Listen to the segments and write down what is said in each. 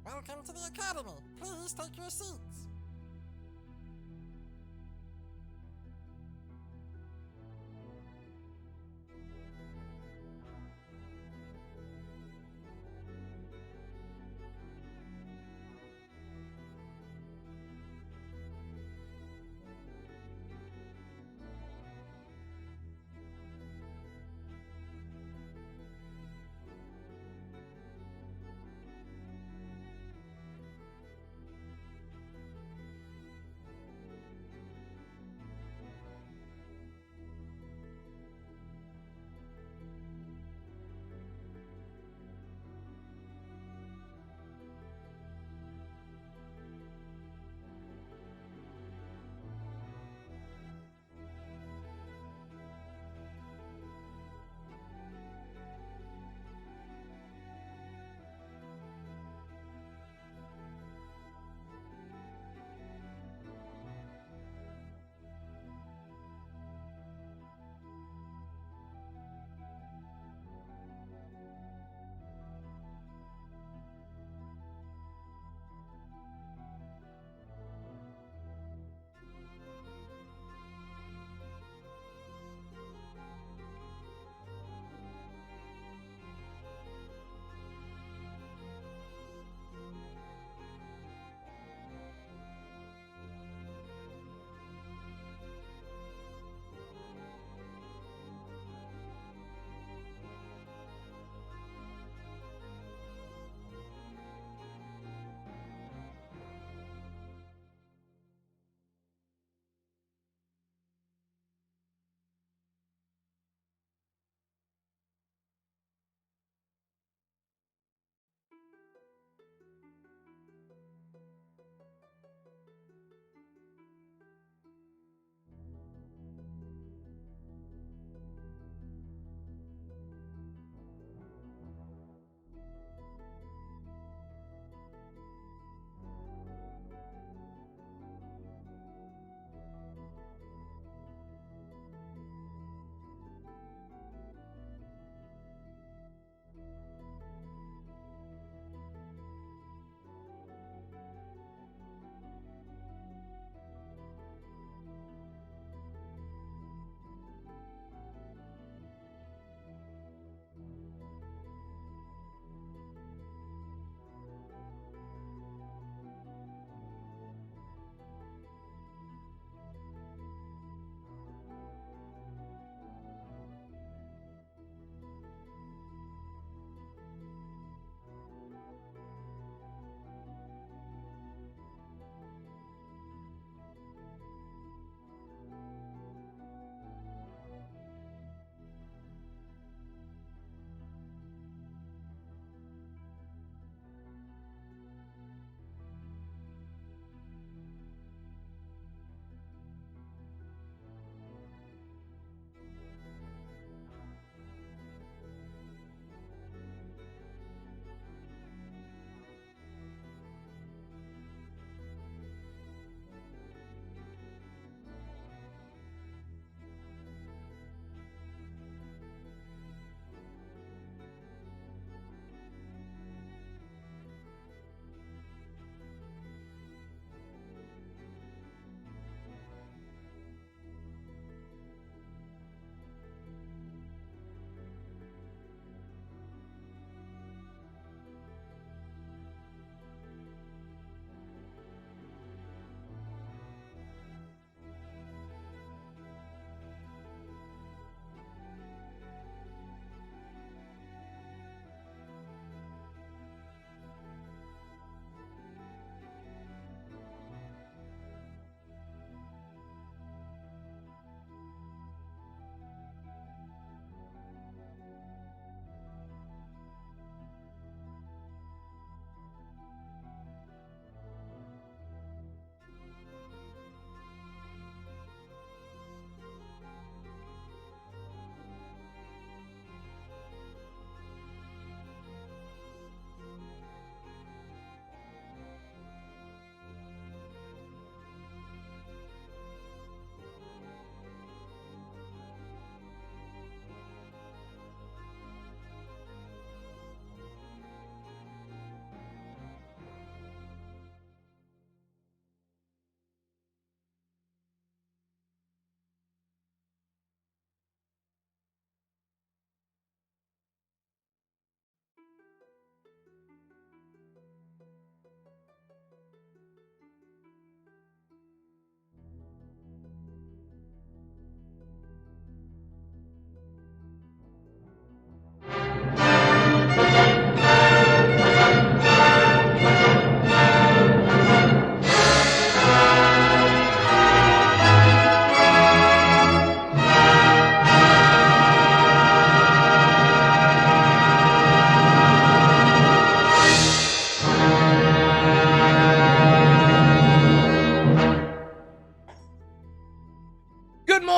Welcome to the Academy. Please take your seats.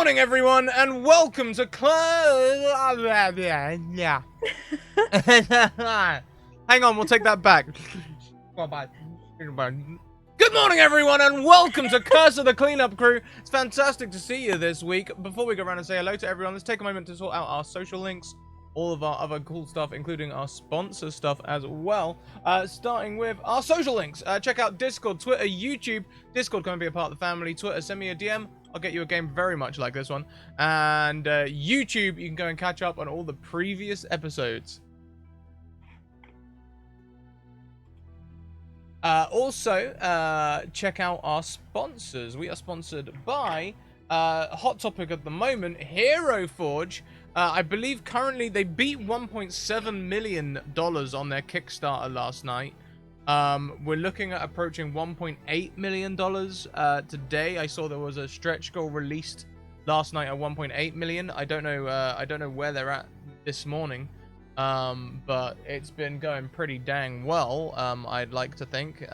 morning, everyone, and welcome to Hang on, we'll take that back. Good morning, everyone, and welcome to Curse of the Cleanup Crew. It's fantastic to see you this week. Before we go around and say hello to everyone, let's take a moment to sort out our social links, all of our other cool stuff, including our sponsor stuff as well. Starting with our social links. Check out Discord, Twitter, YouTube. Discord, come and be a part of the family. Twitter, send me a DM. I'll get you a game very much like this one. And YouTube, you can go and catch up on all the previous episodes. Also, check out our sponsors. We are sponsored by, hot topic at the moment, Hero Forge. I believe currently they beat $1.7 million on their Kickstarter last night. We're looking at approaching $1.8 million today. I saw there was a stretch goal released last night at $1.8 million. I don't know where they're at this morning. But it's been going pretty dang well, I'd like to think.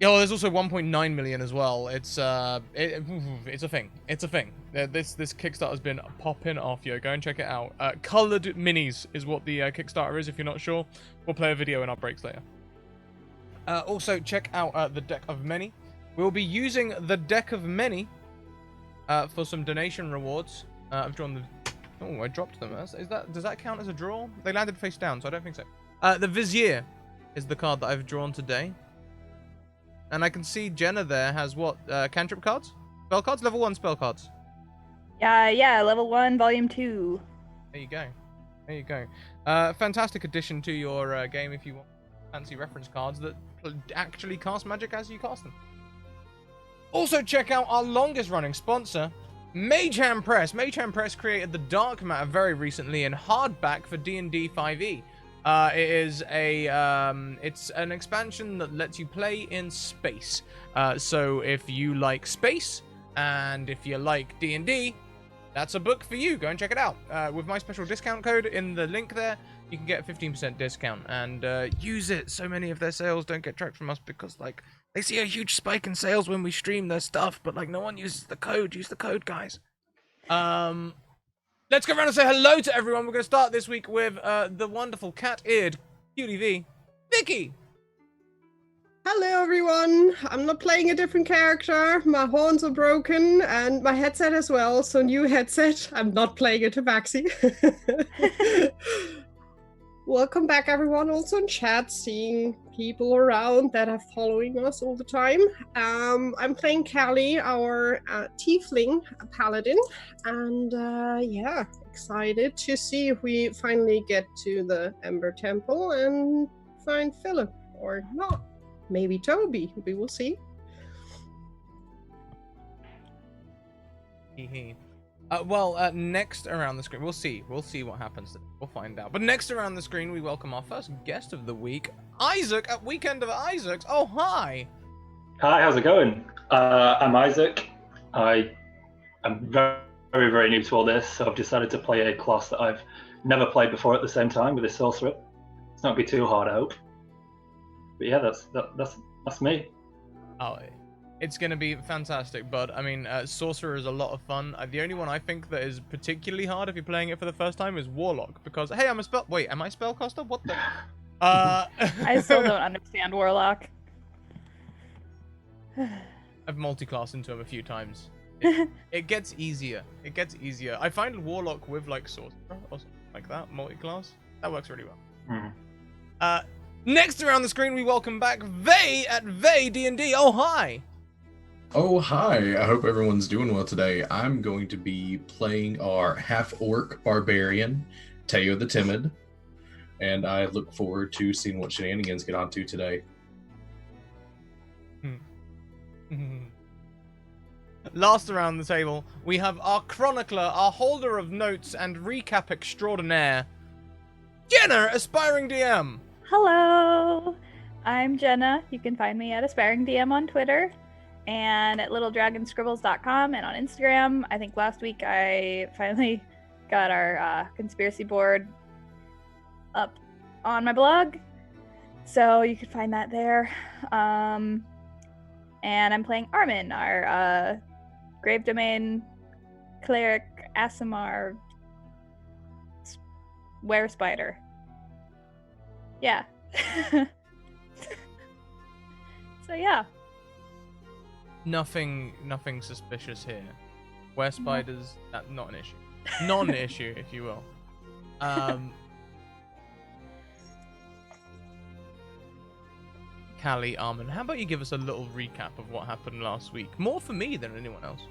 Yeah, well, there's also 1.9 million as well. It's a thing. It's a thing. This Kickstarter has been popping off, yo. Go and check it out. Colored minis is what the Kickstarter is. If you're not sure, we'll play a video in our breaks later. Also, check out the Deck of Many. We'll be using the Deck of Many for some donation rewards. I've drawn the. Oh, I dropped them. Does that count as a draw? They landed face down, so I don't think so. The Vizier is the card that I've drawn today. And I can see Jenna there has what? Cantrip cards? Spell cards? Level 1 spell cards. Yeah, level 1, volume 2. There you go. There you go. Fantastic addition to your game if you want fancy reference cards that actually cast magic as you cast them. Also, check out our longest running sponsor, Mage Hand Press. Mage Hand Press created the Dark Matter very recently in hardback for D&D 5e. It's an expansion that lets you play in space. So if you like space and if you like D&D, that's a book for you. Go and check it out. With my special discount code in the link there, you can get a 15% discount and use it. So many of their sales don't get tracked from us because like they see a huge spike in sales when we stream their stuff, but like no one uses the code. Use the code, guys. Let's go around and say hello to everyone. We're going to start this week with the wonderful cat-eared Cutie V, Vicky. Hello everyone, I'm not playing a different character, my horns are broken and my headset as well, so new headset, I'm not playing a tabaxi. Welcome back everyone, also in chat, seeing people around that are following us all the time. I'm playing Callie, our tiefling paladin, and yeah, excited to see if we finally get to the Ember Temple and find Philip, or not. Maybe Toby. We will see. Well, next around the screen, we'll see. We'll see what happens. We'll find out. But next around the screen, we welcome our first guest of the week, Isaac at Weekend of Isaacs. Oh, hi. Hi, how's it going? I'm Isaac. I'm very, very new to all this, so I've decided to play a class that I've never played before at the same time with a sorcerer. It's not going to be too hard, I hope. But yeah, that's me. Oh, it's going to be fantastic, bud. I mean, Sorcerer is a lot of fun. The only one I think that is particularly hard if you're playing it for the first time is Warlock, because, hey, am I Spellcaster? What the? I still don't understand Warlock. I've multi-classed into him a few times. It gets easier. It gets easier. I find Warlock with, like, Sorcerer or something like that, multi-class. That works really well. Mm. Next around the screen, we welcome back Vay at Vay D&D. Oh, hi. Oh, hi. I hope everyone's doing well today. I'm going to be playing our half-orc barbarian, Teo the Timid, and I look forward to seeing what shenanigans get onto today. Last around the table, we have our chronicler, our holder of notes and recap extraordinaire, Jenna, aspiring DM. Hello, I'm Jenna. You can find me at Aspiring DM on Twitter and at littledragonscribbles.com and on Instagram. I think last week I finally got our conspiracy board up on my blog, so you can find that there. And I'm playing Armin, our Grave Domain, Cleric, Asimar, Were Spider. Yeah. So yeah. Nothing suspicious here. Were spiders, not an issue. Non-issue, if you will. Callie, Armin, how about you give us a little recap of what happened last week? More for me than anyone else.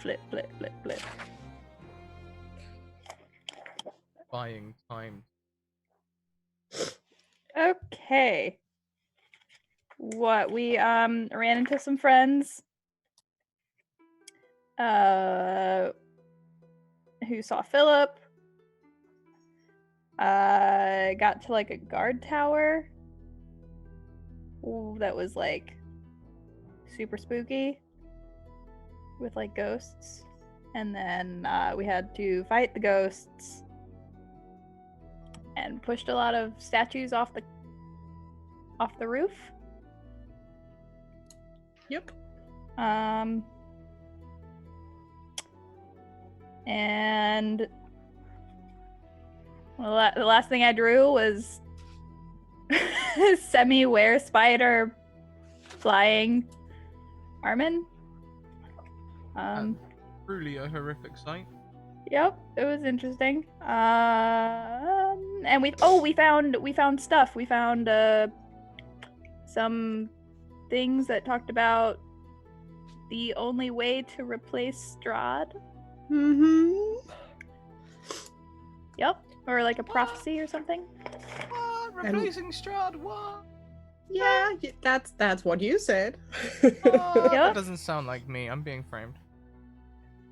Flip. Buying time. Okay. What we ran into some friends who saw Philip. Got to like a guard tower that was like super spooky with like ghosts, and then we had to fight the ghosts and pushed a lot of statues off the roof. Yep. And well, the last thing I drew was semi-were spider flying Armin. Truly a horrific sight. Yep, it was interesting. And we found stuff. We found some things that talked about the only way to replace Strahd. Mm-hmm. Yep, or like a prophecy or something. What? Replacing Strahd? What? Yeah, that's what you said. That Yep. doesn't sound like me. I'm being framed.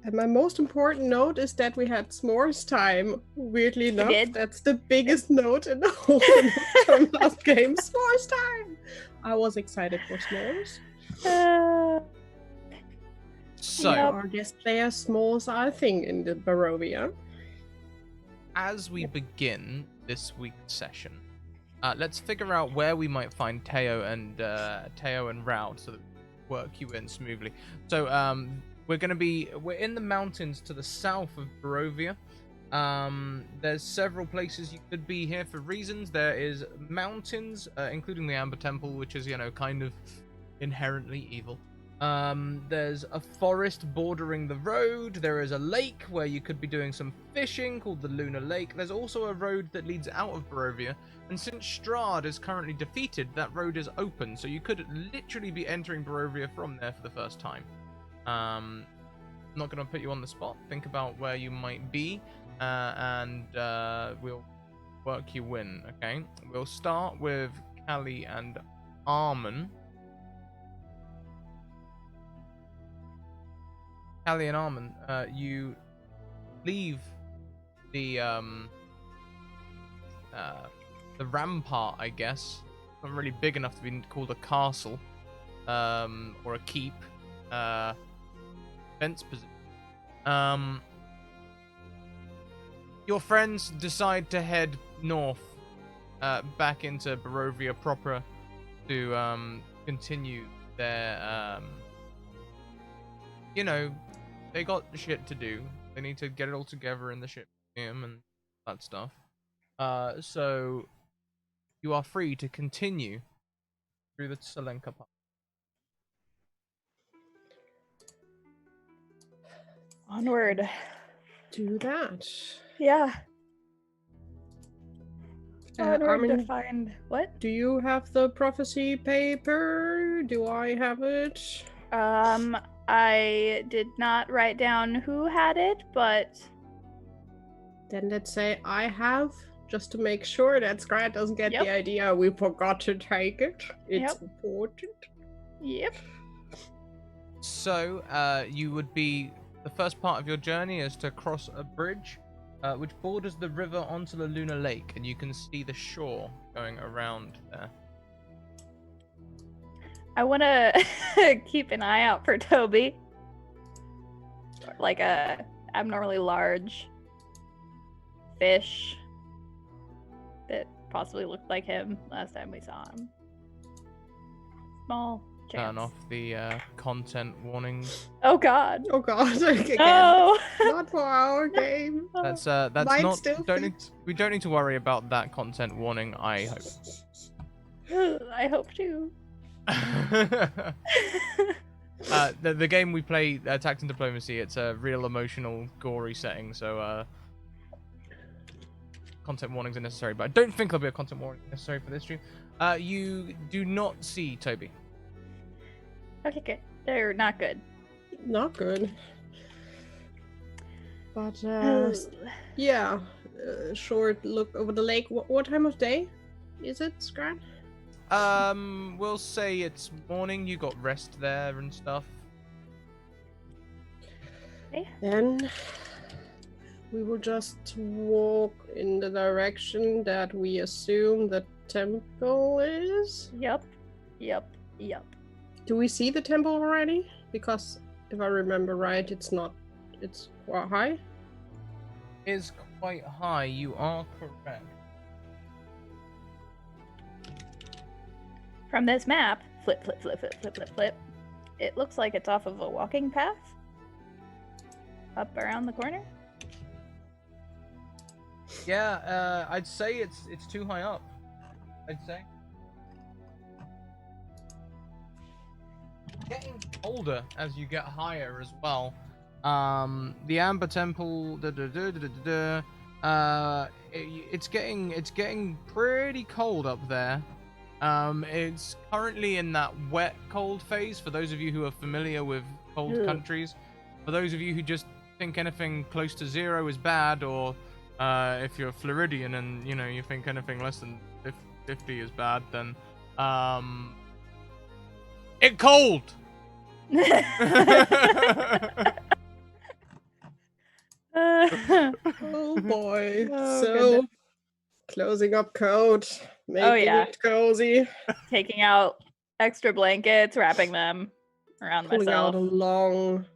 And my most important note is that we had s'mores time. Weirdly enough, did. that's the biggest note in the whole last game. S'mores time! I was excited for s'mores. So, Yep. Our guest player s'mores are a thing in the Barovia. as we begin this week's session, let's figure out where we might find Teo and Raud so that we can work you in smoothly. So, we're in the mountains to the south of Barovia. There's several places you could be here for reasons. There is mountains, including the Amber Temple, which is, kind of inherently evil. There's a forest bordering the road. There is a lake where you could be doing some fishing called the Lunar Lake. There's also a road that leads out of Barovia, and since Strahd is currently defeated, that road is open, so you could literally be entering Barovia from there for the first time. I'm not going to put you on the spot. Think about where you might be, and we'll work you in, okay? We'll start with Callie and Armin. Callie and Armin, you leave the rampart, I guess. Not really big enough to be called a castle, or a keep. Fence position. Your friends decide to head north, back into Barovia proper to continue their they got shit to do. They need to get it all together in the ship museum and that stuff. So you are free to continue through the Tselenka path. Onward. Do that. Yeah. Onward Armin, to find what? do you have the prophecy paper? Do I have it? I did not write down who had it, but Then let's say I have, just to make sure that Scrat doesn't get Yep. the idea we forgot to take it. It's Yep. important. yep. So the first part of your journey is to cross a bridge, which borders the river onto the Lunar Lake, and you can see the shore going around there. I want to keep an eye out for Toby. Like a abnormally large fish that possibly looked like him last time we saw him. Small chance. turn off the content warnings. Oh God. Oh god, again. No. Not for our game. That's Might not. still We don't need to worry about that content warning. I hope. I hope too. The game we play, Tact and Diplomacy, it's a real emotional, gory setting, so content warnings are necessary, but I don't think there'll be a content warning necessary for this stream. You do not see Toby. Okay, good. They're not good. Not good. But Ooh. yeah, short look over the lake. What time of day is it, Scrat? We'll say it's morning. You got rest there and stuff. Then we will just walk in the direction that we assume the temple is. Yep. Do we see the temple already? Because if I remember right, it's not. It's quite high. Is quite high. You are correct. From this map, flip. It looks like it's off of a walking path. Up around the corner. Yeah, I'd say it's too high up. I'd say. Getting colder as you get higher as well. The Amber Temple. It's getting pretty cold up there. It's currently in that wet cold phase. For those of you who are familiar with cold countries, for those of you who just think anything close to 0 is bad, or if you're Floridian and you think anything less than 50 is bad, then it cold. Oh boy. Oh, so goodness. closing up coat, making yeah. it cozy, Taking out extra blankets, wrapping them around pulling myself. out a long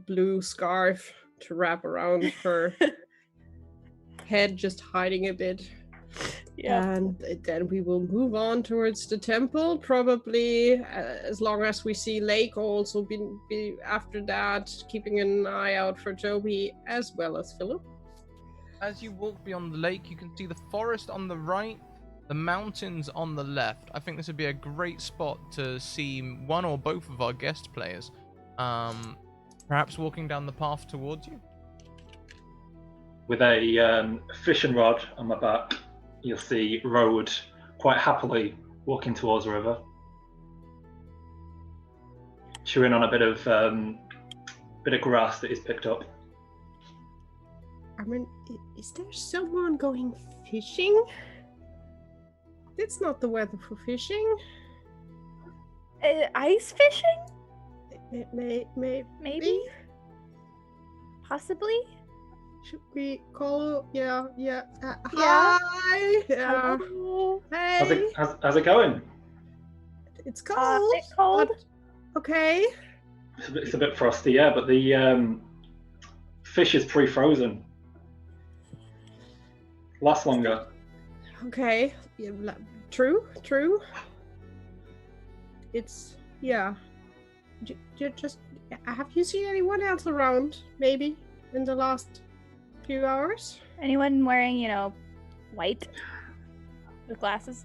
blue scarf to wrap around her head, just hiding a bit. Yeah. And then we will move on towards the temple. Probably, as long as we see Lake, also be after that, keeping an eye out for Toby as well as Philip. As you walk beyond the lake, you can see the forest on the right, the mountains on the left. I think this would be a great spot to see one or both of our guest players, perhaps walking down the path towards you. With a fishing rod on my back, you'll see Road quite happily walking towards the river, chewing on a bit of grass that he's picked up. I mean, is there someone going fishing? It's not the weather for fishing. Ice fishing? Maybe. Possibly? Should we call? Yeah. Yeah. Hi. Yeah. Hello? Hey. How's it going? It's cold. It's cold. but okay. It's a bit frosty, yeah, but the fish is pre-frozen. Lasts longer. Okay. Yeah, true. It's yeah. Just have you seen anyone else around? Maybe in the last few hours. Anyone wearing, white with glasses?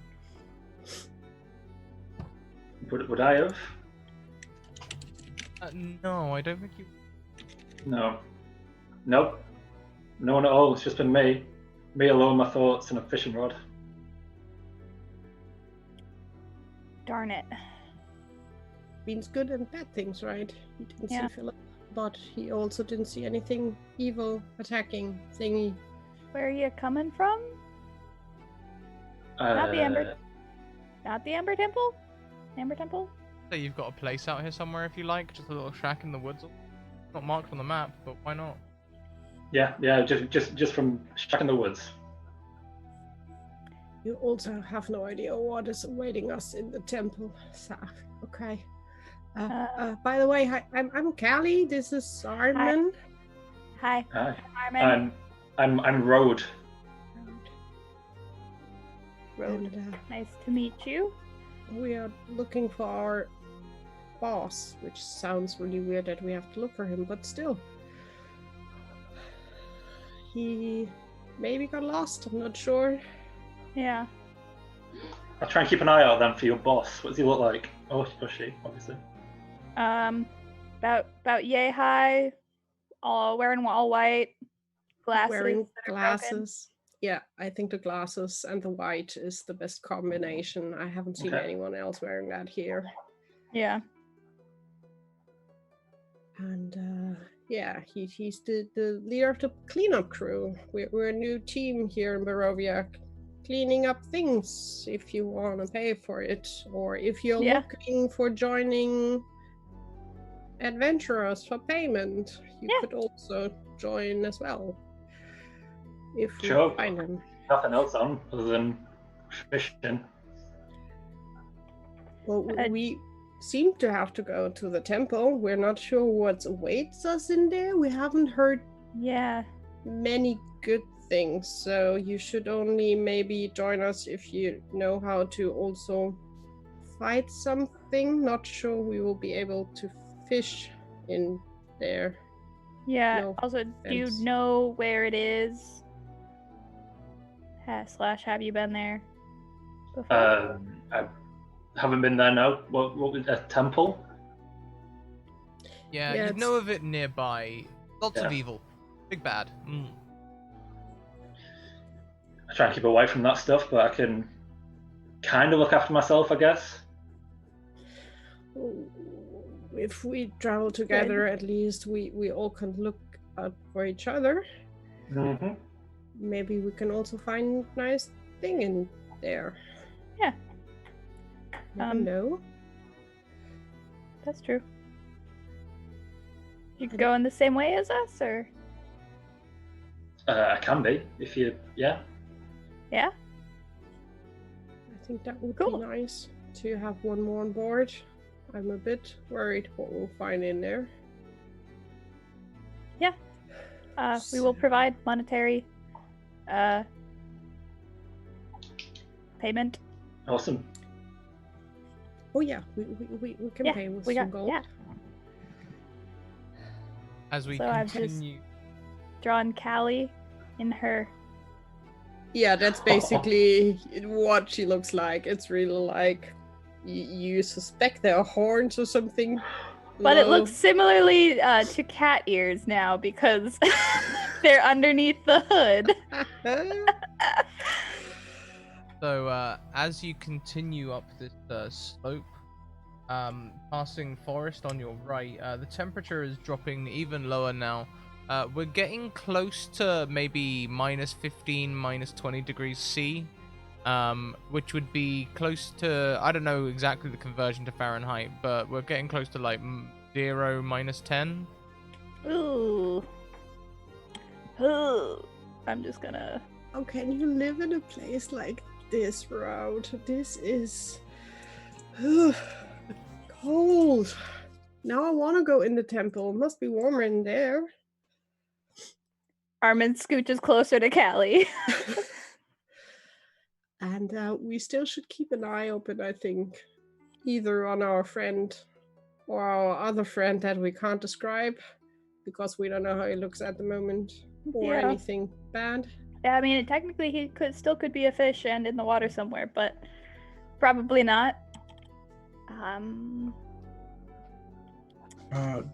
Would I have? No, I don't think you. No. Nope. No one at all. It's just been me. Me alone, my thoughts, and a fishing rod. Darn it. Means good and bad things, right? He didn't Yeah. see Philip, but he also didn't see anything evil attacking thingy. Where are you coming from? Not the Amber. Not the Amber Temple? Amber Temple? So you've got a place out here somewhere if you like, just a little shack in the woods. Not marked on the map, but why not? Yeah, just from shack in the woods. You also have no idea what is awaiting us in the temple. So, okay. By the way, hi, I'm Callie. This is Armin. Hi. Hi. Armin. I'm Road. Road. And, Nice to meet you. We are looking for our boss, which sounds really weird that we have to look for him, but still. He maybe got lost, I'm not sure. Yeah. I'll try and keep an eye out then for your boss. What does he look like? Oh, or she, obviously. About yay high, all wearing all white, glasses. Wearing that are broken. glasses. Yeah, I think the glasses and the white is the best combination. I haven't seen Okay. anyone else wearing that here. Yeah. And yeah, he's the leader of the cleanup crew. We're a new team here in Barovia, cleaning up things if you want to pay for it, or if you're Yeah. looking for joining adventurers for payment, you Yeah. could also join as well. If we Sure. find them. Nothing else on other than fishing. Well, we seem to have to go to the temple. We're not sure what awaits us in there. We haven't heard Yeah. many good things, so you should only maybe join us if you know how to also fight something. Not sure we will be able to fish in there. Yeah. No Also, do you offense. know where it is? Slash, have you been there before? I haven't been there now. What was a temple? Yeah, Yeah, you'd know of it nearby. Lots of Yeah. evil. Big bad. I try and keep away from that stuff, but I can kind of look after myself, I guess. If we travel together, at least we all can look out for each other. Mm-hmm. Maybe we can also find nice thing in there. Yeah. Never know. That's true. You going the same way as us, or? I can be, if you, yeah. Yeah. I think that would Cool. be nice to have one more on board. I'm a bit worried what we'll find in there. Yeah. We will provide monetary payment. Awesome. Oh yeah, we can Yeah, pay with we some got gold. yeah. As we So I've just- continue. Drawn Callie in her. Yeah, that's basically what she looks like. It's really like you suspect they're horns or something. But it low. looks similarly to cat ears now because they're underneath the hood. So, as you continue up this slope, passing forest on your right, the temperature is dropping even lower now. We're getting close to maybe -15, -20 degrees C, which would be close to, I don't know exactly the conversion to Fahrenheit, but we're getting close to like 0, -10. Ooh. Ooh. I'm just gonna. How can you live in a place like this, Route? This is cold. Now I want to go in the temple. It must be warmer in there. Armin scooches closer to Callie. And we still should keep an eye open, I think. Either on our friend or our other friend that we can't describe because we don't know how he looks at the moment or Yeah. anything bad. Yeah, I mean, technically he could be a fish and in the water somewhere, but probably not.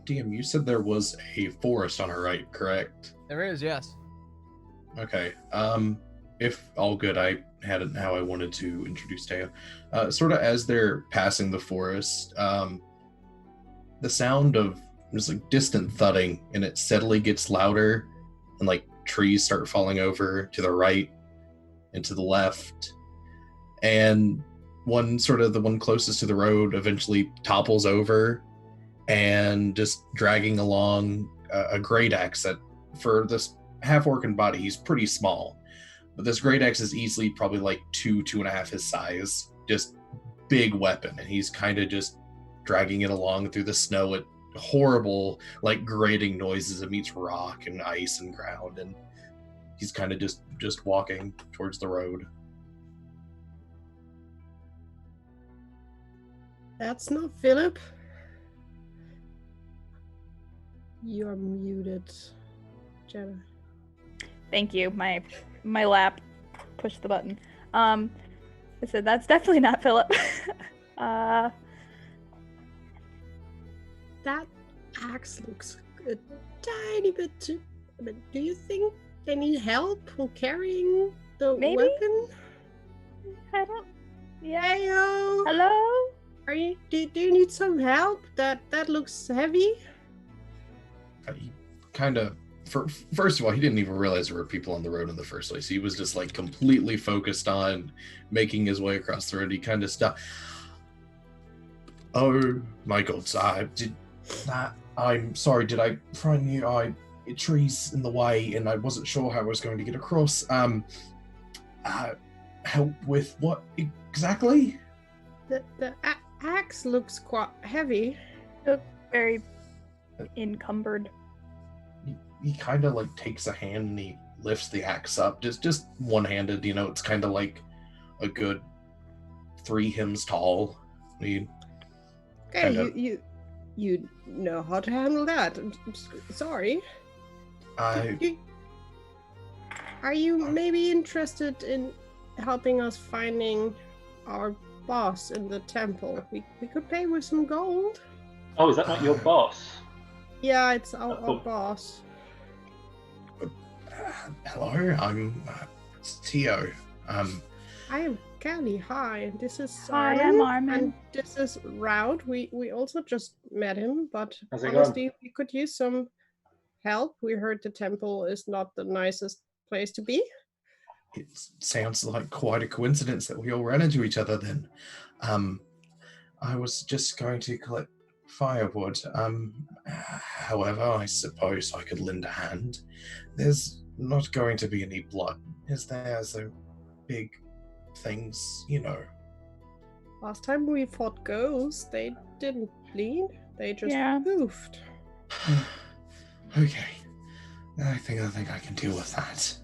DM, you said there was a forest on our right, correct? There is, yes. Okay. If all good, I had it how I wanted to introduce Teo. Sort of as they're passing the forest, the sound of just like distant thudding, and it steadily gets louder, and like trees start falling over to the right and to the left, and the one closest to the road eventually topples over, and just dragging along a great axe that, for this half-orc body, he's pretty small. But this great axe is easily probably like 2.5 his size. Just big weapon. And he's kind of just dragging it along through the snow at horrible, like grating noises. It meets rock and ice and ground. And he's kind of just walking towards the road. That's not Philip. You're muted, Jenna. Thank you. My lap pushed the button. I said that's definitely not Philip. That axe looks a tiny bit too. But do you think they need help carrying the Maybe? weapon? I don't. Yeah. Heyo! Hello? Are you? Do you need some help? That looks heavy. He kind of. First of all, he didn't even realize there were people on the road in the first place. He was just like completely focused on making his way across the road. He kind of stopped. Oh my God! I'm sorry. Did I frighten you? Trees in the way, and I wasn't sure how I was going to get across. Help with what exactly? The axe looks quite heavy. Look very encumbered. He kind of like takes a hand and he lifts the axe up, just one-handed. You know, it's kind of like a good 3 hymns tall. Okay, kinda- you know how to handle that. Sorry. Are you maybe interested in helping us finding our boss in the temple? We could pay with some gold. Oh, is that not your boss? Yeah, it's our boss. Hello, I'm Tio. I am Callie. Hi, this is Hi, I'm Armin. and this is Rout. We also just met him, but How's it honestly, we could use some help. We heard the temple is not the nicest place to be. It sounds like quite a coincidence that we all ran into each other then. I was just going to collect firewood. However, I suppose I could lend a hand. There's not going to be any blood, is there? So big things, you know. Last time we fought ghosts, they didn't bleed. They just poofed. Okay. I think I can deal with that.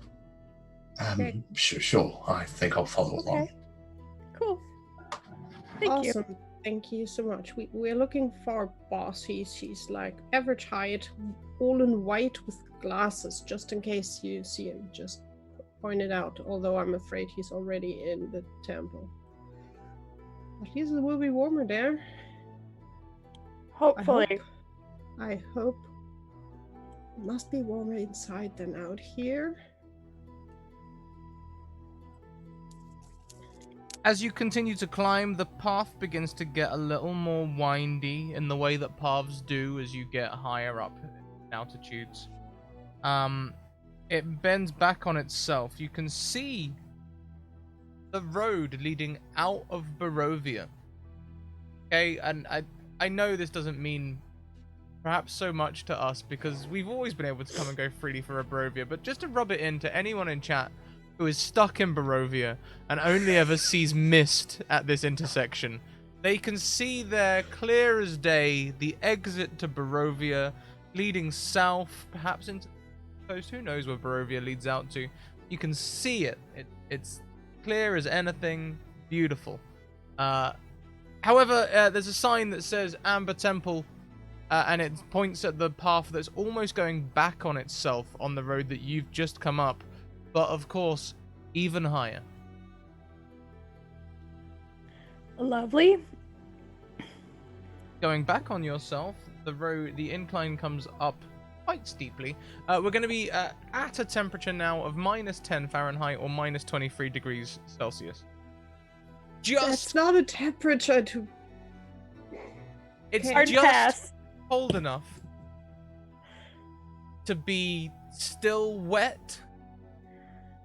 Okay. Sure. I think I'll follow along. Cool. Thank you. Awesome. Thank you so much. We're looking for a boss. He's like average height, all in white with glasses, just in case you see him. Just point it out. Although I'm afraid he's already in the temple. At least it will be warmer there. Hopefully. I hope. It must be warmer inside than out here. As you continue to climb, the path begins to get a little more windy in the way that paths do as you get higher up in altitudes. It bends back on itself. You can see the road leading out of Barovia. Okay, and I know this doesn't mean perhaps so much to us because we've always been able to come and go freely for Barovia, but just to rub it into anyone in chat who is stuck in Barovia and only ever sees mist at this intersection, they can see there clear as day the exit to Barovia leading south, perhaps into the coast. Who knows where Barovia leads out to? You can see it. It's clear as anything, beautiful. However, there's a sign that says Amber Temple, and it points at the path that's almost going back on itself on the road that you've just come up, but of course, even higher. Lovely. Going back on yourself, the incline comes up quite steeply. We're going to be at a temperature now of -10 Fahrenheit or -23 degrees Celsius. That's not a temperature to. It's Hard just pass. cold enough to be still wet,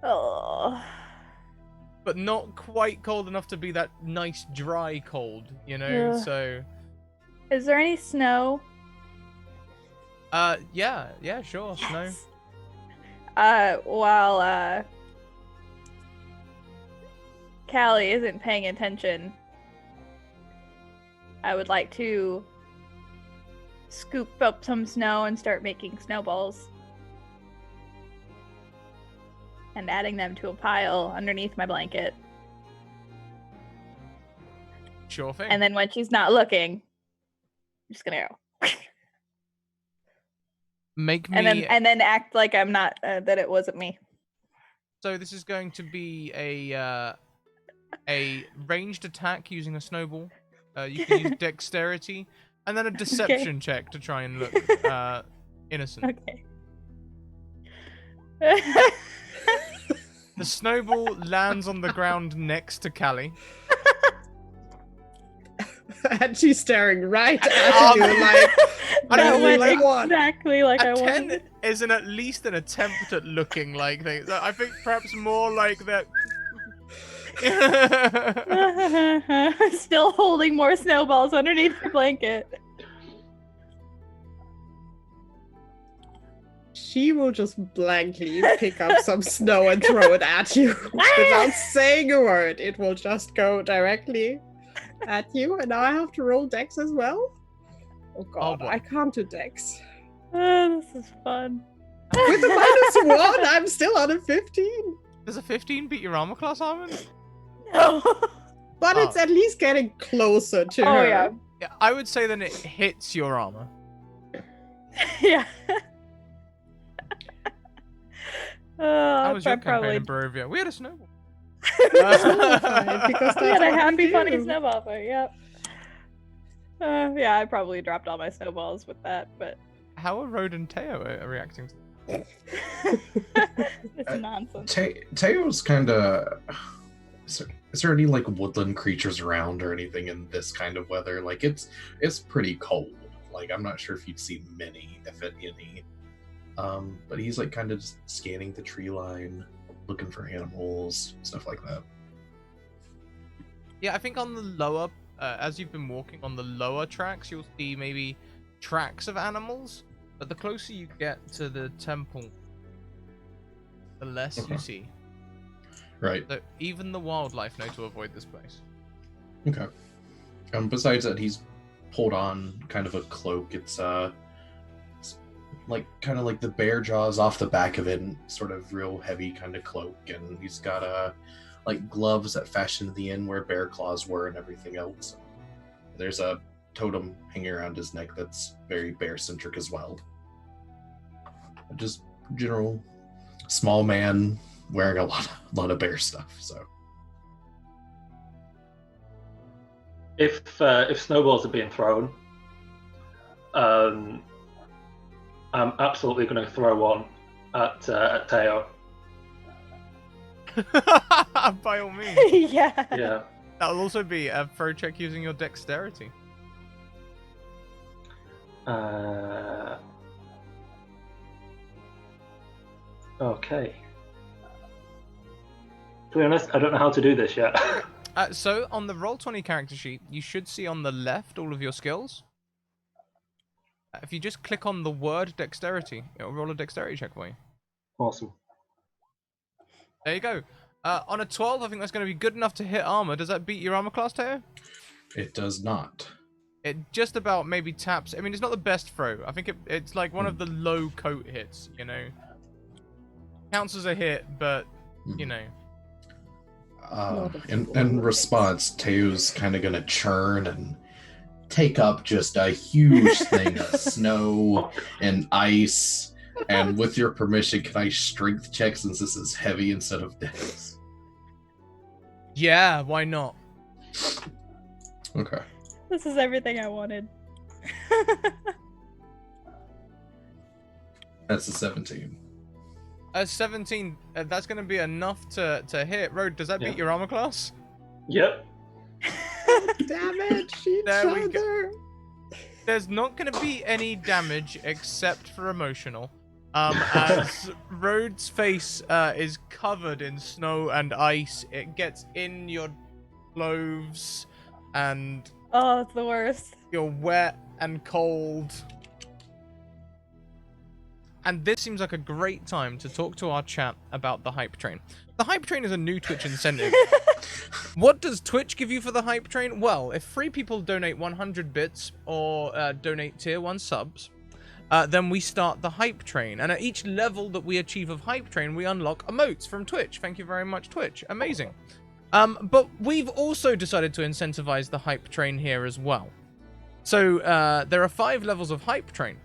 Oh. but not quite cold enough to be that nice dry cold, you know? Yeah. So Is there any snow? yeah, sure, snow. Yes. While Callie isn't paying attention, I would like to scoop up some snow and start making snowballs. And adding them to a pile underneath my blanket. Sure thing. And then when she's not looking, I'm just gonna go. Make me. And then act like I'm not that it wasn't me. So this is going to be a ranged attack using a snowball. You can use dexterity, and then a deception check to try and look innocent. Okay. The snowball lands on the ground next to Callie. And she's staring right at you like, I That don't went think exactly like I a 10 wanted. is at least an attempt at looking like things. I think perhaps more like that. Still holding more snowballs underneath the blanket. she will just blankly pick up some snow and throw it at you without saying a word. It will just go directly at you. And now I have to roll dex as well. Oh god, boy. I can't do dex. This is fun. With a -1, I'm still on a 15. Does a 15 beat your armor class, Armin? No. But it's at least getting closer to Oh, her. yeah. Yeah, I would say then it hits your armor. Yeah. How was your campaign probably in Barovia? We had a snowball. Because we had that's a what happy, we funny do. snowball fight. Yep. Yeah, I probably dropped all my snowballs with that, but How are Rode and Teo reacting to that? it's nonsense. Teo's kind of. Is there any like woodland creatures around or anything in this kind of weather? Like it's pretty cold. Like I'm not sure if you'd see many, if any. But he's like kind of just scanning the tree line, looking for animals, stuff like that. Yeah, I think on the lower, as you've been walking on the lower tracks, you'll see maybe tracks of animals. But the closer you get to the temple, the less you see. Right. So even the wildlife know to avoid this place. Okay. Besides that, he's pulled on kind of a cloak. It's like kind of like the bear jaws off the back of it, and sort of real heavy kind of cloak, and he's got like gloves that fashion the end where bear claws were and everything else. There's a totem hanging around his neck that's very bear centric as well. Just general small man wearing a lot of bear stuff. So if snowballs are being thrown, I'm absolutely going to throw one at Teo. By all means. Yeah. Yeah. That'll also be a throw check using your dexterity. Okay. To be honest, I don't know how to do this yet. So on the Roll20 character sheet, you should see on the left all of your skills. If you just click on the word dexterity, it'll roll a dexterity check for you. Awesome. There you go. On a 12, I think that's going to be good enough to hit armor. Does that beat your armor class, Teo? it does not. It just about maybe taps. I mean, it's not the best throw. I think it's like one of the low coat hits, you know. Counts as a hit, but, you know. In response, Teo's kind of gonna churn and take up just a huge thing of snow and ice. And with your permission, can I strength check since this is heavy instead of dex? Yeah, why not? Okay. This is everything I wanted. That's a 17. 17, that's going to be enough to hit. Rode, does that beat your armor class? Yep. Damage each There we other. There's not going to be any damage except for emotional. As Rode's face is covered in snow and ice, it gets in your clothes and Oh, it's the worst. you're wet and cold. And this seems like a great time to talk to our chat about the hype train. The hype train is a new Twitch incentive. What does Twitch give you for the hype train? Well, if 3 people donate 100 bits or donate tier 1 subs, then we start the hype train. And at each level that we achieve of hype train, we unlock emotes from Twitch. Thank you very much, Twitch. Amazing. But we've also decided to incentivize the hype train here as well. So there are 5 levels of hype train,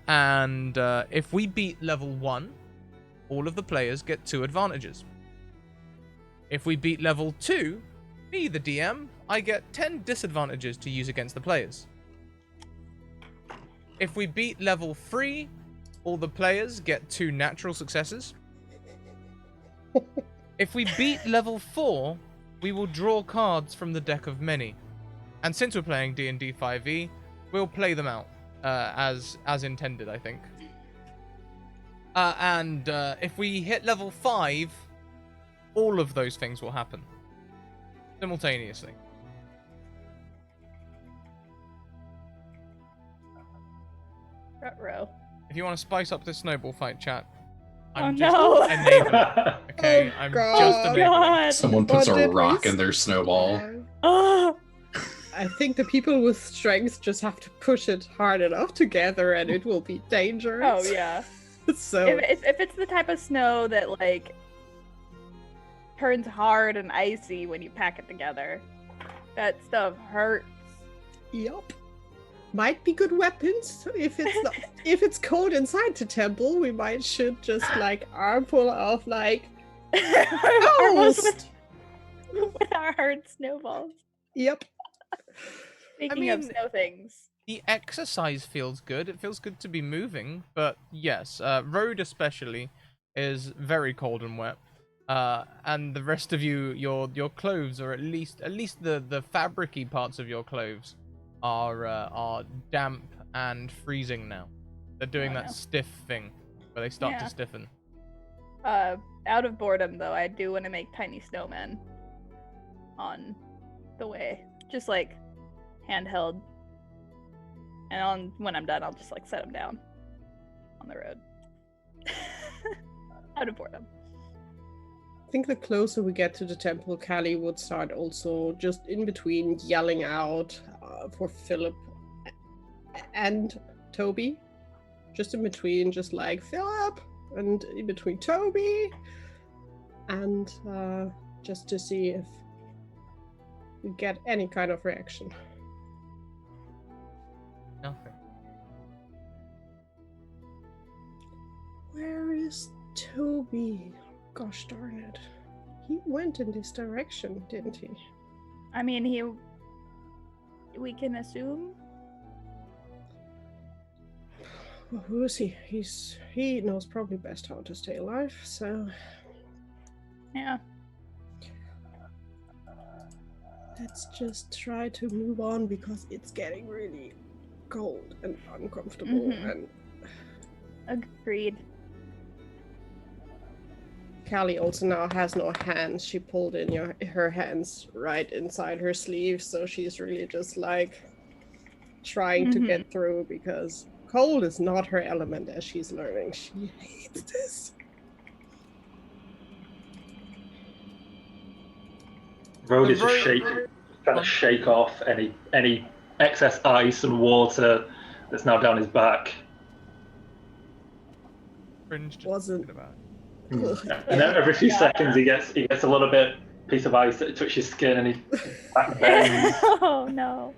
and if we beat level 1, all of the players get 2 advantages. If we beat level 2, me, the DM, I get 10 disadvantages to use against the players. If we beat level 3, all the players get 2 natural successes. If we beat level 4, we will draw cards from the deck of many. And since we're playing D&D 5e, we'll play them out as intended, I think. And if we hit level 5, all of those things will happen simultaneously. Ruh-roh. If you want to spice up this snowball fight, chat, Oh I'm just no! enabling. Okay, Oh, I'm God. just enabling. God! Someone puts What a did we rock in their snowball. Oh! I think the people with strength just have to push it hard enough together and it will be dangerous. Oh yeah. So If it's the type of snow that like turns hard and icy when you pack it together, that stuff hurts. Yup. Might be good weapons. If it's not, if it's cold inside the temple, we might shoot just like armful of like Almost ghost. with our hard snowballs. Yep. Speaking of mean- snow things. The exercise feels good. It feels good to be moving, but yes, road especially is very cold and wet. And the rest of you, your clothes, or at least the fabric-y parts of your clothes, are damp and freezing now. They're doing Oh, that no. stiff thing where they start Yeah. to stiffen. Out of boredom though, I do want to make tiny snowmen on the way. Just like handheld. And when I'm done, I'll just like set them down on the road. Out of boredom. I think the closer we get to the temple, Callie would start also just in between yelling out for Philip and Toby. Just in between, just like Philip, and in between Toby. And just to see if we get any kind of reaction. Nothing. Where is Toby? Gosh darn it. He went in this direction, didn't he? I mean, we can assume. Well, who is he? He knows probably best how to stay alive, so Yeah. let's just try to move on because it's getting really cold and uncomfortable. Mhm. And Agreed. Callie also now has no hands. She pulled in her hands right inside her sleeve, so she's really just like trying to get through because cold is not her element, as she's learning. She hates this. Road is The just road- trying to shake off any excess ice and water that's now down his back. Cringe just Wasn't- thinking about it. And then every few seconds he gets a little piece of ice that touches his skin and his back bends. Oh no.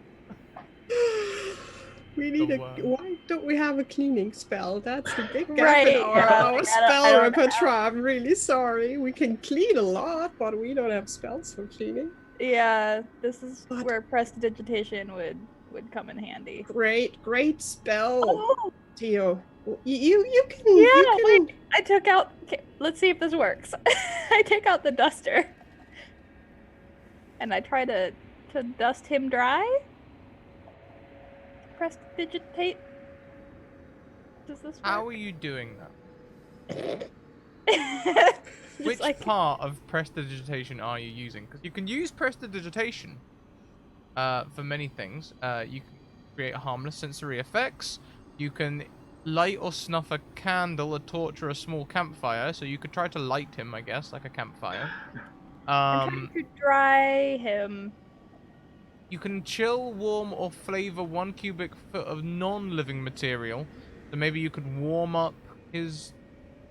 We need The a. worst. Why don't we have a cleaning spell? That's the big gap Right, in our, yeah, our like, spell I don't- repertoire. I'm really sorry. We can clean a lot, but we don't have spells for cleaning. Yeah, this is What? where prestidigitation would come in handy. Great spell, Oh, Theo. You can. yeah, you can. wait. I took out. Okay, let's see if this works. I take out the duster, and I try to dust him dry. Prestidigitate. Does this work? How are you doing that? Just Which like- part of prestidigitation are you using? Because you can use prestidigitation for many things. You can create harmless sensory effects. You can light or snuff a candle, a torch, or a small campfire. So you could try to light him, I guess, like a campfire. I'm trying to dry him. You can chill, warm, or flavor 1 cubic foot of non-living material. So maybe you could warm up his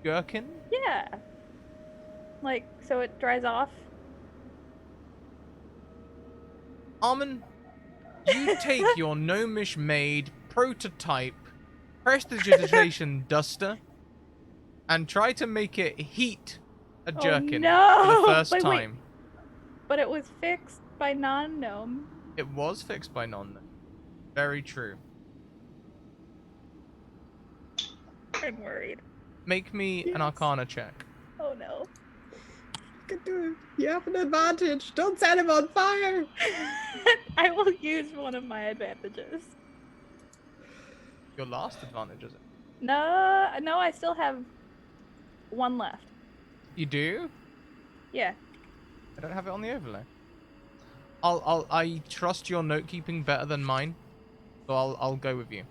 gherkin. Yeah. Like, so it dries off. Armin, you take your gnomish-made prototype prestidigitation duster and try to make it heat a jerkin no! for the first Wait. time. But it was fixed by non-gnome. It was fixed by non-gnome. Very true. I'm worried. Make me an Arcana check. Oh no. You can do it. You have an advantage. Don't set him on fire. I will use one of my advantages. Your last advantage, is it? No, I still have one left. You do? Yeah. I don't have it on the overlay. I trust your note keeping better than mine, so I'll go with you.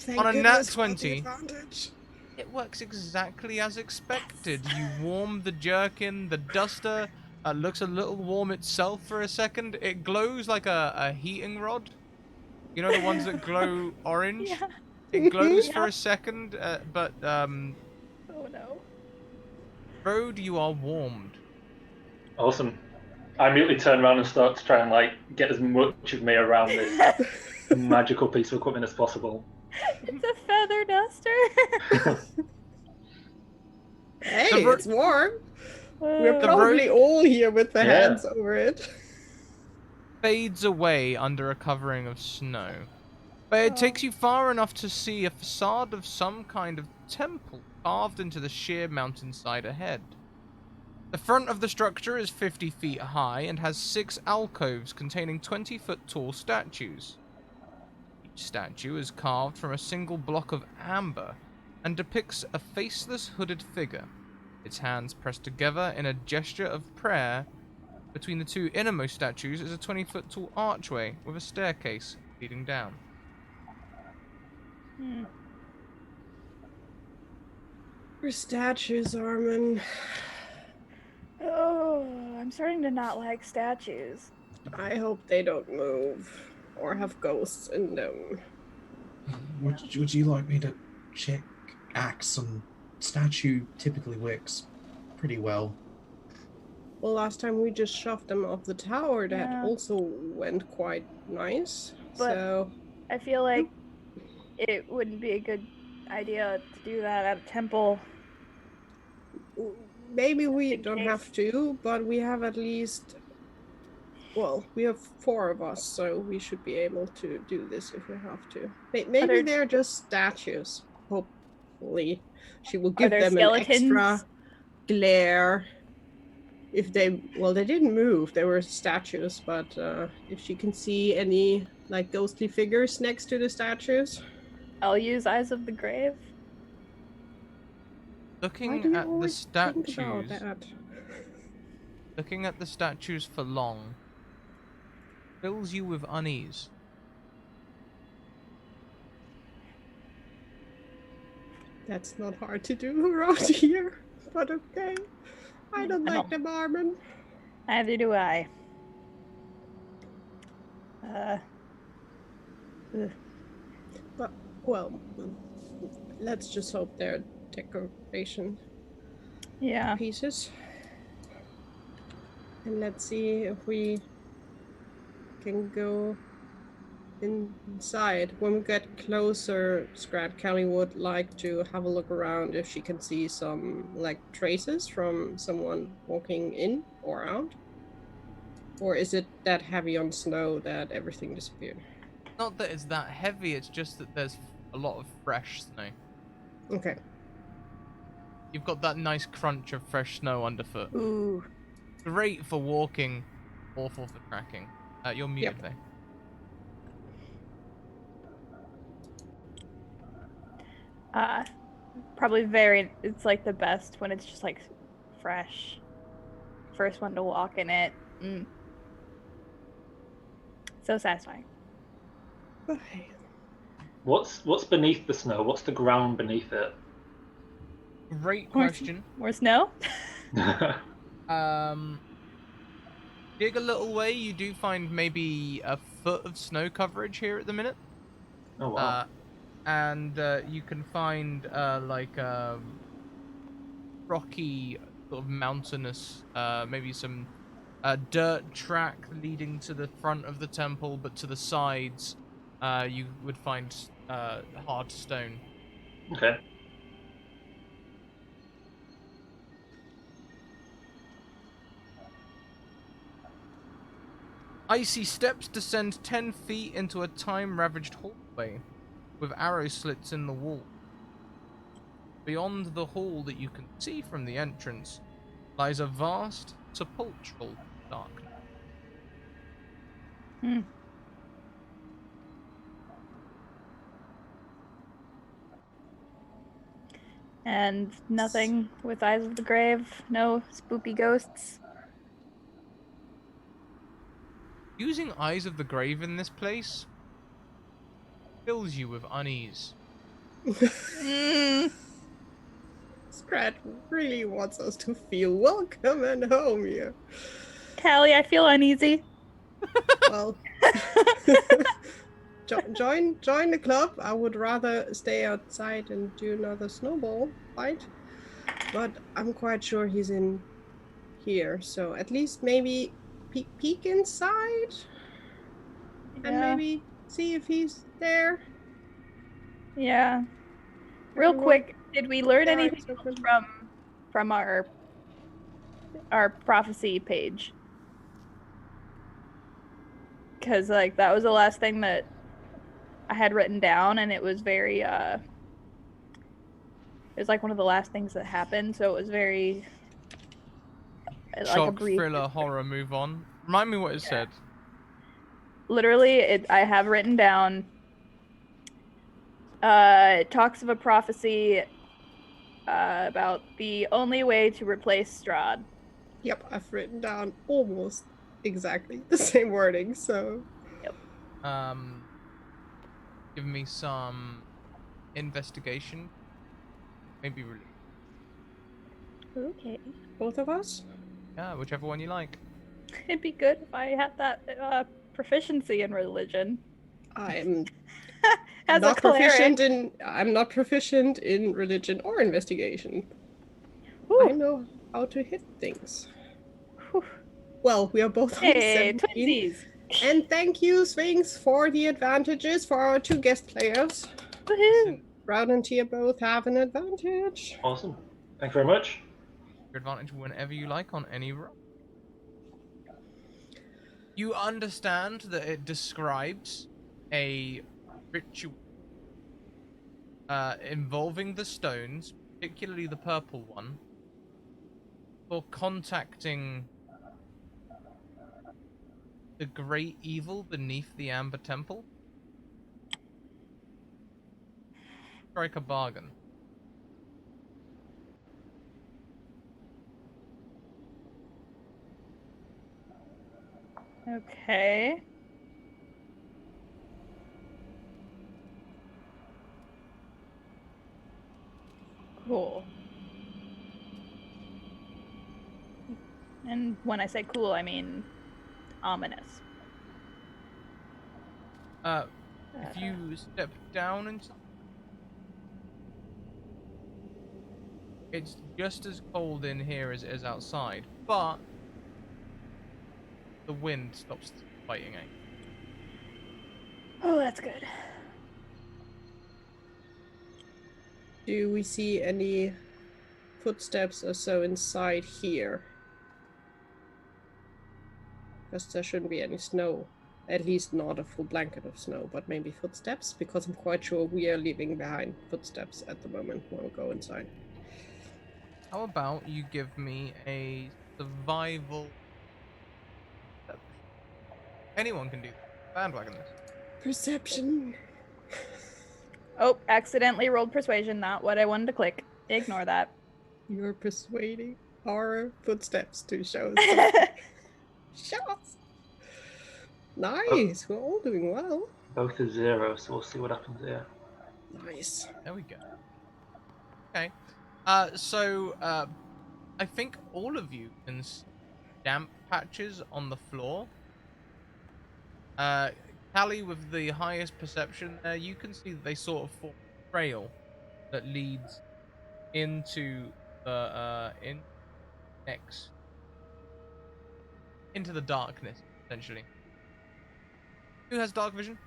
Thank On a nat goodness for the 20. advantage. It works exactly as expected. You warm the jerkin, the duster looks a little warm itself for a second. It glows like a heating rod. You know the ones that glow orange? Yeah. It glows Yeah. for a second, but Oh no. Road, you are warmed. Awesome. I immediately turn around and start to try and like get as much of me around this magical piece of equipment as possible. It's a feather duster. Hey, The it's warm. We're Uh, probably all here with the Yeah. hands over it. Fades away under a covering of snow. But it takes you far enough to see a facade of some kind of temple carved into the sheer mountainside ahead. The front of the structure is 50 feet high and has 6 alcoves containing 20-foot tall statues. Each statue is carved from a single block of amber and depicts a faceless hooded figure, its hands pressed together in a gesture of prayer. Between the two innermost statues is a 20-foot tall archway with a staircase leading down. We're statues, Armin. Oh, I'm starting to not like statues. I hope they don't move or have ghosts in them. Would you like me to check axe and statue typically works pretty well? Well, last time we just shoved them off the tower. That Yeah. also went quite nice. But- So I feel like it wouldn't be a good idea to do that at a temple. maybe we In don't case. have to, but we have at least. Well, we have 4 of us, so we should be able to do this if we have to. Maybe there- they're just statues. Hopefully, she will Are give there them skeletons? an extra glare. If they didn't move, they were statues, but if she can see any like ghostly figures next to the statues. I'll use Eyes of the Grave. Why do Looking you at the always think about statues, that? looking at the statues for long fills you with unease. That's not hard to do around here, but okay. I don't I like don't- them, Armin. Neither do I. But well, let's just hope they're decoration Yeah. pieces. And let's see if we can go inside. When we get closer, Scrat Kelly would like to have a look around if she can see some like traces from someone walking in or out. Or is it that heavy on snow that everything disappeared? Not that it's that heavy, it's just that there's a lot of fresh snow. Okay. You've got that nice crunch of fresh snow underfoot. Ooh. Great for walking, awful for tracking. You're muted Yep. there. Probably it's like the best when it's just like fresh. First one to walk in it. So satisfying. Okay. What's beneath the snow? What's the ground beneath it? Great More- question. More snow? Dig a little way, you do find maybe a foot of snow coverage here at the minute. Oh wow. And you can find like rocky sort of mountainous, maybe some dirt track leading to the front of the temple, but to the sides, you would find hard stone. Okay. Icy steps descend 10 feet into a time-ravaged hallway with arrow slits in the wall. Beyond the hall that you can see from the entrance lies a vast, sepulchral darkness. Hmm. And nothing with Eyes of the Grave? No spooky ghosts? Using Eyes of the Grave in this place fills you with unease. Scrat really wants us to feel welcome and home here. Callie, I feel uneasy. Well, join the club. I would rather stay outside and do another snowball fight, but I'm quite sure he's in here. So at least maybe peek inside and maybe see if he's there. Yeah. Real quick, did we learn Yeah, anything it's open. from our prophecy page? Because like that was the last thing that I had written down, and it was very it was like one of the last things that happened, so it was very like a Shock, brief. thriller, horror, move on. Remind me what it said. Literally, I have written down. It talks of a prophecy about the only way to replace Strahd. Yep, I've written down almost exactly the same wording. So Give me some investigation. Maybe really. Okay. both of us. Yeah, whichever one you like. It'd be good if I had that proficiency in religion. I'm As not a cleric. I'm not proficient in religion or investigation. Whew. I know how to hit things. Whew. Well, we are both on Hey, 17. twinsies. And thank you, Sphinx, for the advantages for our two guest players. Woohoo! Brown and Tia both have an advantage. Awesome. Thank you very much. Your advantage whenever you like on any roll. You understand that it describes a ritual involving the stones, particularly the purple one, for contacting the great evil beneath the Amber Temple. Strike a bargain. Okay. Cool. And when I say cool, I mean ominous. If you step down into, it's just as cold in here as it is outside, but the wind stops fighting it. Oh, that's good. Do we see any footsteps or so inside here? Because there shouldn't be any snow. At least not a full blanket of snow, but maybe footsteps, because I'm quite sure we are leaving behind footsteps at the moment when we go inside. How about you give me a survival? Anyone can do that. Bandwagon this. Perception. Oh, accidentally rolled persuasion, not what I wanted to click. Ignore that. You're persuading our footsteps to show us. Show us. Nice. We're all doing well. Both are 0, so we'll see what happens here. Nice. There we go. Okay. So I think all of you can see damp patches on the floor. Callie, with the highest perception there, you can see that they sort of form a trail that leads into the X into the darkness, essentially. Who has dark vision?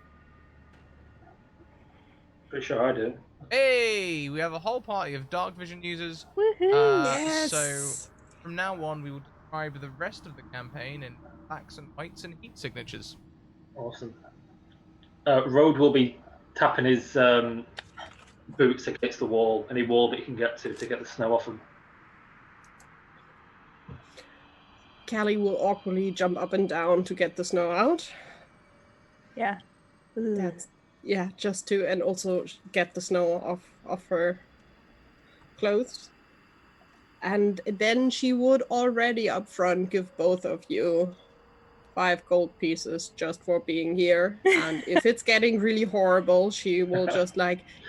Pretty sure I do. Hey, we have a whole party of dark vision users. Woohoo! Yes. So from now on, we will describe the rest of the campaign in blacks and whites and heat signatures. Awesome. Road will be tapping his boots against the wall, any wall that he can get to get the snow off him. Callie will awkwardly jump up and down to get the snow out. Yeah. Ooh. That's just to and also get the snow off her clothes. And then she would already up front give both of you 5 gold pieces just for being here. And if it's getting really horrible, she will just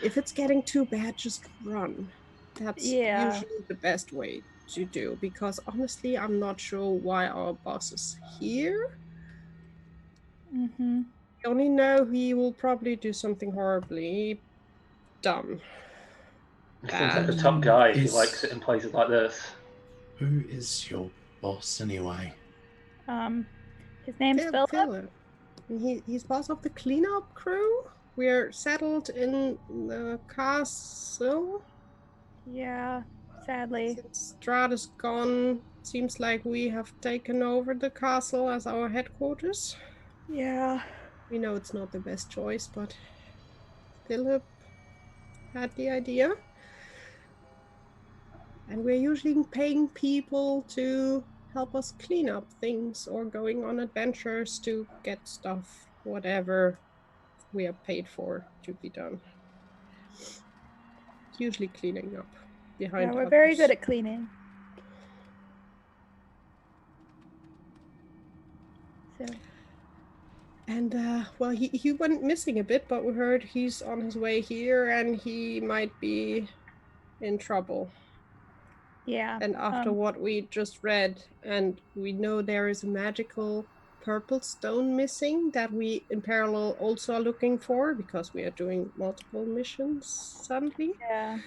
if it's getting too bad, just run. That's usually the best way to do, because honestly, I'm not sure why our boss is here. Mm-hmm. I only know he will probably do something horribly dumb. He seems like a top guy if he Is- likes it in places like this. Who is your boss anyway? His name's Philip. Philip. And he's boss of the cleanup crew. We're settled in the castle. Yeah, sadly. Since Strahd is gone, seems like we have taken over the castle as our headquarters. Yeah. We know it's not the best choice, but Philip had the idea. And we're usually paying people to help us clean up things or going on adventures to get stuff, whatever we are paid for to be done. Usually cleaning up behind Yeah, we're very others. good at cleaning. So. And well, he went missing a bit, but we heard he's on his way here and he might be in trouble. Yeah. And after what we just read, and we know there is a magical purple stone missing that we in parallel also are looking for, because we are doing multiple missions suddenly. Yeah.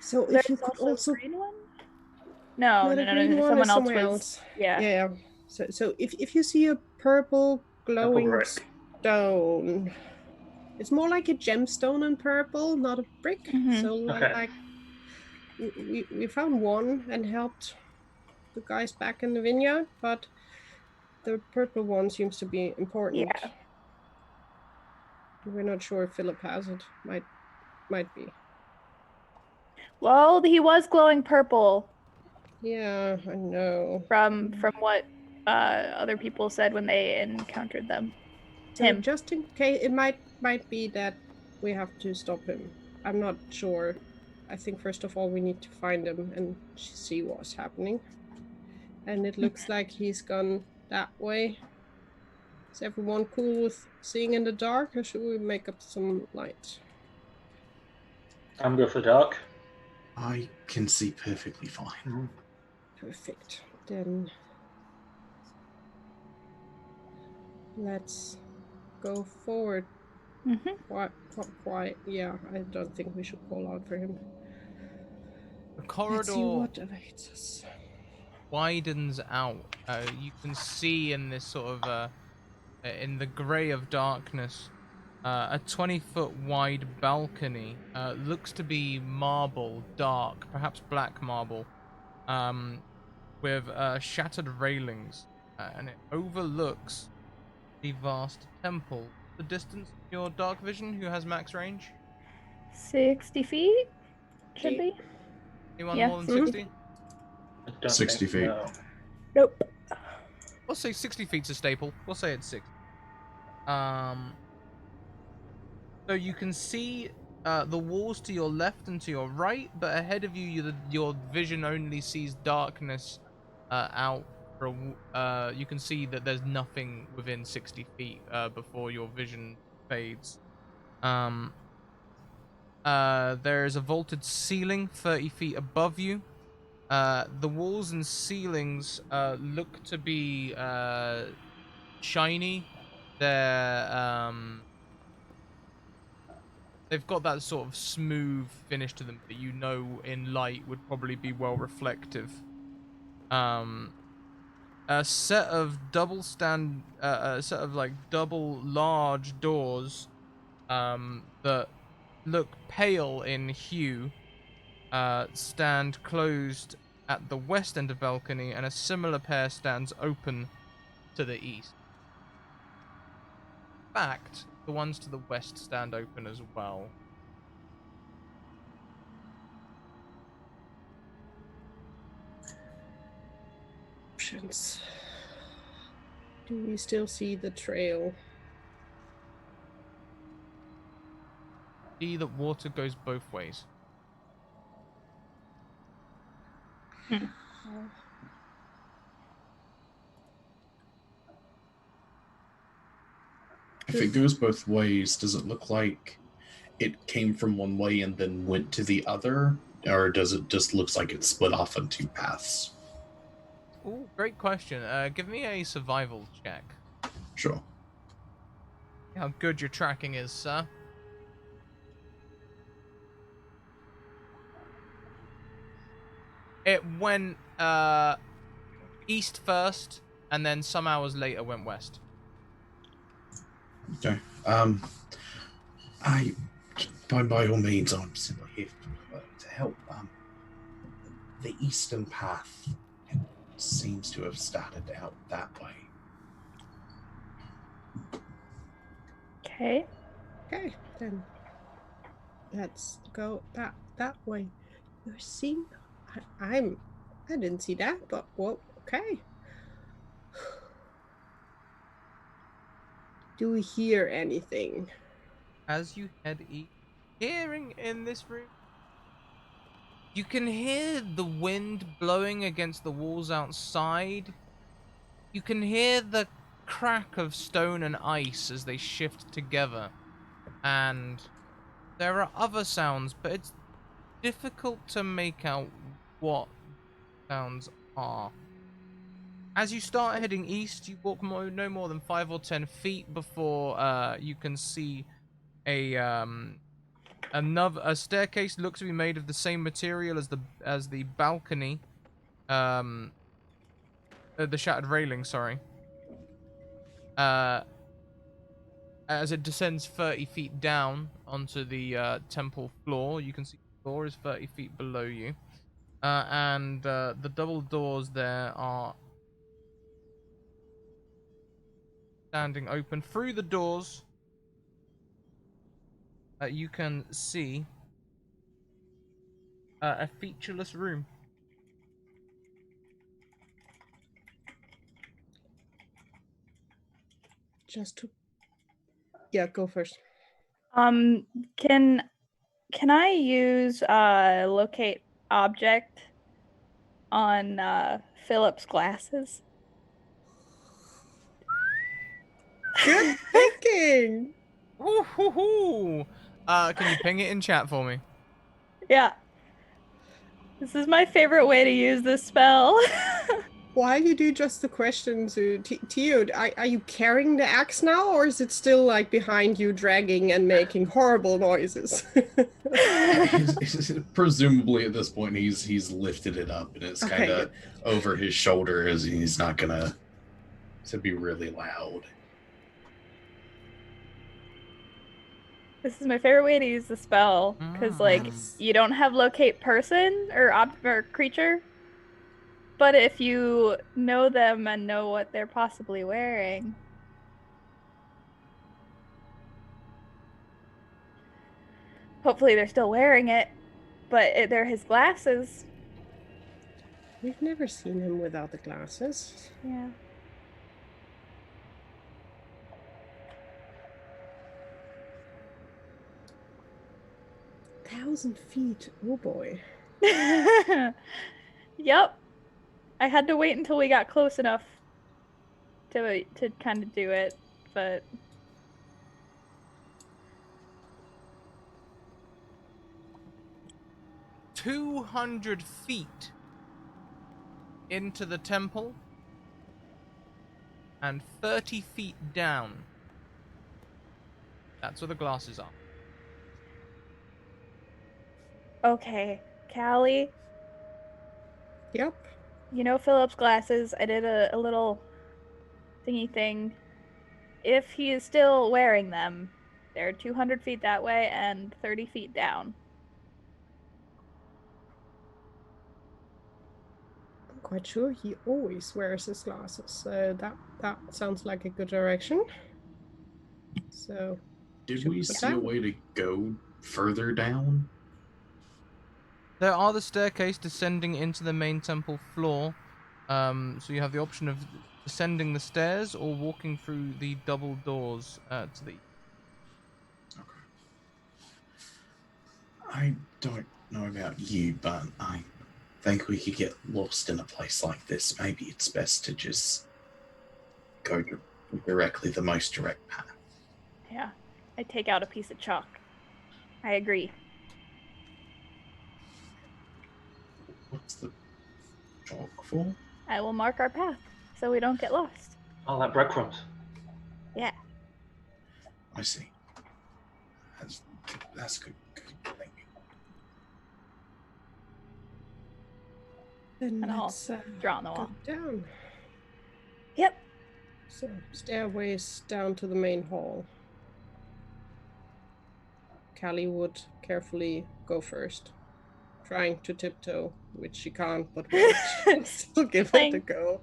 So There's if you could also also green one? No, the no. green one Someone is else somewhere was. else. Yeah. Yeah. So if you see a purple glowing brick. stone, it's more like a gemstone in purple, not a brick. Mhm. So Okay. like we found one and helped the guys back in the vineyard, but the purple one seems to be important. Yeah. We're not sure if Philip has it. Might be. Well, he was glowing purple Yeah, I know. from what other people said when they encountered them. So Him. just in case, it might be that we have to stop him. I'm not sure. I think first of all we need to find him and see what's happening. And it looks like he's gone that way. Is everyone cool with seeing in the dark, or should we make up some light? I'm good for dark. I can see perfectly fine. Perfect. Then let's go forward. Quite. Yeah, I don't think we should call out for him. The Let's see corridor what awaits us. widens out. You can see in this sort of in the grey of darkness, a 20-foot wide balcony. Looks to be marble, dark, perhaps black marble, with shattered railings, and it overlooks the vast temple. The distance of your dark vision, who has max range? 60 feet? Should be. Anyone Yeah. more than 60? I don't 60 think, feet. No. Nope. We'll say 60 feet's a staple. We'll say it's 60. So you can see the walls to your left and to your right, but ahead of you, your vision only sees darkness out. You can see that there's nothing within 60 feet before your vision fades. There is a vaulted ceiling 30 feet above you. The walls and ceilings look to be shiny. They've got that sort of smooth finish to them that you know in light would probably be well reflective. A set of a set of like double large doors, that look pale in hue, stand closed at the west end of balcony, and a similar pair stands open to the east. In fact, the ones to the west stand open as well. Options. Do we still see the trail? See that water goes both ways. If it goes both ways, does it look like it came from one way and then went to the other? Or does it just looks like it split off on two paths? Ooh, great question. Give me a survival check. Sure. How good your tracking is, sir. It went east first, and then some hours later went west. Okay. I, by all means, I'm simply here to help. The eastern path seems to have started out that way. Okay. Okay, then let's go that way. You're seeing? I didn't see that, but well, okay. Do we hear anything? As you head east, hearing in this room, you can hear the wind blowing against the walls outside. You can hear the crack of stone and ice as they shift together. And there are other sounds, but it's difficult to make out what sounds are. As you start heading east, you walk no more than 5 or 10 feet before you can see a staircase. Looks to be made of the same material as the balcony, the shattered railing. Sorry. As it descends 30 feet down onto the temple floor, you can see the floor is 30 feet below you. And the double doors there are standing open. Through the doors, you can see a featureless room. Yeah, go first. Can I use locate object on Philip's glasses? Good thinking. Woo-hoo-hoo! Can you ping it in chat for me? Yeah. This is my favorite way to use this spell. Why you do just the questions, Tio? Are you carrying the axe now, or is it still like behind you, dragging and making horrible noises? Presumably, at this point, he's lifted it up and it's kind of over his shoulder, as he's not gonna to be really loud. This is my favorite way to use the spell because, like, you don't have locate person or creature, but if you know them and know what they're possibly wearing, hopefully they're still wearing it, but they're his glasses. We've never seen him without the glasses. Yeah. Thousand feet. Oh boy. Yep. I had to wait until we got close enough to kind of do it, but 200 feet into the temple and 30 feet down. That's where the glasses are. okay, Callie. Yep. You know Philip's glasses. I did a little thingy thing. If he is still wearing them, they're 200 feet that way and 30 feet down. I'm quite sure he always wears his glasses, so that sounds like a good direction. So, Did should we put see a that- way to go further down? There are the staircase descending into the main temple floor. So you have the option of descending the stairs or walking through the double doors to the. Okay. I don't know about you, but I think we could get lost in a place like this. Maybe it's best to just go directly the most direct path. Yeah. I take out a piece of chalk. I agree. What's the chalk for? I will mark our path so we don't get lost. Oh, like breadcrumbs. Yeah. I see. That's good. Thank you. Then And I'll let's draw on the go wall. down. Yep. So, stairways down to the main hall. Callie would carefully go first, trying to tiptoe, which she can't, but we'll still give it a Clang. go.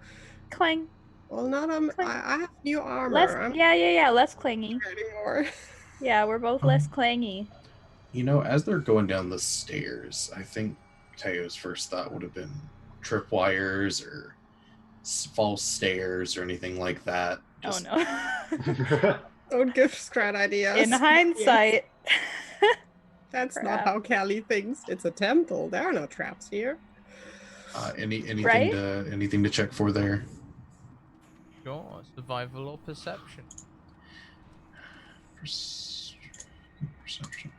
Clang. Well, not I have new armor. Less. I'm Yeah. Less clingy. not anymore. Yeah, we're both less clangy. You know, as they're going down the stairs, I think Teo's first thought would have been tripwires or false stairs or anything like that. Oh no. Don't give Scrat ideas. In hindsight. That's not Crap. how Callie thinks. It's a temple. There are no traps here. Anything Right? to check for there? Sure, survival or perception. Perception.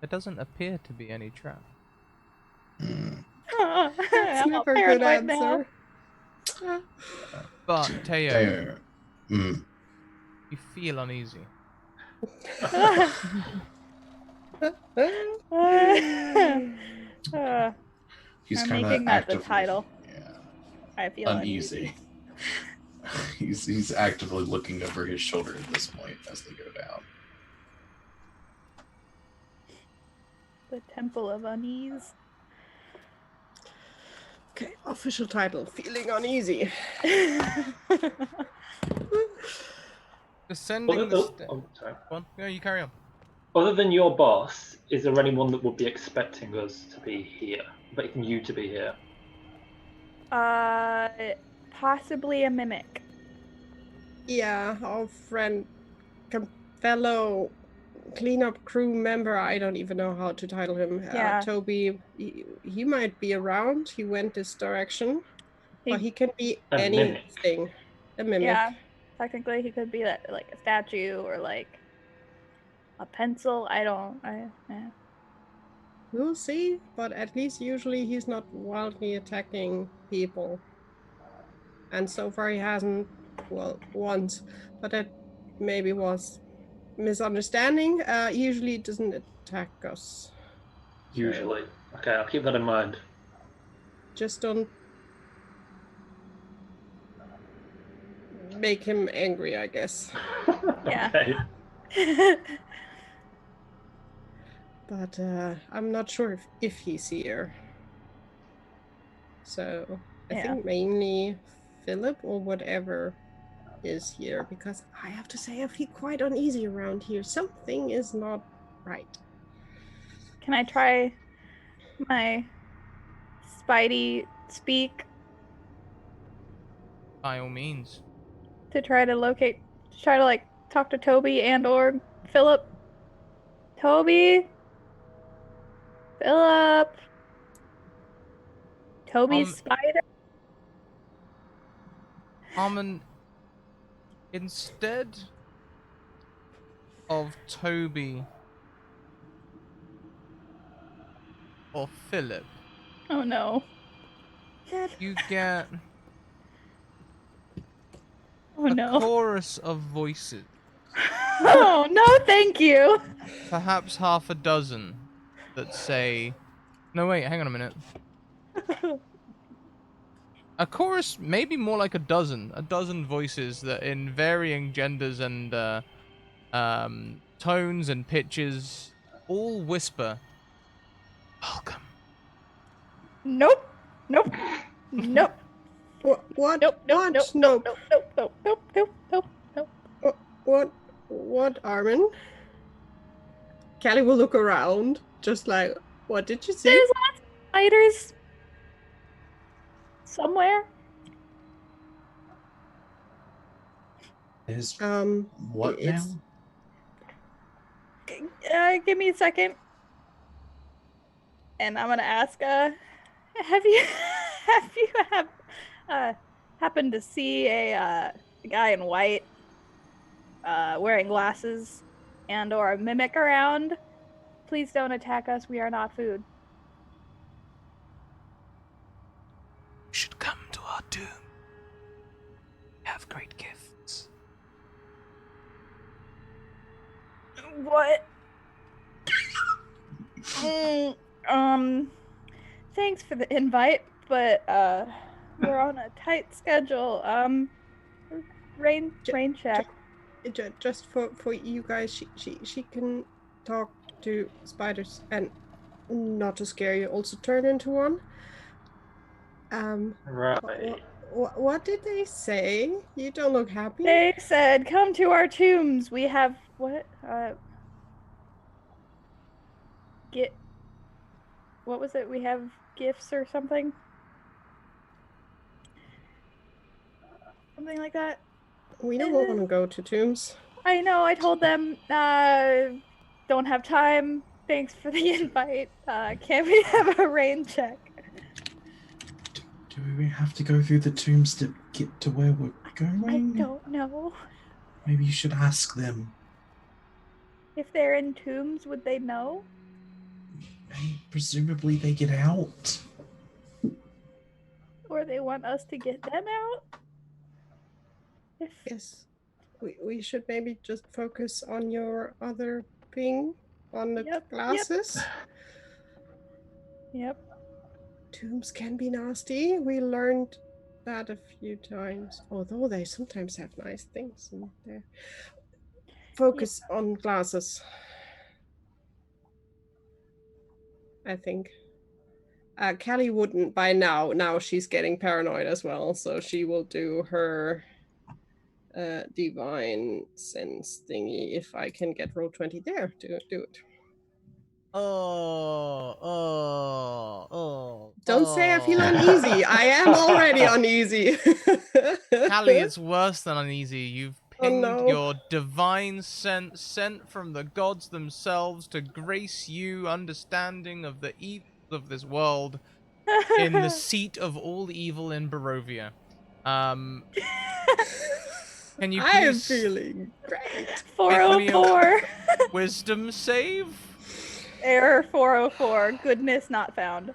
There doesn't appear to be any trap. Hmm. That's I'm all never a good paranoid now. answer. But Teo, Teo. you feel uneasy. He's I'm kind of making that the actively, title. yeah, I feel uneasy. he's actively looking over his shoulder at this point as they go down. The Temple of Unease. Okay, official title: Feeling Uneasy. Descending the stairs. Oh, sorry. Go on. No, you carry on. Other than your boss, is there anyone that would be expecting us to be here? Expecting you to be here? Possibly a mimic. Yeah, our friend, fellow cleanup crew member. I don't even know how to title him. Yeah. Toby. He might be around. He went this direction, but he can be A mimic. anything. A mimic. Yeah, technically he could be like a statue or like a pencil. Yeah. We'll see, but at least usually he's not wildly attacking people. And so far he hasn't, well, once, but that maybe was misunderstanding. Usually he doesn't attack us. Usually. Okay, I'll keep that in mind. Just don't make him angry, I guess. Yeah. Okay. But I'm not sure if he's here. So I Yeah. think mainly Philip or whatever is here, because I have to say I feel quite uneasy around here. Something is not right. Can I try my Spidey speak By all means. to try to like talk to Toby and or Philip? Toby? Philip? Toby's spider? Armin, instead of Toby or Philip, Oh no. you get Oh a no. chorus of voices Oh, no, thank you. Perhaps half a dozen that say, no, wait, hang on a minute. A chorus, maybe more like a dozen voices that in varying genders and tones and pitches all whisper, welcome. Nope. Nope. Nope. What? Nope. Nope. What? Nope. No. Nope. Nope. Nope. Nope. Nope. Nope. Nope. What, Armin? Callie will look around, just like, what did you see? There's lots of spiders somewhere. Is Um, what it's now? Give me a second. And I'm gonna ask, have you happened to see a guy in white wearing glasses and or a mimic around? Please don't attack us. We are not food. You should come to our doom. We have great gifts. What? Thanks for the invite, but we're on a tight schedule. Rain check. just for you guys. She can talk to spiders and not to scare you. Also turn into one. Right. What did they say? You don't look happy. They said, "Come to our tombs. We have what? What was it? We have gifts or something? Something like that." We don't want to go to tombs. I know. I told them, don't have time. Thanks for the invite. Can we have a rain check? Do we have to go through the tombs to get to where we're going? I don't know. Maybe you should ask them. If they're in tombs, would they know? Presumably they get out. Or they want us to get them out? Yes. We should maybe just focus on your other thing, on the glasses. Yep. Tombs can be nasty. We learned that a few times, although they sometimes have nice things in there. Focus on glasses. I think. Callie wouldn't by now. Now she's getting paranoid as well, so she will do her divine sense thingy if I can get roll 20 there to do it. Don't say I feel uneasy. I am already uneasy. Callie, it's worse than uneasy. You've pinged your divine sense sent from the gods themselves to grace you understanding of the evils of this world in the seat of all evil in Barovia. Can you please... I'm feeling great. 404. Wisdom save? Error 404. Goodness not found.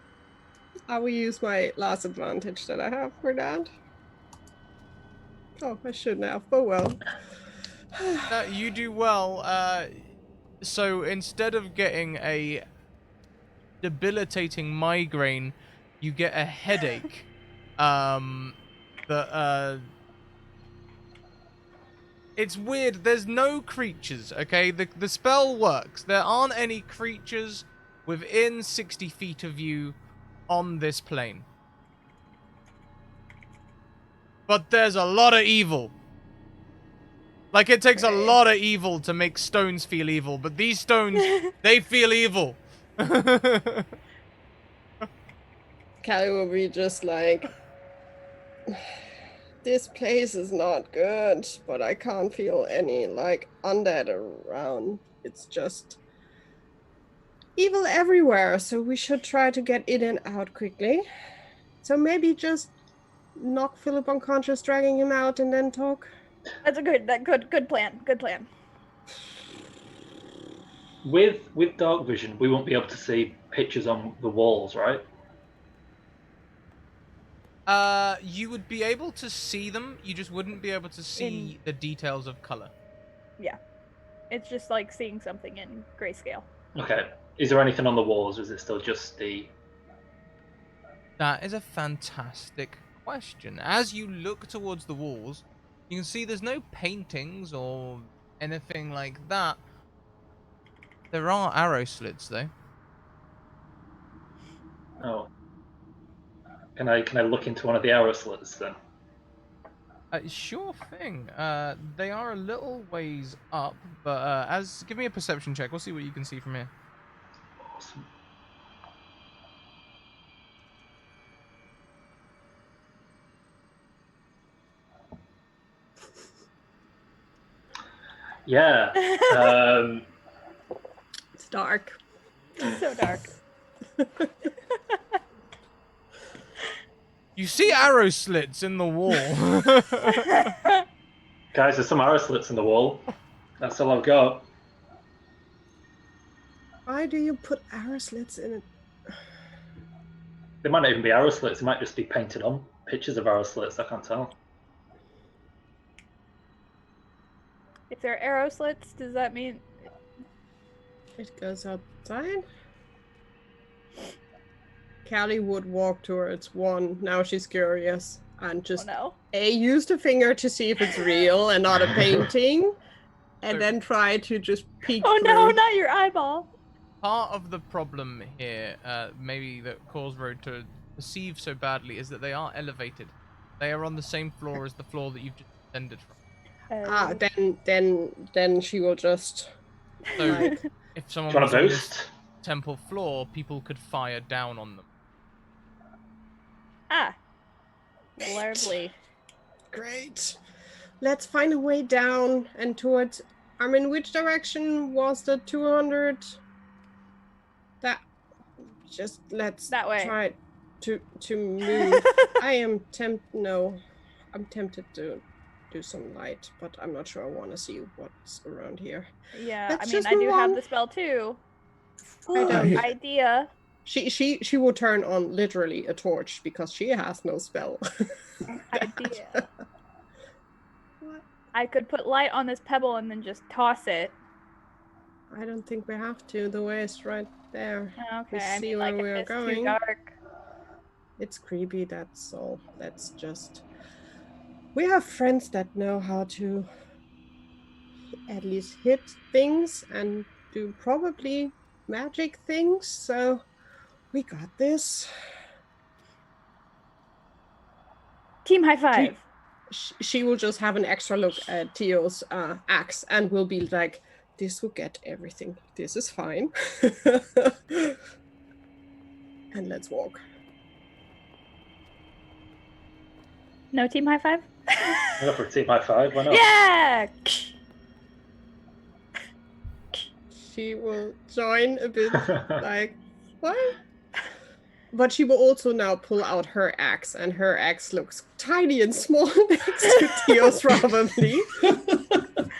I will use my last advantage that I have for that. Oh, I shouldn't have, but well. You do well. So instead of getting a debilitating migraine, you get a headache. It's weird. There's no creatures, okay? The spell works. There aren't any creatures within 60 feet of you on this plane. But there's a lot of evil. Like, it takes a lot of evil to make stones feel evil, but these stones, they feel evil. Callie will be just like, this place is not good, but I can't feel any, like, undead around. It's just evil everywhere, so we should try to get in and out quickly. So maybe just knock Philip unconscious, dragging him out, and then talk. That's a good plan. Good plan. With dark vision, we won't be able to see pictures on the walls, right? You would be able to see them. You just wouldn't be able to see the details of color. Yeah. It's just like seeing something in grayscale. Okay. Is there anything on the walls, or is it still just the... That is a fantastic question. As you look towards the walls, you can see there's no paintings or anything like that. There are arrow slits, though. Oh. Can I look into one of the arrow slits then? Sure thing. They are a little ways up, but give me a perception check. We'll see what you can see from here. Awesome. Yeah. It's dark. So dark. You see arrow slits in the wall. Guys, there's some arrow slits in the wall. That's all I've got. Why do you put arrow slits in it? They might not even be arrow slits. They might just be painted on pictures of arrow slits. I can't tell. If they're arrow slits, does that mean It goes outside. Callie would walk towards one. Now she's curious and just no? use a finger to see if it's real and not a painting, and So- then try to just peek. Oh no, through. not your eyeball. Part of the problem here, maybe that caused Road to perceive so badly, is that they are elevated. They are on the same floor as the floor that you've just descended from. Then she will just. So Like, if someone Do you was want on a this boost? temple floor, people could fire down on them. Lovely. great. Let's find a way down and towards. I mean, which direction was the 200? That. Just let's That way. try to move. I am I'm tempted to do some light, but I'm not sure I want to see what's around here. Yeah, Let's I mean, just I do move have on. the spell too. I don't. Idea. She will turn on literally a torch because she has no spell. Idea. What? I could put light on this pebble and then just toss it. I don't think we have to. The way is right there. Okay, We I see mean, where like, we if are it's too going. dark. It's creepy, that's all. That's just. We have friends that know how to at least hit things and do probably magic things, so we got this. Team high five. She will just have an extra look at Tio's axe and will be like, this will get everything. This is fine. And let's walk. No team high five? I'll go for a team high five. Why not? Yeah! She will join a bit like, what? But she will also now pull out her axe, and her axe looks tiny and small next to Tio's probably.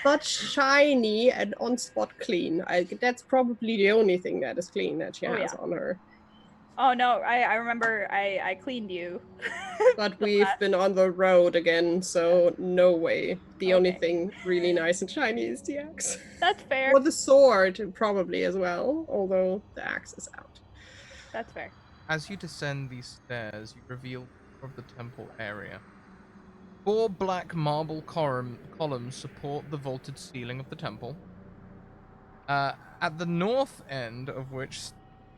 But shiny and on spot clean. That's probably the only thing that is clean that she Oh, has yeah. on her. Oh no, I remember I cleaned you. But The we've last- been on the road again, so no way. The only Okay. thing really nice and shiny is the axe. That's fair. Or the sword, probably as well, although the axe is out. That's fair. As you descend these stairs, you reveal more of the temple area. 4 black marble columns support the vaulted ceiling of the temple. At the north end of which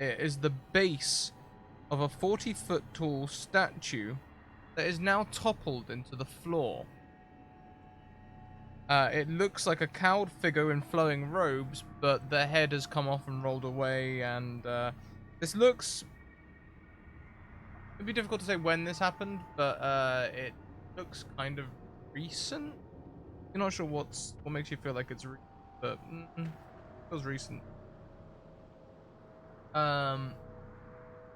is the base of a 40-foot tall statue that is now toppled into the floor. It looks like a cowled figure in flowing robes, but the head has come off and rolled away, and this looks... It'd be difficult to say when this happened, but it looks kind of recent. You're not sure what makes you feel like it's recent, but it feels recent.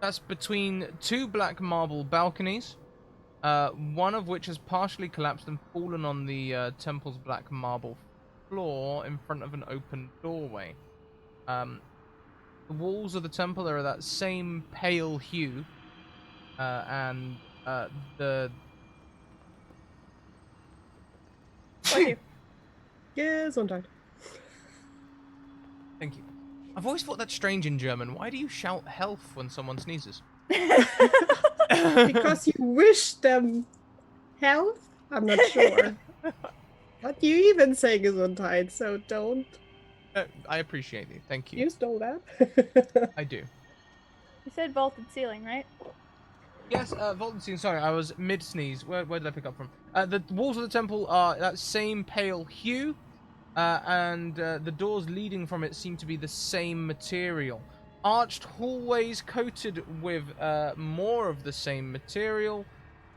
That's between 2 black marble balconies, one of which has partially collapsed and fallen on the temple's black marble floor in front of an open doorway. The walls of the temple are that same pale hue, and the... Bless you. Gesundheit. Thank you. I've always thought that's strange in German. Why do you shout health when someone sneezes? Because you wish them health? I'm not sure. But you even say Gesundheit, so don't. I appreciate it. Thank you. You stole that? I do. You said vaulted ceiling, right? Yes, vaulted ceiling. Sorry, I was mid sneeze. Where did I pick up from? The walls of the temple are that same pale hue, and the doors leading from it seem to be the same material. Arched hallways coated with more of the same material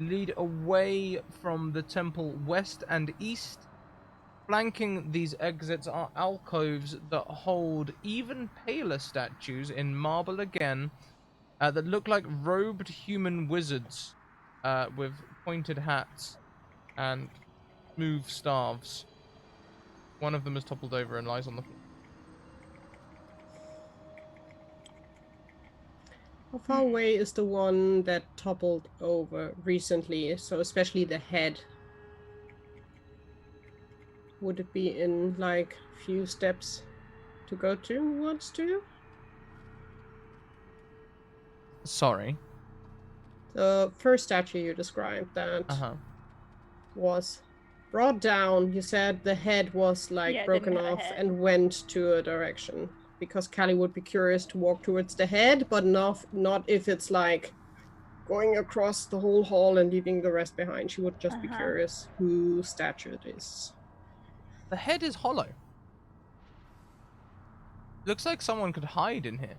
lead away from the temple west and east. Flanking these exits are alcoves that hold even paler statues in marble again that look like robed human wizards with pointed hats and smooth staves. One of them is toppled over and lies on the floor. How far away is the one that toppled over recently? So especially the head. Would it be in like a few steps to go towards to? Sorry. The first statue you described that Uh-huh. was brought down, you said the head was like Yeah, it broken didn't have a off head. and went to a direction. Because Callie would be curious to walk towards the head, but not if it's like going across the whole hall and leaving the rest behind. She would just be curious whose statue it is. The head is hollow. Looks like someone could hide in here.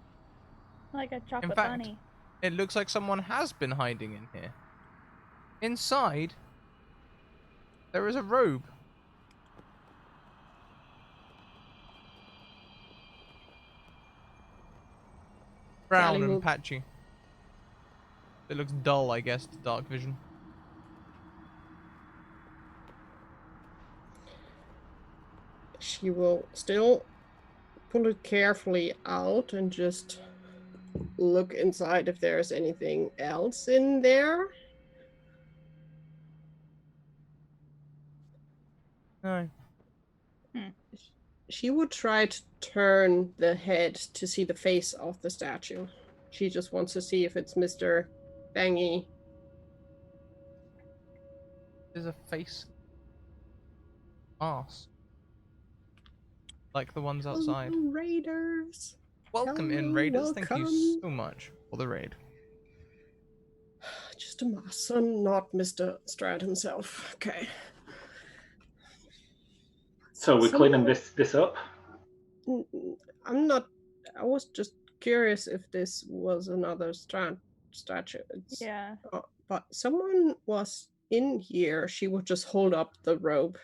Like a In chocolate fact, bunny. it looks like someone has been hiding in here. Inside, there is a robe. Brown Callie and will patchy. It looks dull, I guess, to dark vision. She will still pull it carefully out and just look inside if there's anything else in there. No. She would try to turn the head to see the face of the statue. She just wants to see if it's Mr. Bangy. There's a face mask. Like the ones outside. Hello, Raiders. Welcome in, Hello, Raiders. Thank you welcome. so much for the raid. Just a mason, not Mr. Strad himself. Okay. So we're cleaning this up. I'm not. I was just curious if this was another statue. Yeah. But someone was in here. She would just hold up the robe.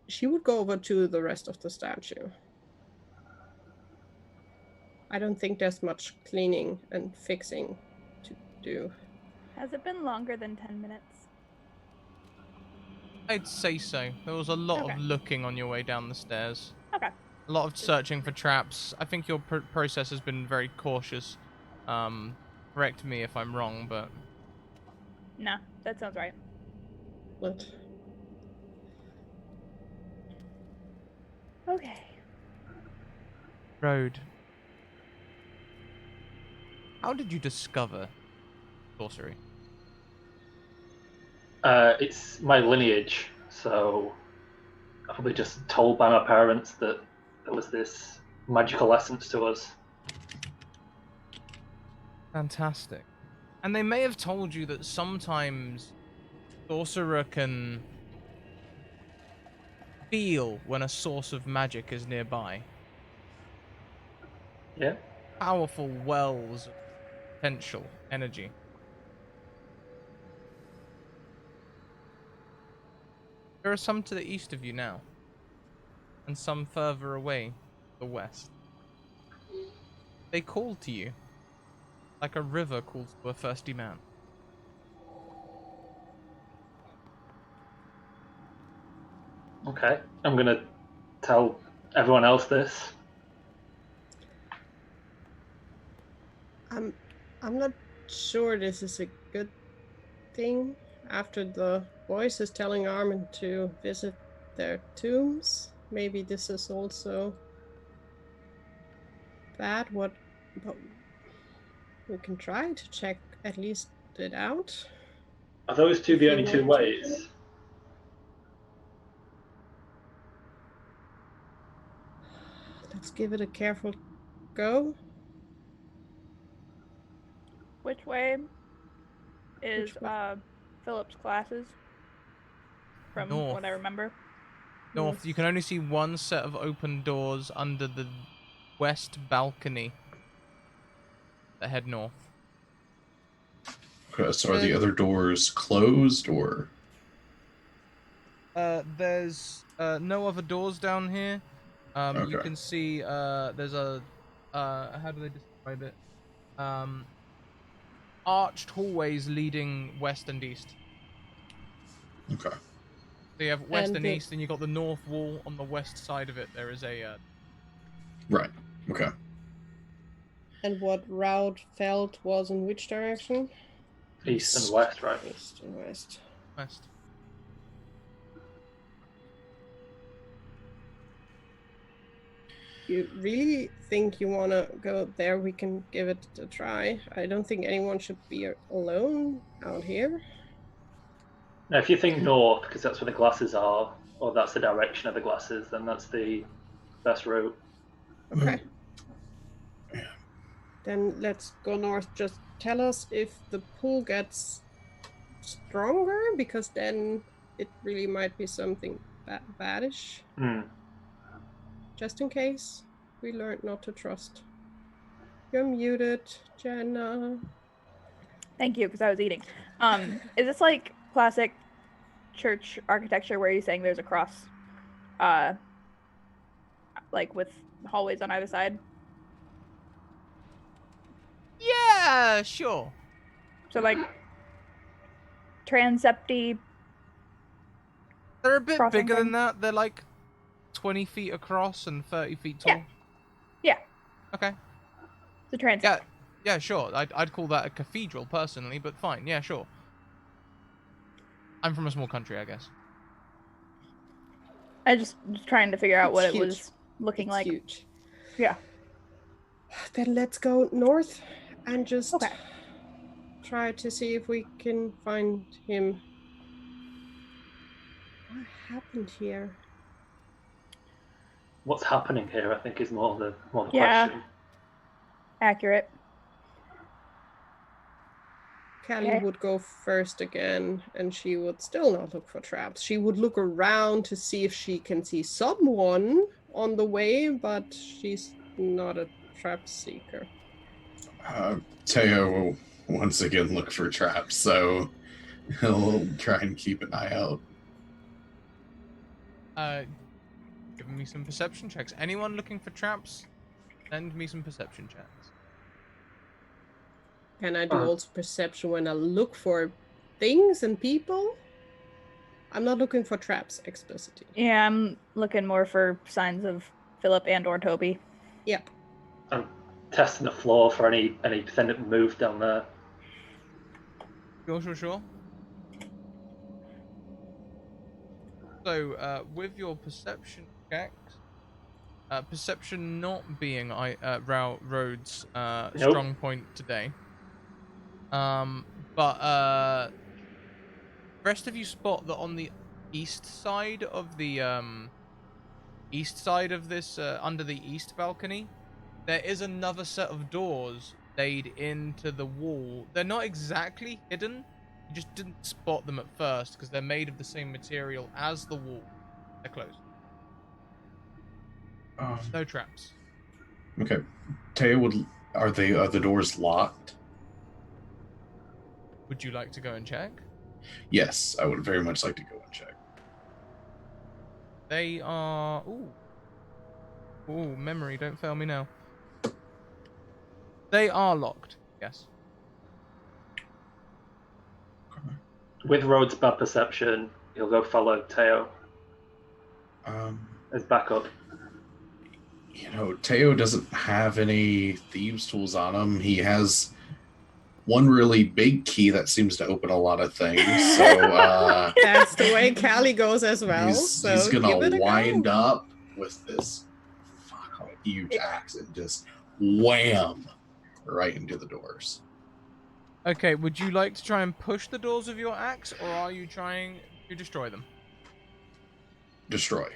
She would go over to the rest of the statue. I don't think there's much cleaning and fixing to do. Has it been longer than 10 minutes? I'd say so. There was a lot Okay. of looking on your way down the stairs. Okay. A lot of searching for traps. I think your process has been very cautious. Correct me if I'm wrong, but... Nah, that sounds right. What? Okay. Road. How did you discover sorcery? It's my lineage, so I'm probably just told by my parents that there was this magical essence to us. Fantastic. And they may have told you that sometimes sorcerer can feel when a source of magic is nearby. Yeah. Powerful wells of potential energy. There are some to the east of you now, and some further away, the west. They call to you, like a river calls to a thirsty man. Okay. I'm gonna tell everyone else this. I'm not sure this is a good thing after voice is telling Armin to visit their tombs. Maybe this is also bad. But we can try to check at least it out. Are those two If the you only two want to. ways? Let's give it a careful go. Which way is Which way? Philip's classes? From North. what I remember. North. You can only see one set of open doors under the west balcony that head north. Okay, so are the other doors closed or? There's no other doors down here. You Okay. can see there's a how do they describe it? Arched hallways leading west and east. Okay. So you have west and the- east, and you've got the north wall on the west side of it. There is a Right. Okay. And what route felt was in which direction? East and west, right? East and west. west. You really think you want to go there? We can give it a try. I don't think anyone should be alone out here. Now, if you think north, because that's where the glasses are, or that's the direction of the glasses, then that's the best route. Okay. Then let's go north. Just tell us if the pull gets stronger, because then it really might be something badish. Just in case, we learned not to trust. You're muted, Jenna. Thank you, because I was eating. Is this like classic church architecture where you're saying there's a cross, like with hallways on either side? Yeah, sure. So like transepty. They're a bit Crossing bigger than thing? that. They're like 20 feet across and 30 feet tall. Yeah. Okay. The transept. Yeah. Yeah, sure. I'd call that a cathedral personally, but fine. Yeah, sure. I'm from a small country, I guess. I just trying to figure out It's what it huge. was looking It's like. huge. Yeah. Then let's go north and just Okay. try to see if we can find him. What happened here? What's happening here, I think, is more the Yeah. question. Accurate. Callie Okay. would go first again, and she would still not look for traps. She would look around to see if she can see someone on the way, but she's not a trap seeker. Teo will once again look for traps, so he'll try and keep an eye out. Give me some perception checks. Anyone looking for traps? Send me some perception checks. Can I do also perception when I look for things and people? I'm not looking for traps explicitly. Yeah, I'm looking more for signs of Philip and or Toby. Yep. I'm testing the floor for anything that moved down there. Sure. So, with your perception checks, perception not being Road's strong point today. But rest of you spot that on the east side of the this under the east balcony, there is another set of doors laid into the wall. They're not exactly hidden. You just didn't spot them at first because they're made of the same material as the wall. They're closed. No traps. Okay. Teo, are the doors locked? Would you like to go and check? Yes, I would very much like to go and check. They are... Ooh, memory, don't fail me now. They are locked, yes. With Rhodes' bad perception, he'll go follow Teo as backup. You know, Teo doesn't have any thieves' tools on him. He has one really big key that seems to open a lot of things. So That's the way Callie goes as well. he's so gonna give it a wind go. up with this huge axe and just wham right into the doors. Okay, would you like to try and push the doors with your axe, or are you trying to destroy them? Destroy.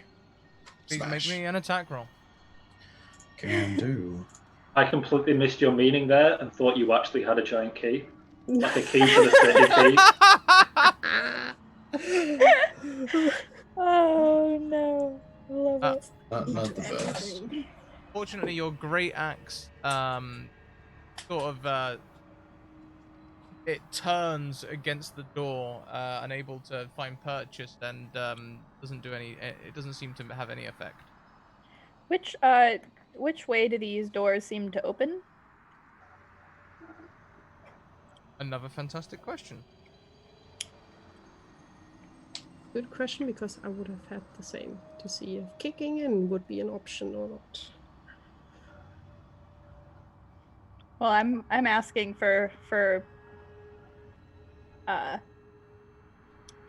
Please Smash. make me an attack roll. Can do. I completely missed your meaning there and thought you actually had a giant key. Like a key to the city key. Oh no. I love it. Not the best. Fortunately, your great axe, sort of, it turns against the door, unable to find purchase, and doesn't do any. It doesn't seem to have any effect. Which way do these doors seem to open? Another fantastic question. Good question, because I would have had the same to see if kicking in would be an option or not. Well, I'm asking for to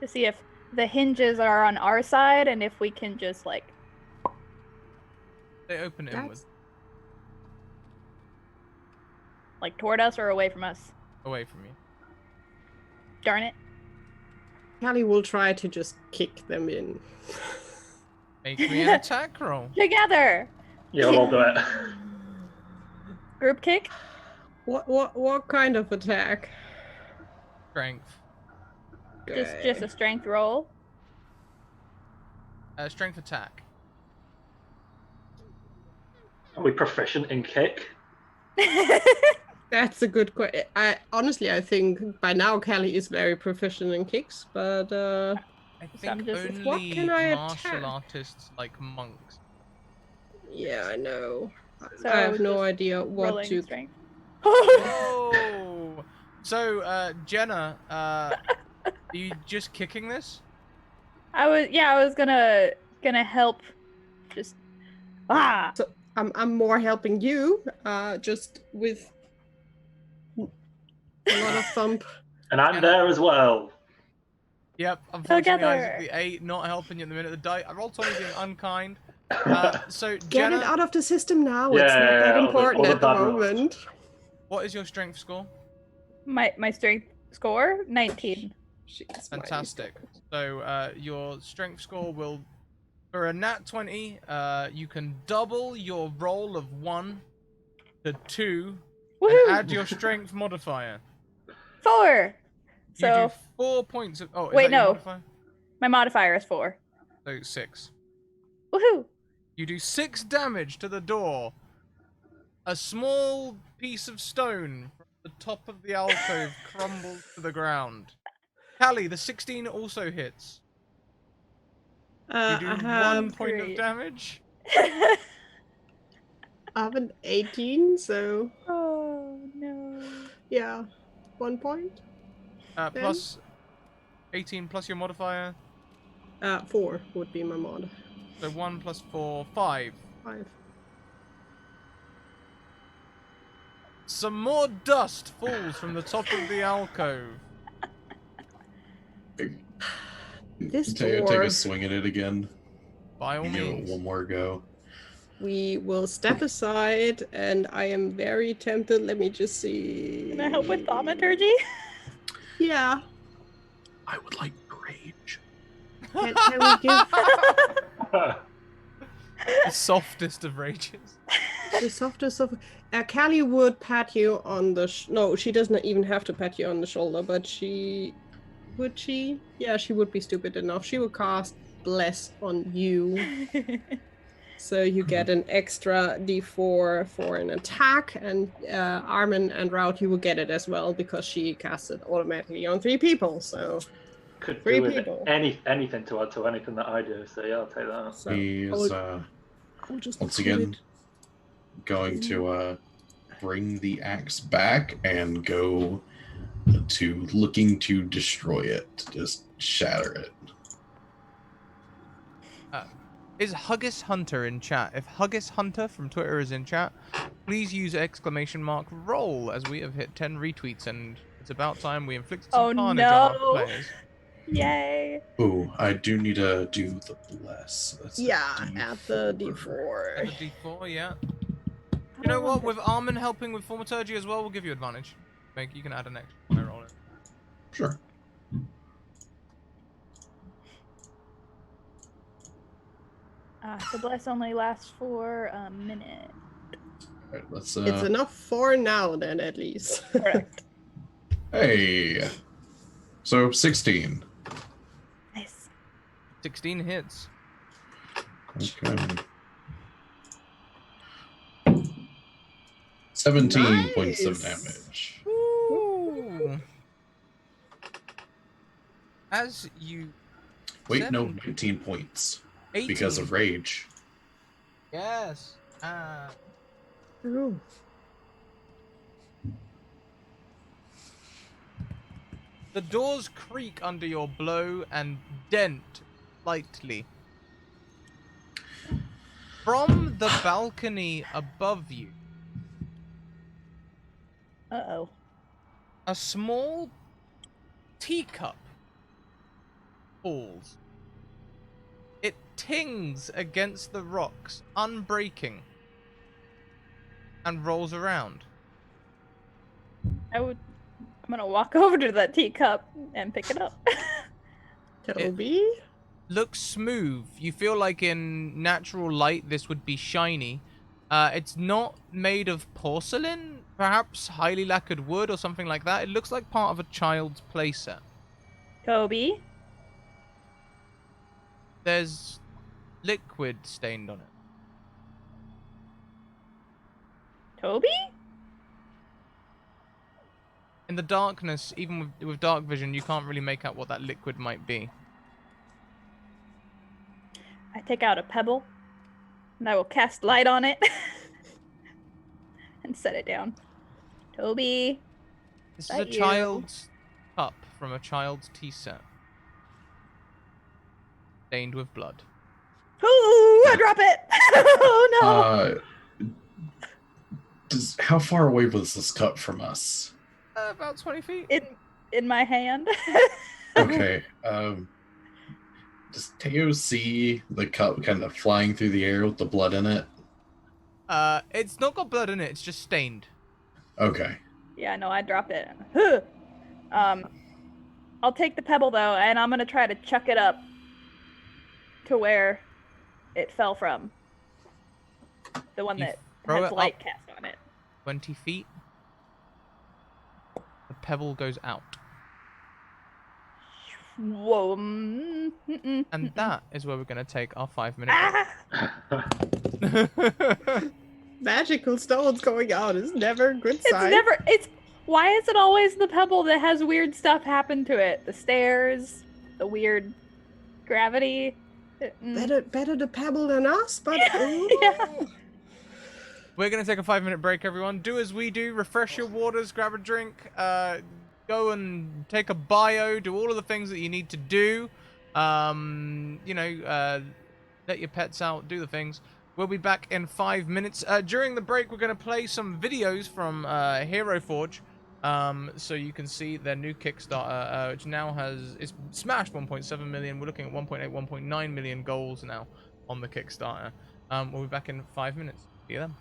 see if the hinges are on our side and if we can just like They open inward, like toward us or away from us. away from you. Darn it. Callie will try to just kick them in. Make me an attack roll. Together. Yeah, we'll do it. Group kick. What kind of attack? Strength. Just a strength roll. Strength attack. Are we proficient in kick? That's a good question. I think by now Callie is very proficient in kicks, but I think just- What only can I martial attack? artists like monks. yeah, I know. So I have no just idea what rolling to. strength. Oh! So, Jenna, are you just kicking this? I was gonna help. Just So I'm more helping you, just with a lot of thump. And I'm there as well. Yep, unfortunately, Together. Isaac, the 8 not helping you at the minute. The die, I rolled 20 being unkind. So, Get Jenna, it out of the system now. Yeah, it's not that all the- important all the at the bad rolls. moment. what is your strength score? my strength score 19. She's Fantastic. So, your strength score will, for a nat 20, you can double your roll of 1 to 2 Woohoo! and add your strength modifier. 4. You So do 4 points of. Oh, is Wait, that your no. modifier? my modifier is 4. So 6. Woohoo! You do 6 damage to the door. A small piece of stone from the top of the alcove crumbles to the ground. Callie, the 16 also hits. You do I have 1 point of Great. damage. I have an 18, so Oh no. yeah, 1 point. Plus 18 plus your modifier. 4 would be my mod. So 1 plus 4, 5. 5. Some more dust falls from the top of the alcove. This Take door, a swing at it again. By all Give it means. one more go. we will step aside, and I am very tempted. Let me just see. Can I help with thaumaturgy? Yeah. I would like rage. Can we give The softest of rages. the softest of? Callie would pat you on the. No, she doesn't even have to pat you on the shoulder, but she. Would she? Yeah, she would be stupid enough. She would cast Bless on you. So you get an extra d4 for an attack, and Armin and Rout, you will get it as well because she cast it automatically on 3 people. So Could 3 do with people. anything to add to anything that I do, so yeah, I'll take that. So He is I'll just once put again it- going to bring the axe back and go to looking to destroy it, just shatter it. Is Huggis Hunter in chat? If Huggis Hunter from Twitter is in chat, please use !roll as we have hit 10 retweets and it's about time we inflicted some carnage on our players. Yay! Ooh, I do need to do the bless. That's At the D4. At the D4, yeah. You know what? With Armin helping with Thaumaturgy as well, we'll give you advantage. You can add an extra roll in. Sure. The bless only lasts for a minute. All right, let's. It's enough for now, then, at least. Correct. Hey. So 16. Nice. 16 hits. Okay. 17 points of damage. Ooh. As you... Wait, no, 19 points. 18. Because of rage. Yes. Ooh. The doors creak under your blow and dent slightly. From the balcony above you, Uh-oh. a small teacup falls. It tings against the rocks, unbreaking, and rolls around. I'm gonna walk over to that teacup and pick it up. Toby? Looks smooth. You feel like in natural light this would be shiny. It's not made of porcelain, perhaps highly lacquered wood or something like that. It looks like part of a child's playset. Toby? There's liquid stained on it. Toby? In the darkness, even with dark vision, you can't really make out what that liquid might be. I take out a pebble and I will cast light on it and set it down. Toby? This is a That you? child's cup from a child's tea set. Stained with blood. Ooh, I drop it! Oh no! How far away was this cup from us? About 20 feet. In my hand. Okay. Does Teo see the cup kind of flying through the air with the blood in it? It's not got blood in it. It's just stained. Okay. Yeah, no, I drop it. I'll take the pebble though, and I'm gonna try to chuck it up to where it fell from. The one You that throw has it light up. cast on it. 20 feet. The pebble goes out. Whoa. And that is where we're going to take our 5-minute Ah! break. Magical stones going out is never a good sign. Why is it always the pebble that has weird stuff happen to it? The stairs, the weird gravity. Better the pebble than us, but Yeah. We're going to take a 5-minute break, everyone. Do as we do. Refresh your waters, grab a drink, go and take a bio, do all of the things that you need to do. Let your pets out, do the things. We'll be back in 5 minutes. During the break, we're going to play some videos from Hero Forge. So you can see their new Kickstarter, which now it's smashed 1.7 million. We're looking at 1.8, 1.9 million goals now on the Kickstarter. We'll be back in 5 minutes. See you then.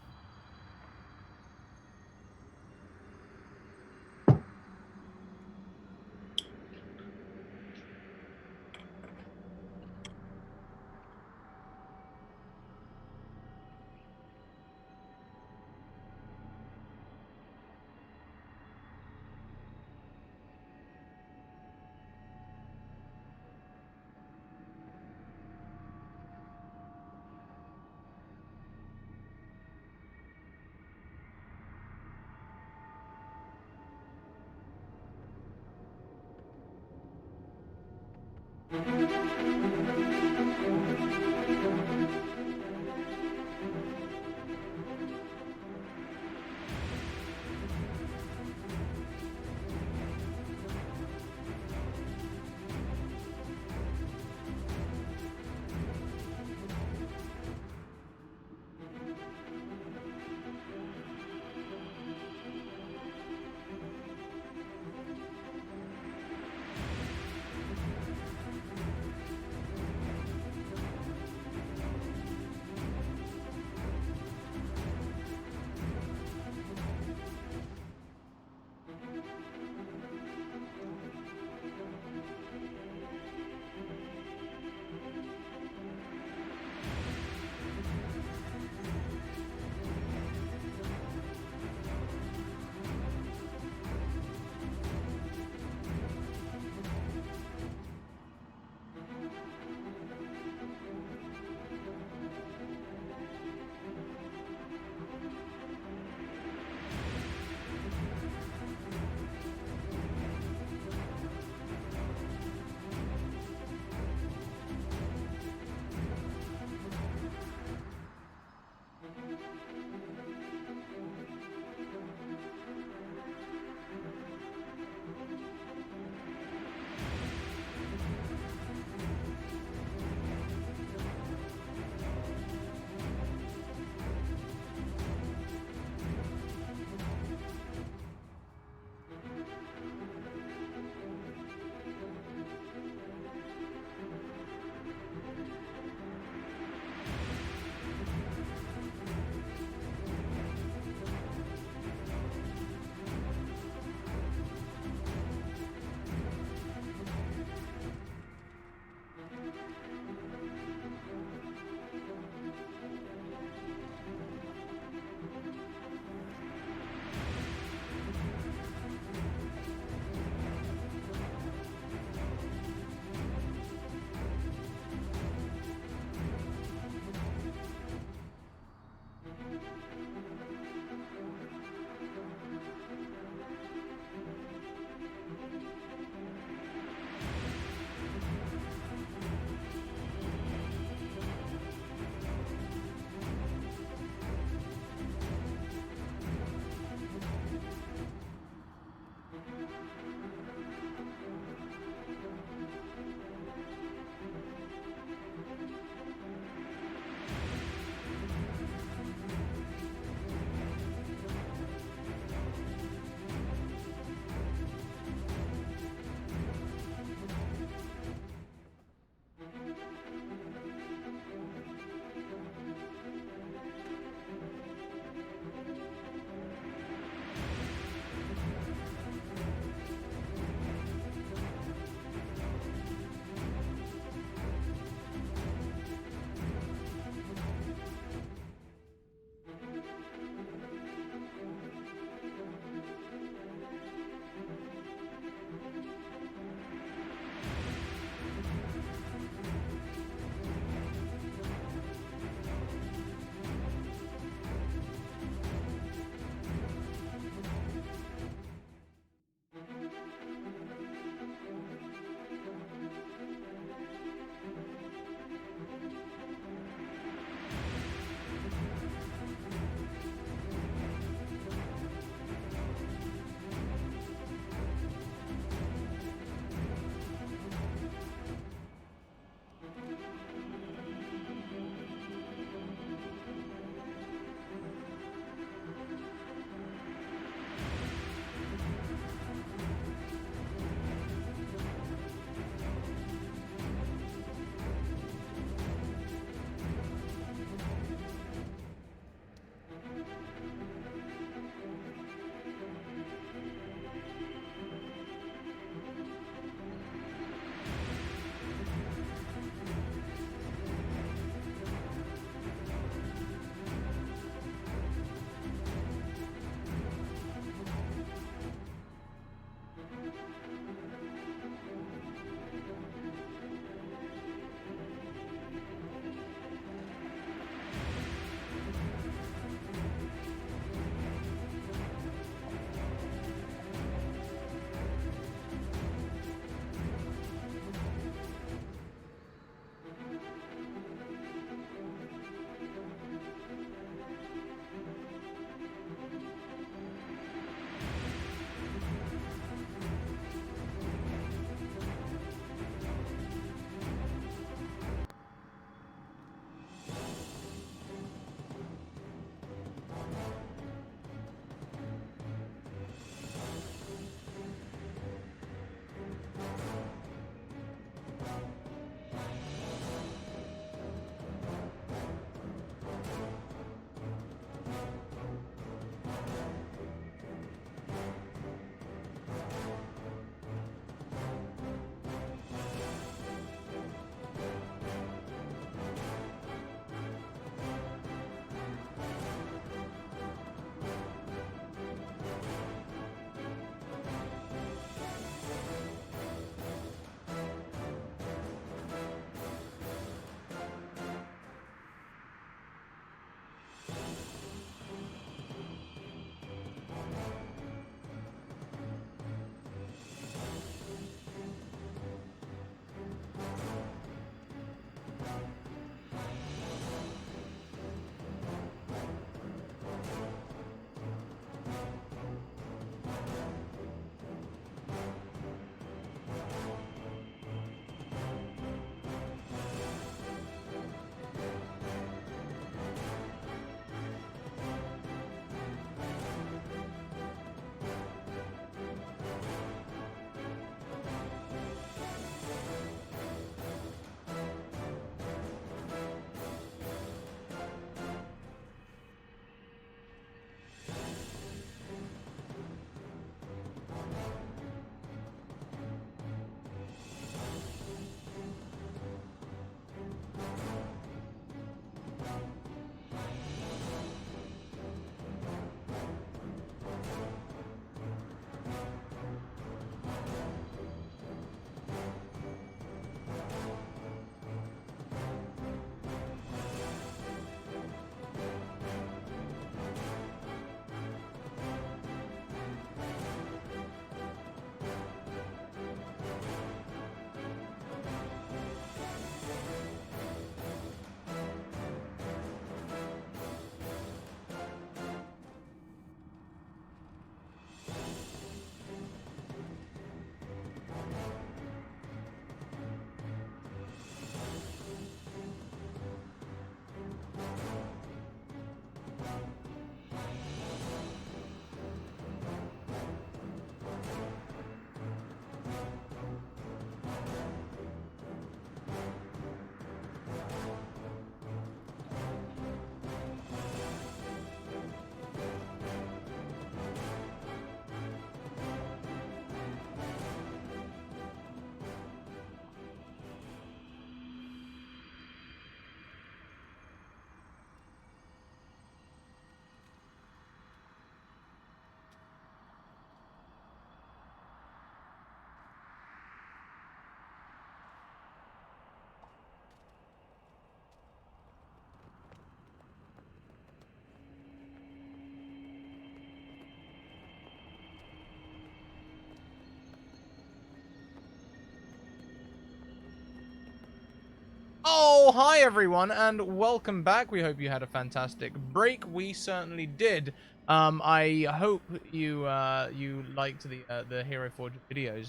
hi everyone, and welcome back. We hope you had a fantastic break. We certainly did. I hope you you liked the Hero Forge videos.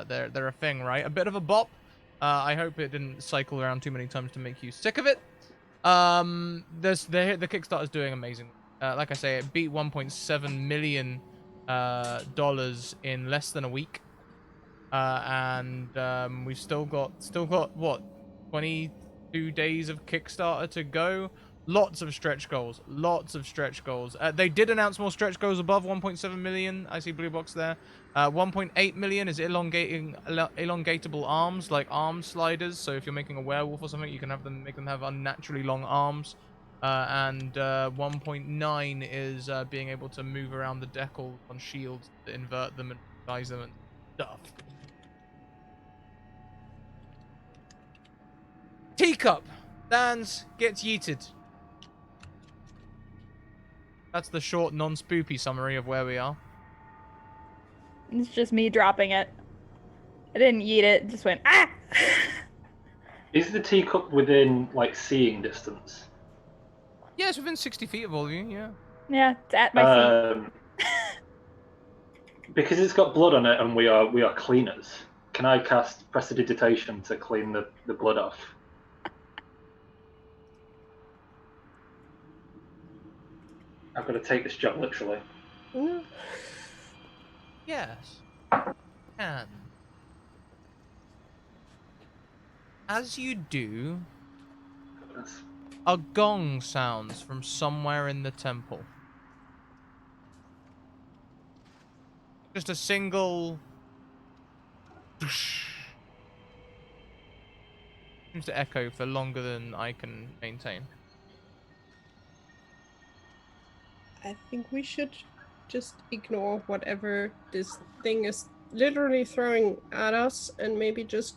They're a thing, right? A bit of a bop. I hope it didn't cycle around too many times to make you sick of it. The Kickstarter's doing amazing. Like I say, it beat 1.7 million dollars in less than a week. And we've still got what, 22 days of Kickstarter to go. Lots of stretch goals. They did announce more stretch goals above 1.7 million. I see blue box there. 1.8 million is elongatable arms, like arm sliders. So if you're making a werewolf or something, you can make them have unnaturally long arms. And 1.9 is being able to move around the decal on shields to invert them and size them and stuff. Teacup. Stands, gets yeeted. That's the short, non-spoopy summary of where we are. It's just me dropping it. I didn't eat it, just went, ah! Is the teacup within, like, seeing distance? Yeah, it's within 60 feet of all of you, yeah. Yeah, it's at my feet. Because it's got blood on it and we are cleaners, can I cast Prestidigitation to clean the blood off? I've got to take this job literally. No. Yes. And as you do, Goodness. a gong sounds from somewhere in the temple. Just a single... seems to echo for longer than I can maintain. I think we should just ignore whatever this thing is literally throwing at us and maybe just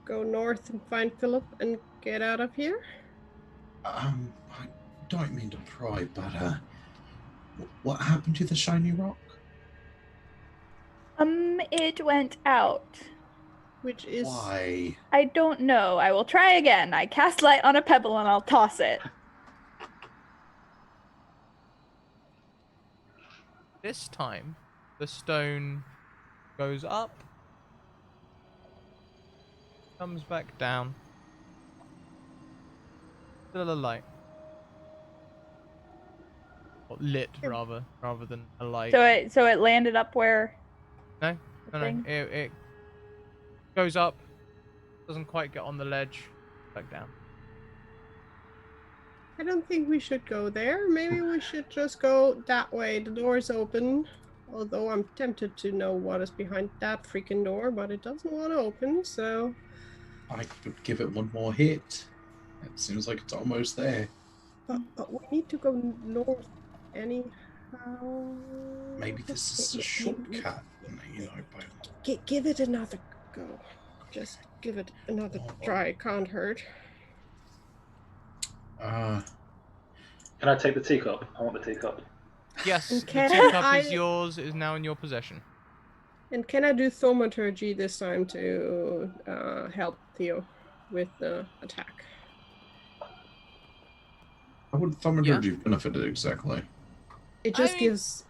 go north and find Philip and get out of here. I don't mean to pry, but what happened to the shiny rock? It went out. Which is Why? I don't know. I will try again. I cast light on a pebble and I'll toss it. This time, the stone goes up, comes back down. Still a light. Or lit, rather than a light. So it landed up where No. thing? It goes up, doesn't quite get on the ledge, back down. I don't think we should go there. Maybe we should just go that way. The door is open. Although I'm tempted to know what is behind that freaking door, but it doesn't want to open, so... I could give it one more hit. It seems like it's almost there. But we need to go north anyhow. Maybe this is a shortcut. You know, Give it another go. Just give it another try. It can't hurt. Can I take the teacup? I want the teacup. Yes, the can teacup is yours, is now in your possession. And can I do thaumaturgy this time to help Theo with the attack? How would thaumaturgy benefit it exactly? It just gives...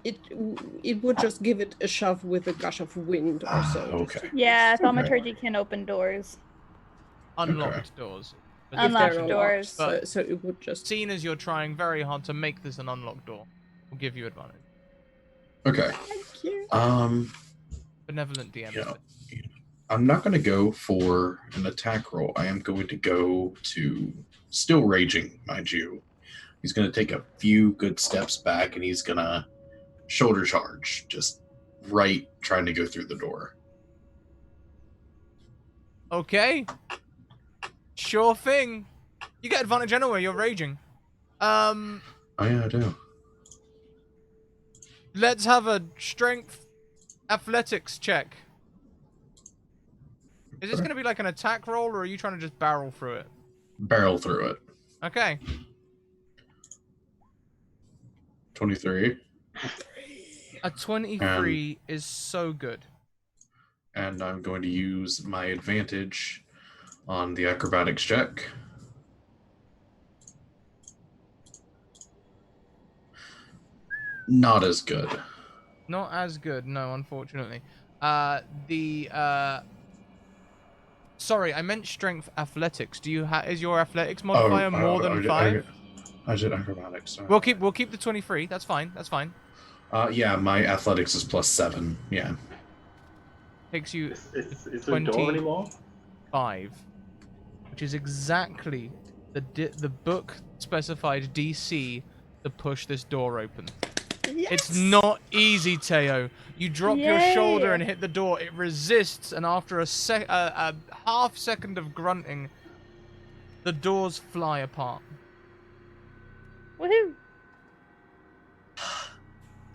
It would just give it a shove with a gush of wind or so. Okay. Yeah, thaumaturgy can open doors. Unlocked doors. But Unlocked if they're doors. But So it would just... Seeing as you're trying very hard to make this an unlocked door, will give you advantage. Okay. Thank you. Benevolent DM. Yeah. I'm not going to go for an attack roll. I am going to go to still raging, mind you. He's going to take a few good steps back and he's going to shoulder charge, just right trying to go through the door. Okay. Sure thing. You get advantage anyway, you're raging. Oh yeah, I do. Let's have a strength athletics check. Is this going to be like an attack roll, or are you trying to just barrel through it? Barrel through it. Okay. 23. A 23 is so good. And I'm going to use my advantage on the acrobatics check. Not as good. Not as good, no, unfortunately. Sorry, I meant strength athletics. Do you is your athletics modifier more than 5? I did acrobatics. Sorry. We'll keep the 23. That's fine. That's fine. Yeah, my athletics is +7. Yeah. Takes you Is there a door anymore? 5, which is exactly the book specified DC to push this door open. Yes! It's not easy, Teo. You drop your shoulder Yay. and hit the door. It resists, and after a half second of grunting, the doors fly apart. Woohoo!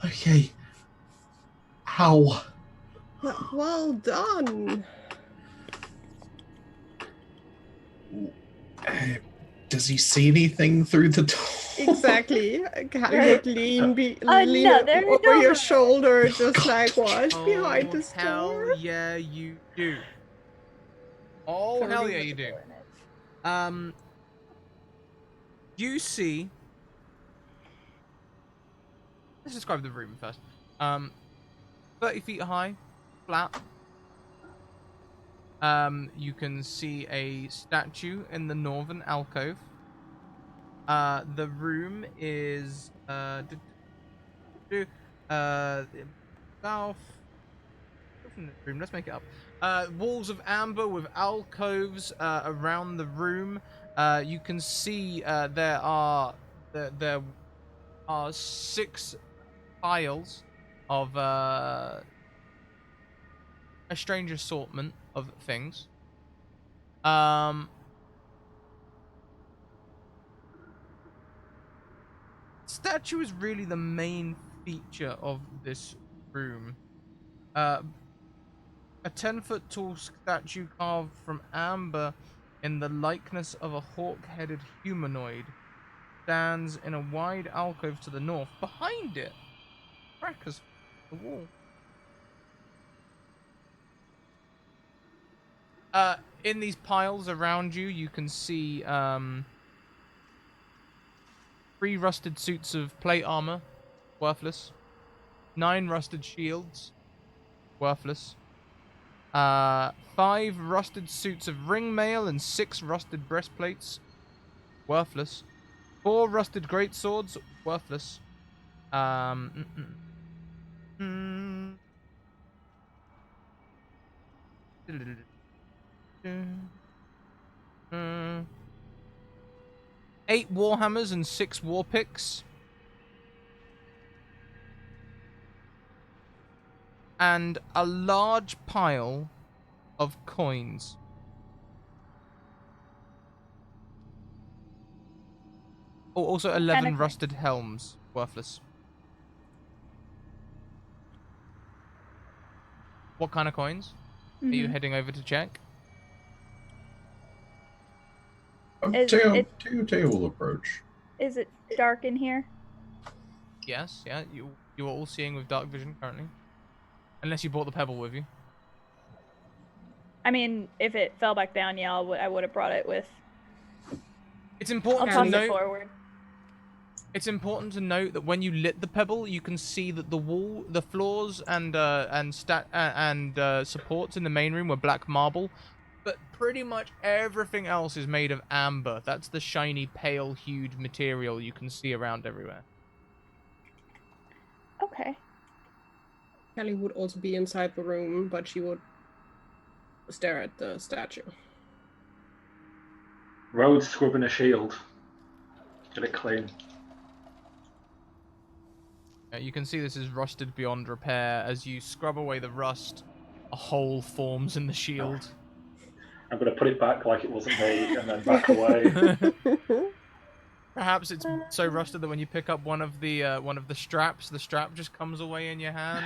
Okay. How? Well done. Does he see anything through the door? Exactly. Callie would lean Another over your door. shoulder, just like what's behind Oh, this hell door. yeah, you do. Oh, So hell read yeah, what you the do. door in it. You see... Let's describe the room first. 30 feet high, flat. You can see a statue in the northern alcove. The room is south. Room. Let's make it up. Walls of amber with alcoves around the room. You can see there are 6 piles of a strange assortment of things. Statue is really the main feature of this room. A 10-foot tall statue carved from amber in the likeness of a hawk-headed humanoid stands in a wide alcove to the north. Behind it, crackers the wall. In these piles around you, you can see 3 rusted suits of plate armor, worthless. 9 rusted shields, worthless. 5 rusted suits of ring mail and 6 rusted breastplates, worthless. 4 rusted greatswords, worthless. Mm, mm, mm. 8 warhammers and 6 war picks. And a large pile of coins. Oh, also 11 coin? rusted helms, worthless. What kind of coins? Are you heading over to check? Teo will approach. Is it dark in here? Yes, yeah. You are all seeing with dark vision currently. Unless you brought the pebble with you. I mean, if it fell back down, yeah, I would have brought it with. It's I'll important to toss it note. forward. It's important to note that when you lit the pebble, you can see that the floors and supports in the main room were black marble, but pretty much everything else is made of amber. That's the shiny, pale-hued material you can see around everywhere. Okay. Callie would also be inside the room, but she would stare at the statue. Rhodes scrubbing a shield. Get it clean. You can see this is rusted beyond repair. As you scrub away the rust, a hole forms in the shield. I'm going to put it back like it wasn't me and then back away. Perhaps it's so rusted that when you pick up one of the straps, the strap just comes away in your hand.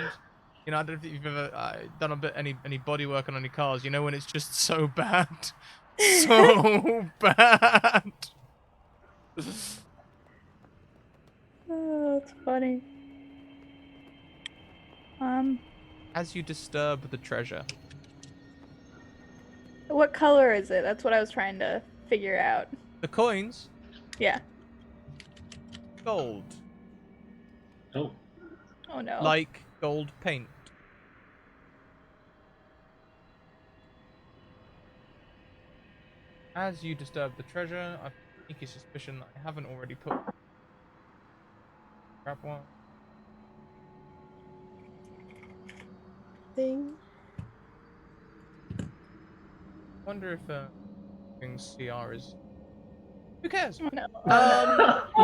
You know, I don't know if you've ever done any body work on any cars. You know when it's just so bad, so bad. Oh, that's funny. As you disturb the treasure, What color is it? That's what I was trying to figure out. The coins, Yeah. gold. Oh, Oh no. Like gold paint. As you disturb the treasure, I've a sneaky suspicion that I haven't already put. Grab one. Thing. Wonder if CR is. Who cares? Oh no. Who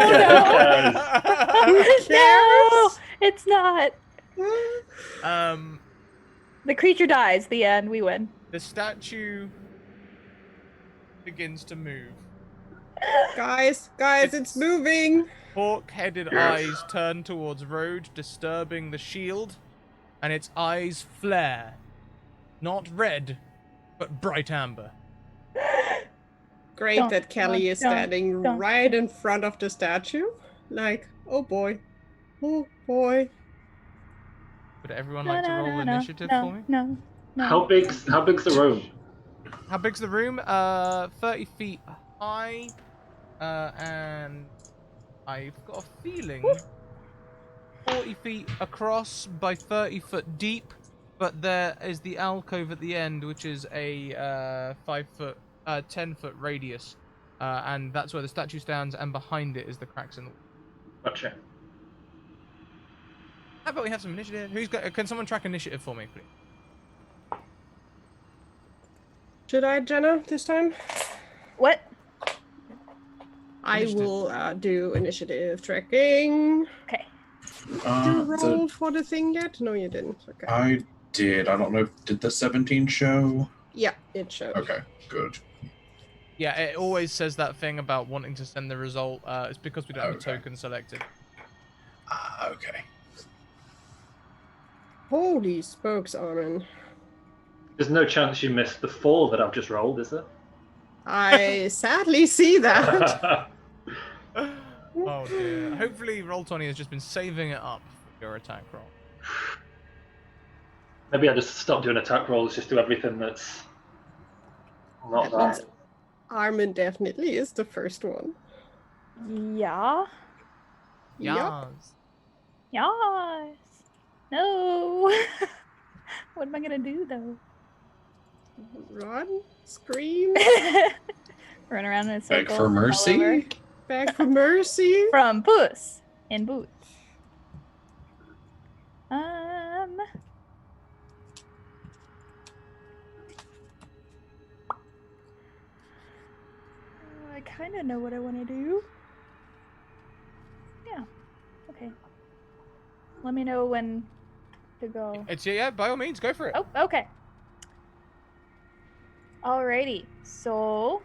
cares? No, it's not. um, The creature dies. The end. We win. the statue begins to move. Guys, it's moving. Hawk-headed eyes turn towards Road, disturbing the shield, and its eyes flare. Not red, but bright amber. Great that Kelly is standing right in front of the statue. Like, oh boy. Oh boy. Would everyone like to roll initiative for me? No. How big's the room? How big's the room? 30 feet high, and I've got a feeling 40 feet across by 30 foot deep, but there is the alcove at the end, which is a 10 foot radius, and that's where the statue stands, and behind it is the cracks in the wall. Gotcha. How about we have some initiative? Can someone track initiative for me, please? Should I, Jenna, this time? What? I will do initiative tracking. Okay. You rolled for the thing yet? No, you didn't. Okay. I did. I don't know. Did the 17 show? Yeah, it showed. Okay, good. Yeah, it always says that thing about wanting to send the result. It's because we don't have a token selected. Okay. Holy smokes, Armin. There's no chance you missed the 4 that I've just rolled, is there? I sadly see that. Oh dear. Hopefully Roll20 has just been saving it up for your attack roll. Maybe I just stop doing attack rolls, just do everything that's not That means that. Armin definitely is the first one. Yeah. Yup. Yes. No. What am I gonna do though? Run, scream, Run around in a circle. Beg for mercy? beg for mercy. From Puss in Boots. I kind of know what I want to do. Yeah. Okay. Let me know when to go. Yeah, by all means, go for it. Oh, okay. Alrighty. So,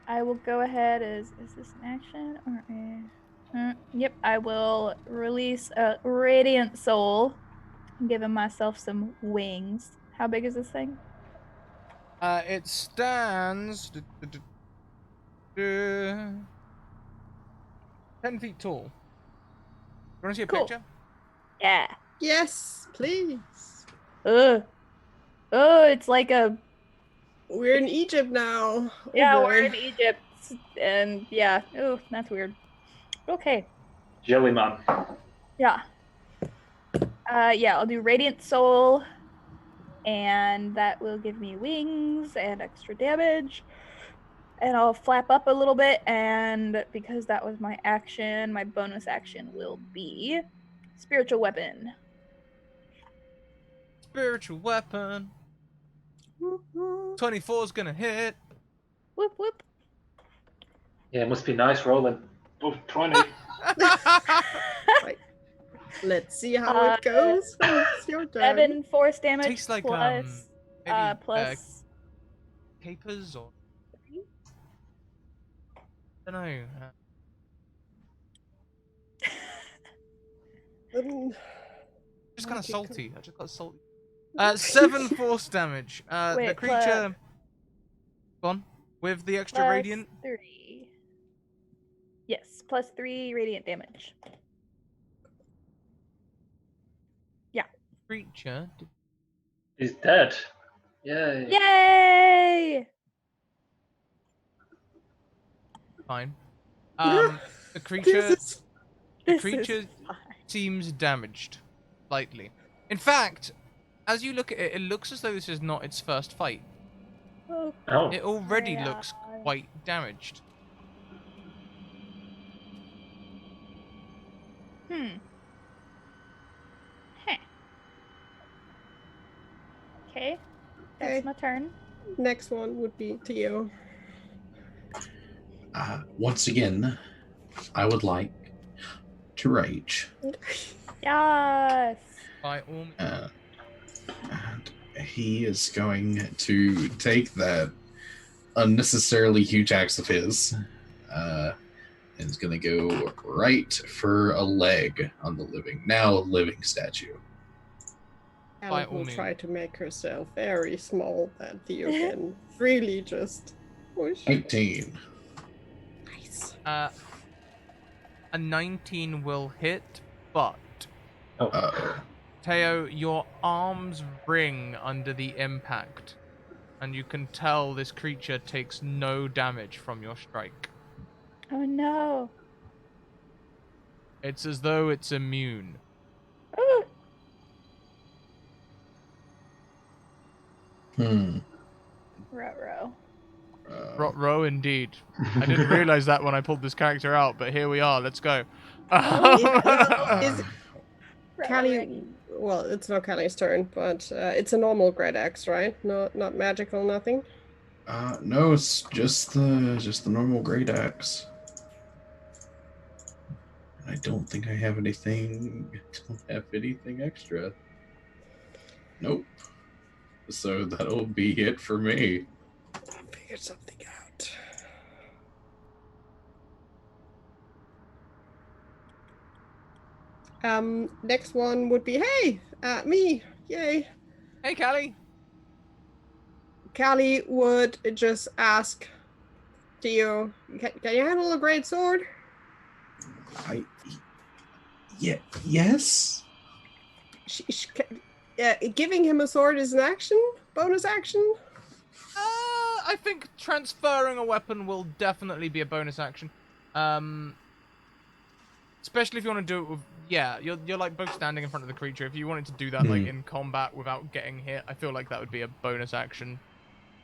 I will go ahead as... Is this an action or a... yep, I will release a Radiant Soul. Giving myself some wings. How big is this thing? It stands 10 feet tall. You want to see a Cool. picture? Yeah. Yes, please. Oh, it's like a... We're in Egypt now. Oh, Yeah, boy. we're in Egypt. And yeah. Oh, that's weird. Okay. Jelly man. Yeah. Yeah, I'll do Radiant Soul. And that will give me wings and extra damage. And I'll flap up a little bit. And because that was my action, my bonus action will be Spiritual Weapon. Spiritual weapon. 24's gonna hit. Whoop, whoop. Yeah, it must be nice rolling. Oh, 20. Right. Let's see how it goes. It's your turn. 7 force damage Tastes like plus, maybe, plus capers or I don't know. Just kind of salty. I just got salty. 7 force damage. Wait, the creature. Go on. With the extra plus radiant. 3. Yes, plus 3 radiant damage. Yeah. Creature. He's dead. Yay. Yay! Fine. The creature This This creature is fine. seems damaged, slightly. In fact, as you look at it, it looks as though this is not its first fight. Oh, Oh. It already Yeah. looks quite damaged. Hmm. Heh. Okay. That's Okay. my turn. next one would be Theo. Once again, I would like to rage. Yes. By all means. And he is going to take that unnecessarily huge axe of his and is going to go right for a leg on the living statue. By Ella all will means. try to make herself very small that Theo can really just push. 18. Nice. A 19 will hit, but Oh. Uh-oh. Teo, your arms ring under the impact, and you can tell this creature takes no damage from your strike. Oh no. It's as though it's immune. Ooh. Hmm. Ruh-roh. Row indeed. I didn't realize that when I pulled this character out, but here we are. Let's go. Is Callie? Well, it's not Callie's turn, but it's a normal great axe, right? Not magical, nothing. No, it's just the normal great axe. I don't think I have anything. Don't have anything extra. Nope. So that'll be it for me. Figure something out. Next one would be me. Yay. Hey, Callie. Callie would just ask Theo, can you handle a great sword? Yes. Giving him a sword is an action, bonus action. I think transferring a weapon will definitely be a bonus action. Especially if you want to do it with, you're like both standing in front of the creature. If you wanted to do that like in combat without getting hit, I feel like that would be a bonus action.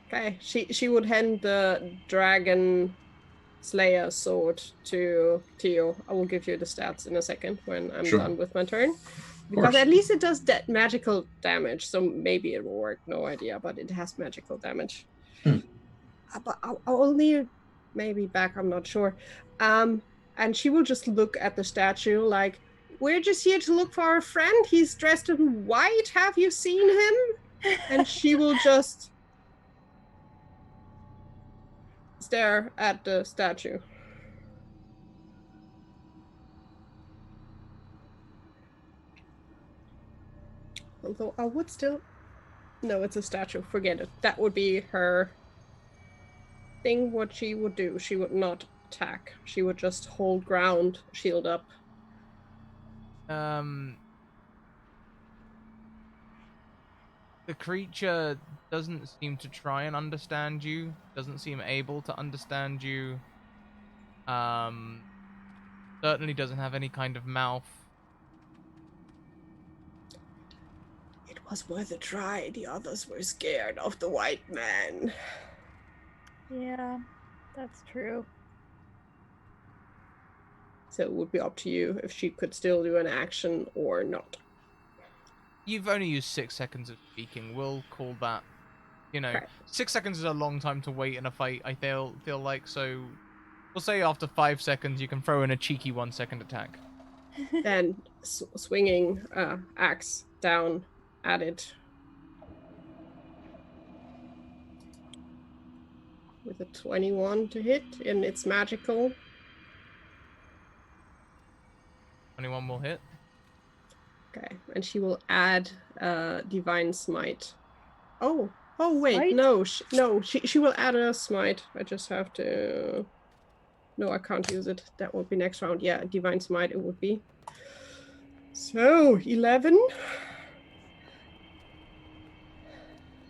Okay, she would hand the dragon slayer sword to Theo. I will give you the stats in a second when I'm done with my turn. Because at least it does magical damage, so maybe it will work. No idea, but it has magical damage. But I'll only maybe back. I'm not sure. And she will just look at the statue like, "We're just here to look for our friend. He's dressed in white. Have you seen him?" And she will just stare at the statue. Although I would still... No, it's a statue. Forget it. That would be her thing, what she would do. She would not attack. She would just hold ground, shield up. The creature doesn't seem to try and understand you. Doesn't seem able to understand you. Certainly doesn't have any kind of mouth. It was worth a try. The others were scared of the white man. Yeah, that's true. So it would be up to you if she could still do an action or not. You've only used 6 seconds of speaking. We'll call that, 6 seconds is a long time to wait in a fight, I feel like, so we'll say after 5 seconds you can throw in a cheeky 1 second attack. Then swinging axe down at it. With a 21 to hit, and it's magical. 21 will hit. Okay, and she will add divine smite. Oh wait, Smite? no, she will add a smite. I just have to... No, I can't use it. That will be next round. Yeah, divine smite it would be. So 11.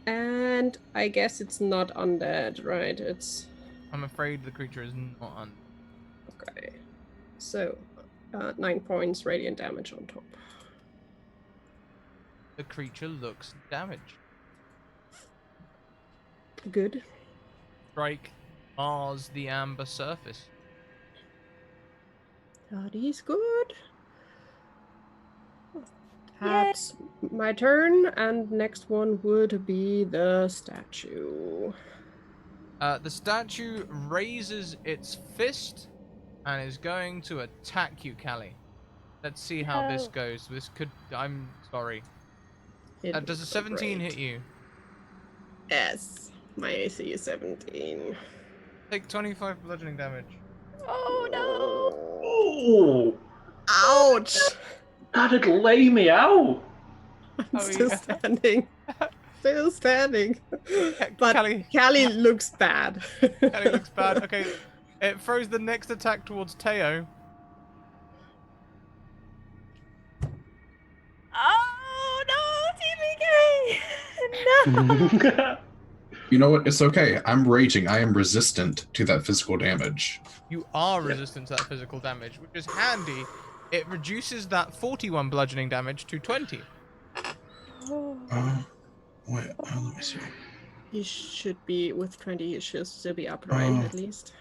And I guess it's not undead, right? It's I'm afraid the creature is not on. okay. So 9 points radiant damage on top. The creature looks damaged. Good. Strike mars the amber surface. That is good. That's my turn, and next one would be the statue. The statue raises its fist and is going to attack you, Callie. Let's see how this No. goes. This could. I'm sorry. It Does a would go 17 great. hit you? Yes. My AC is 17. Take 25 bludgeoning damage. Oh Oh, Ouch! that'd lay me out. I'm Oh, still yeah. standing. Still standing. But Callie, Callie looks bad. Callie looks bad. Okay, it throws the next attack towards Teo. Oh no, TPK! No. You know what? It's okay. I'm raging. I am resistant to that physical damage. You are resistant to that physical damage, which is handy. It reduces that 41 bludgeoning damage to 20. Wait, let me see. He should be, with 20, he should still be upright at least.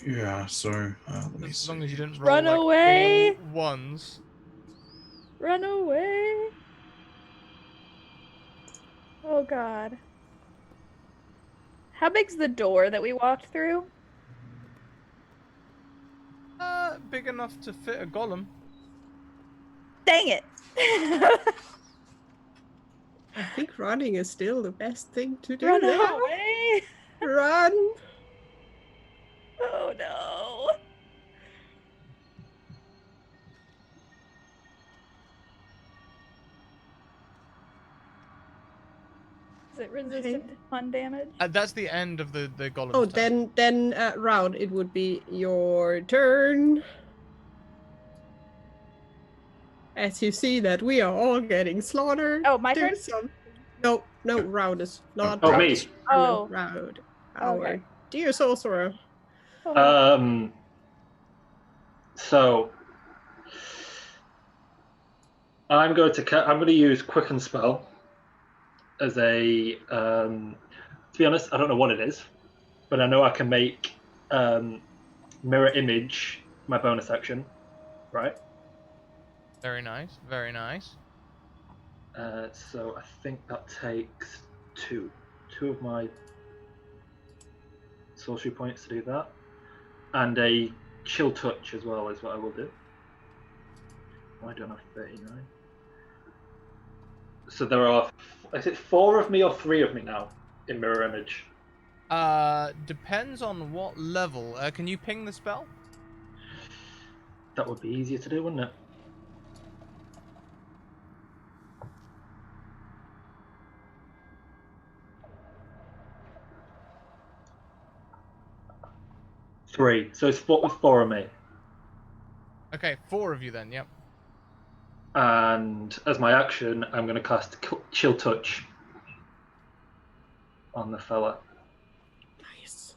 Yeah, so let me As see. long as you didn't roll Run like away! all ones. Run away! Oh god. How big's the door that we walked through? Big enough to fit a golem. Dang it! I think running is still the best thing to do Run now. away! Run! Oh no! Is it resistant to fun damage? That's the end of the golem. Oh, then Round, it would be your turn. As you see that we are all getting slaughtered. Oh, my do turn? something. No, Round is not. Oh, Round me. is Oh. Round. Our Okay. dear sorcerer. Oh. So I'm going to use Quicken Spell as a. To be honest, I don't know what it is, but I know I can make mirror image my bonus action, right? Very nice, very nice. So I think that takes two of my sorcery points to do that, and a chill touch as well is what I will do. I don't have 39. So there are, is it 4 of me or 3 of me now in mirror image? Depends on what level. Can you ping the spell? That would be easier to do, wouldn't it? Three. So it's 4 of me. Okay, 4 of you then. Yep. And as my action, I'm going to cast Chill Touch on the fella. Nice.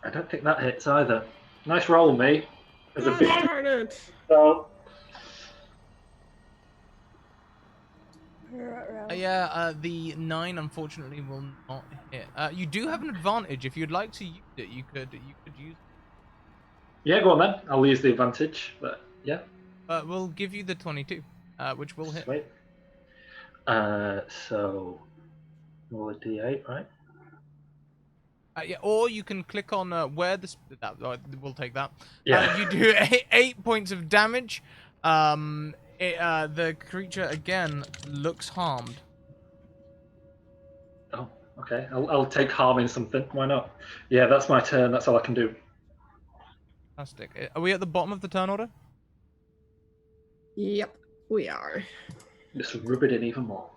I don't think that hits either. Nice roll, me. As a big. Darn it. So, Yeah, the 9 unfortunately will not hit. You do have an advantage if you'd like to use it. You could use. yeah, go on then. I'll use the advantage, but yeah. We'll give you the 22, which will hit. Sweet. So roll a d8, right? Yeah, or you can click on where the we'll take that. Yeah. You do 8 points of damage. The creature again looks harmed. Oh, okay. I'll take harming something. Why not? Yeah, that's my turn. That's all I can do. Fantastic. Are we at the bottom of the turn order? Yep, we are. Just rub it in even more.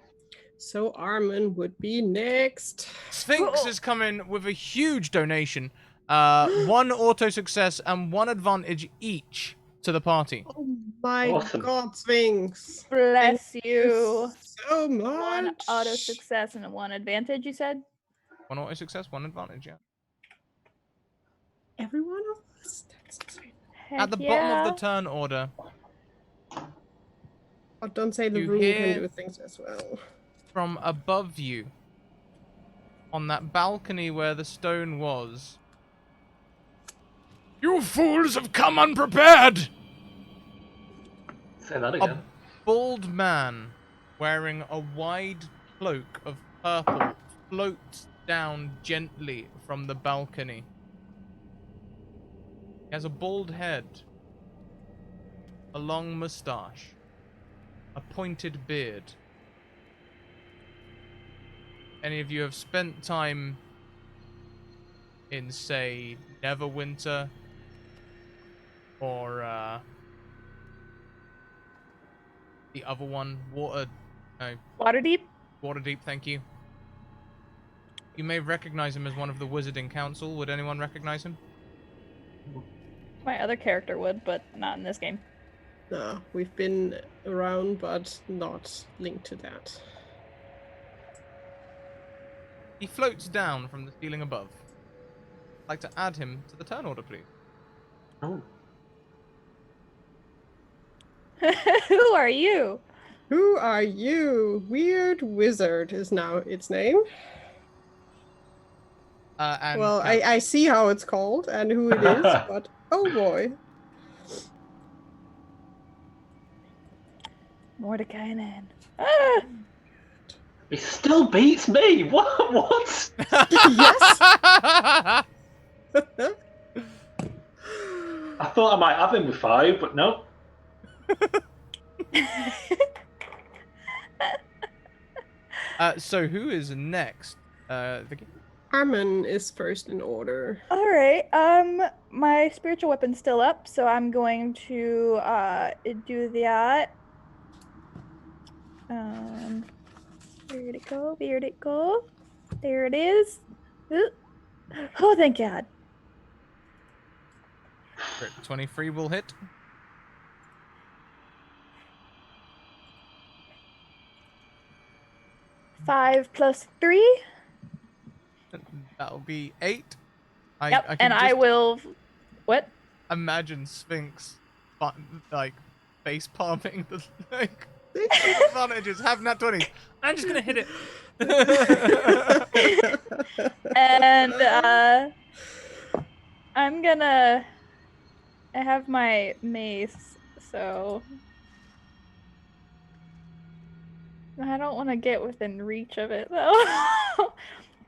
So Armin would be next. Sphinx has come in with a huge donation. 1 auto success and 1 advantage each. to the party. Oh my Awesome. god, Sphinx. Bless Thank you. so much. One auto success and one advantage, you said? One auto success, one advantage, yeah. Every one of us? That's insane. Heck At the yeah. bottom of the turn order, Oh, don't say the You room hear- can do things as well. from above you, on that balcony where the stone was, "You fools have come unprepared!" Say that A again. bald man wearing a wide cloak of purple floats down gently from the balcony. He has a bald head, a long moustache, a pointed beard. Any of you have spent time in, say, Neverwinter or the other one, Waterdeep? Waterdeep, thank you. You may recognize him as one of the Wizarding Council. Would anyone recognize him? My other character would, but not in this game. No, we've been around, but not linked to that. He floats down from the ceiling above. I'd like to add him to the turn order, please. Oh. Who are you? Who are you? Weird Wizard is now its name. And Well, I see how it's called and who it is, but oh boy. Mordekainen. Ah! He still beats me. What? Yes. I thought I might have him with 5, but no. So who is next? Vicky? Armin is first in order. All right. My spiritual weapon's still up, so I'm going to do that. Where'd it go? Where'd it go? There it is. Ooh. Oh, thank God. 23 will hit. Five plus 3. That'll be 8. Yep, I and I will. What? imagine Sphinx, like, face palming the like advantages, have nat 20s. I'm just gonna hit it. And I'm gonna. I have my mace, so I don't want to get within reach of it though.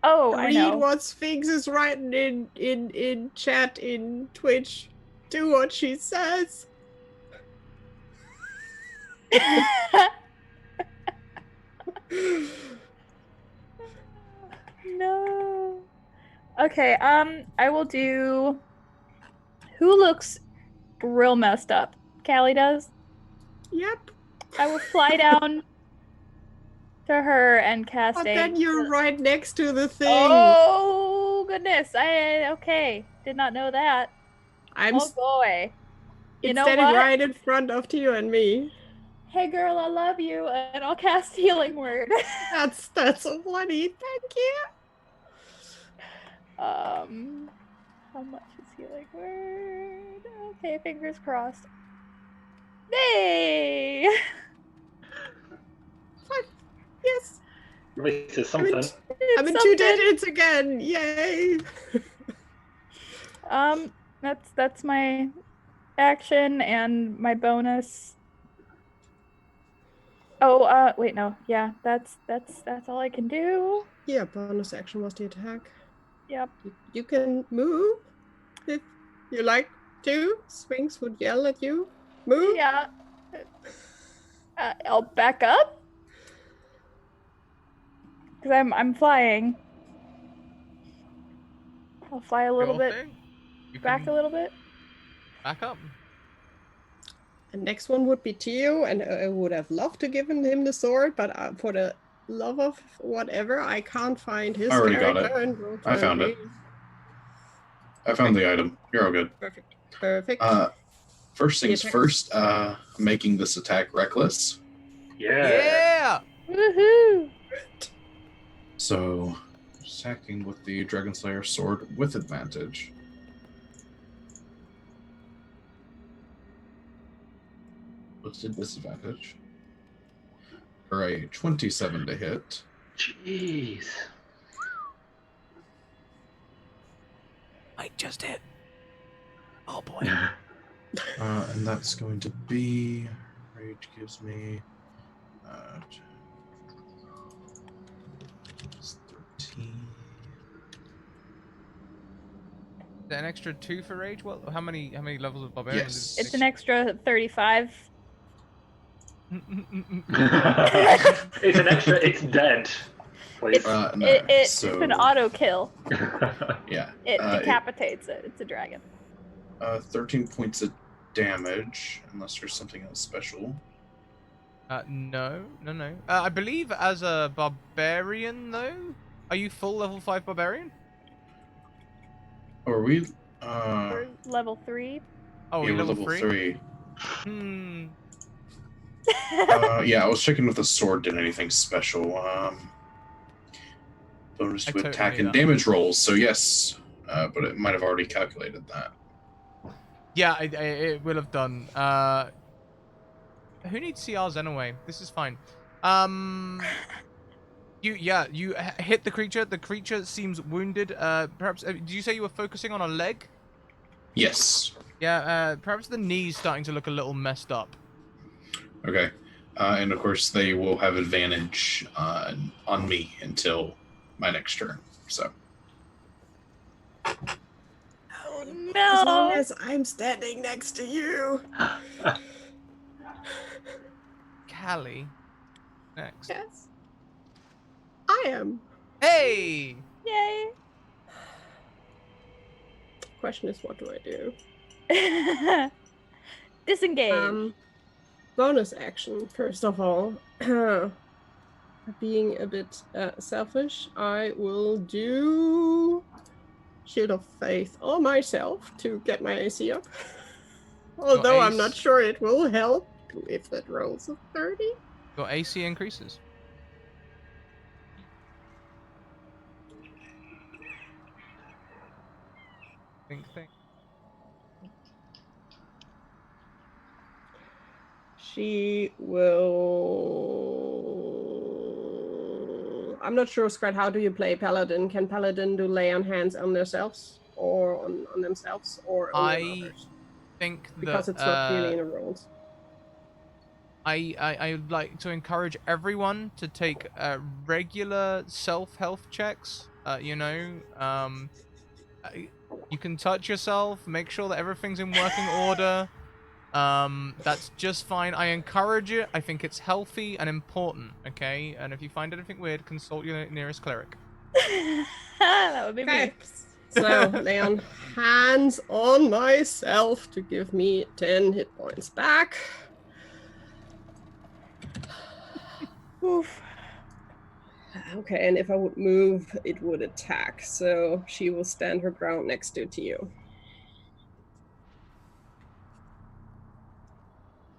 Oh, I Read know. what Sphinx is writing in chat in Twitch. Do what she says. No. Okay, I will do. Who looks real messed up? Callie does. Yep. I will fly down to her and cast But a. then you're right next to the thing. Oh goodness! Okay. Did not know that. I'm Oh boy. You it's know standing what? right in front of you and me. Hey girl, I love you, and I'll cast Healing Word. That's so funny. Thank you. How much is Healing Word? Okay, fingers crossed. Hey! Fine. Yes. At least it's something. I'm in 2 digits again. Yay. That's my action and my bonus. Oh, wait, no. Yeah, that's all I can do. Yeah, bonus action was the attack. Yep. You can move if you like to. Sphinx would yell at you. Move. Yeah. I'll back up. Cause I'm flying. I'll fly a little Your bit thing. You back can a little bit. back up. The next one would be Tio, and I would have loved to give him the sword, but for the love of whatever, I can't find his I already got character. it. And roll I found it. 20. I found the item. You're all good. Perfect. Perfect. First things The attack. first, making this attack reckless. Yeah. Woohoo! So, attacking with the Dragon Slayer sword with advantage. What's the disadvantage? For a 27 to hit. Jeez. I just hit. Oh boy. And that's going to be... Rage gives me... 13. Is that an extra 2 for rage? Well, how many levels of barbarian? Yes. It's an extra 35. It's an extra. It's dead. Please. No, It's so, an auto kill. yeah. It decapitates it. It's a dragon. 13 points of damage, unless there's something else special. No. I believe as a barbarian, though, are you full level 5 barbarian? Or are we? For level 3. Oh, Yeah, you're we're level 3. Hmm. Yeah, I was checking if the sword did anything special. Bonus I to totally attack knew and that. damage rolls, so yes. But it might have already calculated that. Yeah, it will have done. Who needs CRs anyway? This is fine. You hit the creature. The creature seems wounded. Perhaps did you say you were focusing on a leg? Yes. Yeah. Perhaps the knee's starting to look a little messed up. Okay. And of course, they will have advantage on me until my next turn. So. Oh As long no! as I'm standing next to you. Callie, next. Yes. I am. Hey! Yay! Question is, what do I do? Disengage. Bonus action, first of all. Being a bit selfish, I will do Shield of Faith on myself to get my AC up. Although I'm not ace- sure it will help if it rolls a 30. Your AC increases. Think. She will. I'm not sure, Scrat. How do you play Paladin? Can Paladin do lay on hands on themselves or on themselves or only on others? Think Because that it's not really in a rolls. I would like to encourage everyone to take regular self-health checks. You can touch yourself, make sure that everything's in working order. That's just fine. I encourage it. I think it's healthy and important, okay? And if you find anything weird, consult your nearest cleric. That would be me. Okay. So lay on hands on myself to give me 10 hit points back. Oof. Okay, and if I would move, it would attack. So she will stand her ground next to you.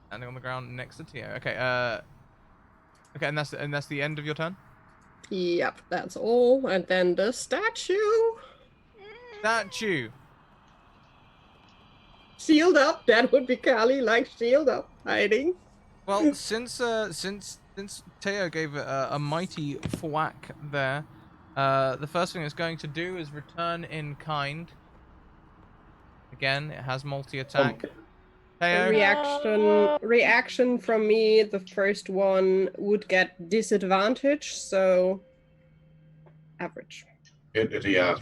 Standing on the ground next to Tio. Okay. Okay, and that's the end of your turn. Yep, that's all. And then the statue. Statue. Shield up. That would be Kali, like shield up, hiding. Well, since Teo gave it a mighty thwack there, the first thing it's going to do is return in kind. Again, it has multi-attack. Teo, Reaction from me. The first one would get disadvantage, so average. Yeah.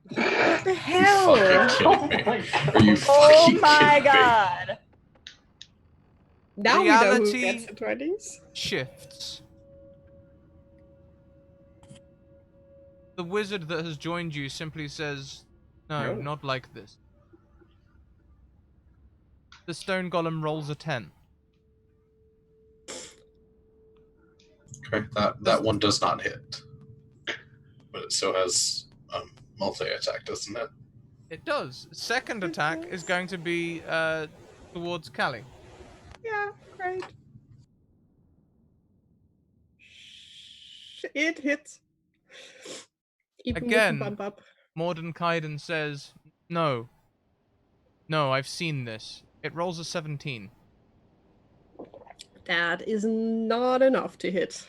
What the You hell? fucking kidding me? Are you Oh fucking my kidding me? god! Now we know who Reality- gets the 20s. shifts. The wizard that has joined you simply says, "No, No. not like this." The stone golem rolls a 10. Okay, that one does not hit. But it still has multi-attack, doesn't it? It does. Second attack is going to be towards Callie. Yeah, great. It hits. Even Again. with the bump up. Mordenkainen says, no. No, I've seen this. It rolls a 17. That is not enough to hit.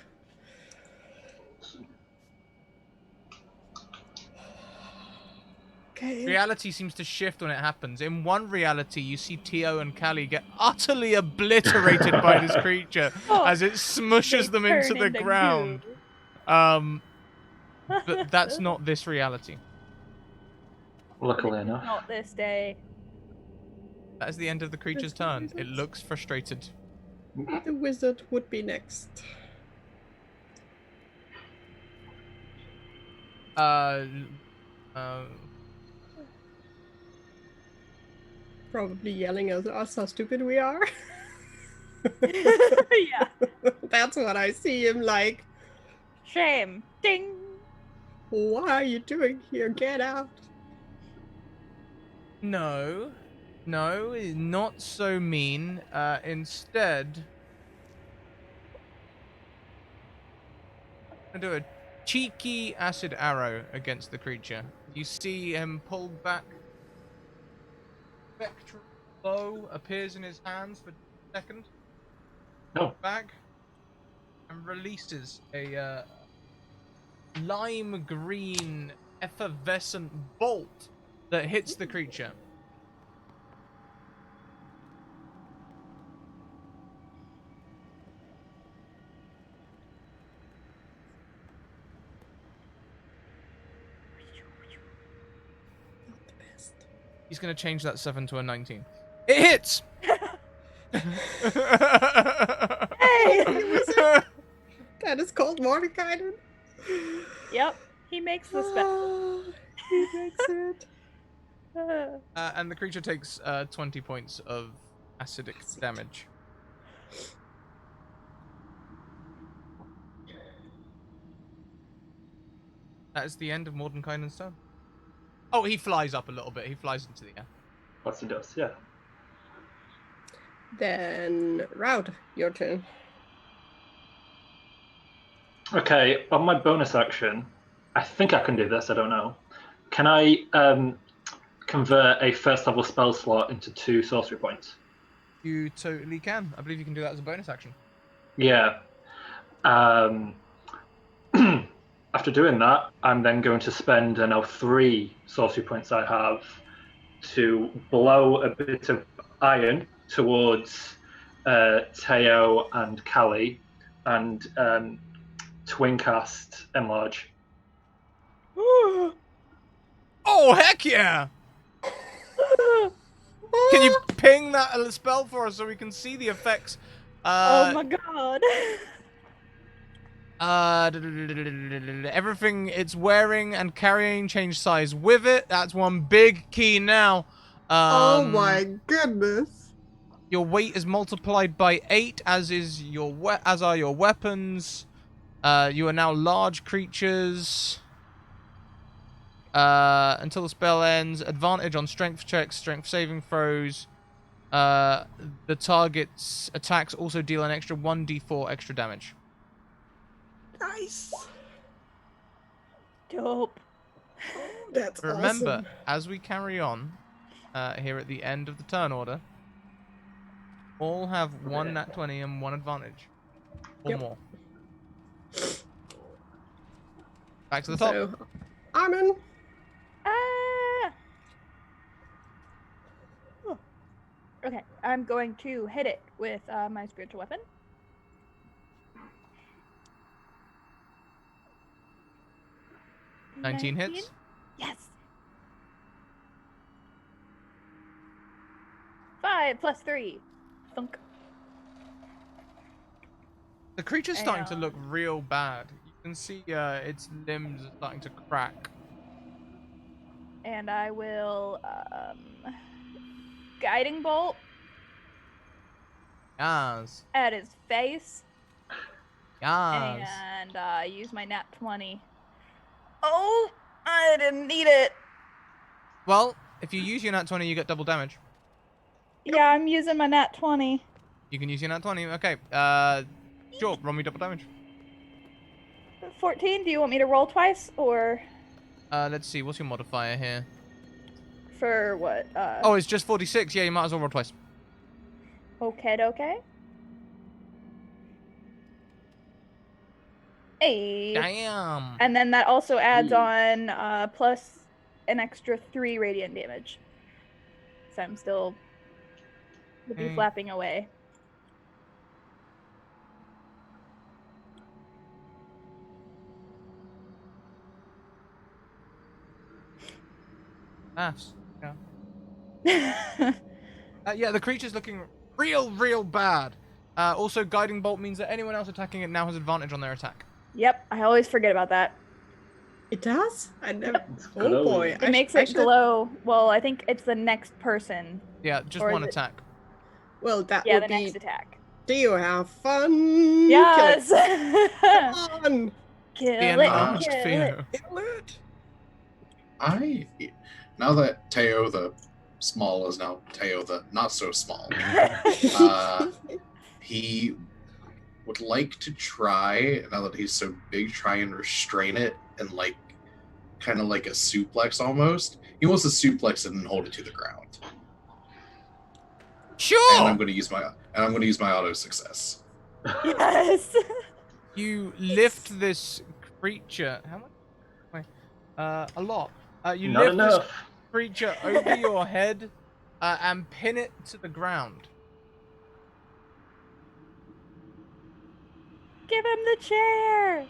Okay. Reality seems to shift when it happens. In one reality, you see Tio and Callie get utterly obliterated by this creature as it smushes them into the ground. But that's not this reality. Luckily enough. Not this day. That is the end of the creature's turn. It looks frustrated. The wizard would be next. Probably yelling at us how stupid we are. Yeah. That's what I see him like. Shame. Ding. What are you doing here? Get out. No, not so mean. Instead, I'm gonna do a cheeky acid arrow against the creature. You see him pull back. Spectral bow appears in his hands for a second. No. Back and releases a lime green effervescent bolt that hits the creature. Not the best. He's going to change that 7 to a 19. It hits! Hey! That is called Mordekainen. Yep. He makes the spell. He makes it. And the creature takes 20 points of acidic damage. That is the end of Mordenkainen's turn. Oh, he flies up a little bit. He flies into the air. What's he does, yeah. Then, Roud, your turn. Okay, on my bonus action, I think I can do this, I don't know. Can I convert a first level spell slot into 2 sorcery points? You totally can. I believe you can do that as a bonus action. Yeah. After doing that, I'm then going to spend now 3 sorcery points I have to blow a bit of iron towards Teo and Callie and twin cast Enlarge. Oh, heck yeah! Can you ping that spell for us so we can see the effects? Oh my god. Everything it's wearing and carrying change size with it. That's one big key now. Oh my goodness. Your weight is multiplied by 8, as is as are your weapons. You are now large creatures. Until the spell ends, advantage on strength checks, strength saving throws. The target's attacks also deal an extra 1d4 extra damage. Nice. Dope. That's Remember, awesome. as we carry on, here at the end of the turn order, all have 1 nat 20 and 1 advantage. Or Yep. more. Back to the top. So, Armin. Ah! Oh. Okay, I'm going to hit it with my spiritual weapon. Nineteen hits. Yes. 5 plus 3. Thunk. The creature's starting to look real bad. You can see its limbs are starting to crack. And I will guiding bolt Yes. at his face Yes. and use my nat 20. Oh, I didn't need it. Well, if you use your nat 20, you get double damage. Yeah, I'm using my nat 20. You can use your nat 20. Okay. Sure. Roll me double damage. 14. Do you want me to roll twice or Let's see. What's your modifier here? for what? Oh, it's just 46. Yeah, you might as well roll twice. Okay. Hey. Damn. And then that also adds Ooh. on plus an extra 3 radiant damage. So I'm still would be Okay. flapping away. Maths. Yeah. Yeah, the creature's looking real bad. Also, guiding bolt means that anyone else attacking it now has advantage on their attack. Yep, I always forget about that. It does? I never. It's Oh glowing. boy. It makes it glow. Well, I think it's the next person. Yeah, just Or one is it- attack. Well, that Yeah, would the be. next attack. Do you have fun? Yes. Kill it. Come on. Kill The it. enlarged Kill it. Theo. Kill it. Now that Teo the small is now Teo the not so small, he would like to try, now that he's so big, try and restrain it and kind of like a suplex almost. He wants to suplex it and hold it to the ground. Sure. And I'm going to use my auto success. Yes. You lift this creature. How much? Wait, a lot. You Not lift this enough. creature over your head and pin it to the ground. Give him the chair.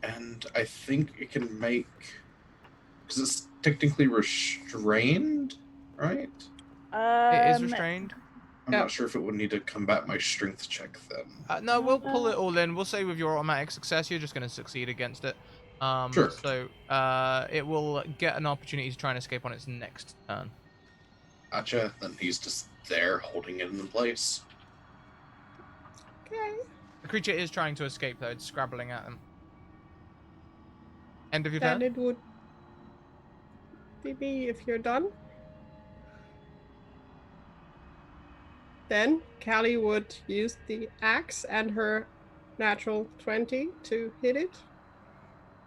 And I think it can make, because it's technically restrained, right? It is restrained. I'm Yeah. not sure if it would need to combat my strength check then. No, we'll pull it all in. We'll say with your automatic success, you're just going to succeed against it. Sure. So it will get an opportunity to try and escape on its next turn. Gotcha. Then he's just there holding it in place. Okay. The creature is trying to escape, though. It's scrabbling at him. End of your Then turn? it would be if you're done. Then Callie would use the axe and her natural 20 to hit it.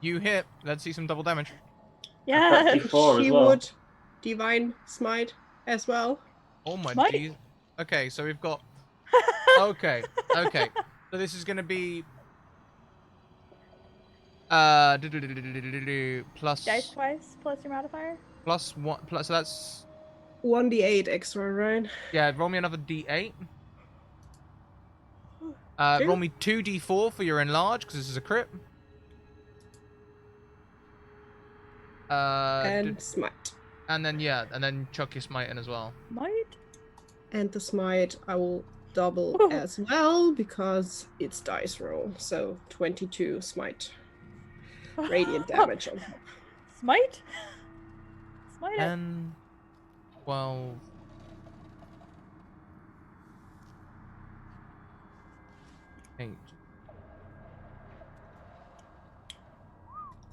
You hit. Let's see some double damage. Yeah. 34 as She well. would divine smite as well. Oh my Smite. geez. Okay, so we've got... Okay. So this is going to be... plus... Dice twice plus your modifier. Plus one... Plus, so that's... 1d8 extra, right? Yeah, roll me another d8. Two. Roll me 2d4 for your enlarge, because this is a crit. And smite. And then chuck your smite in as well. Might. And the smite I will double Ooh. as well because it's dice roll. So 22 smite. Radiant damage on top. Smite. Smite it. 10, 12... Eight.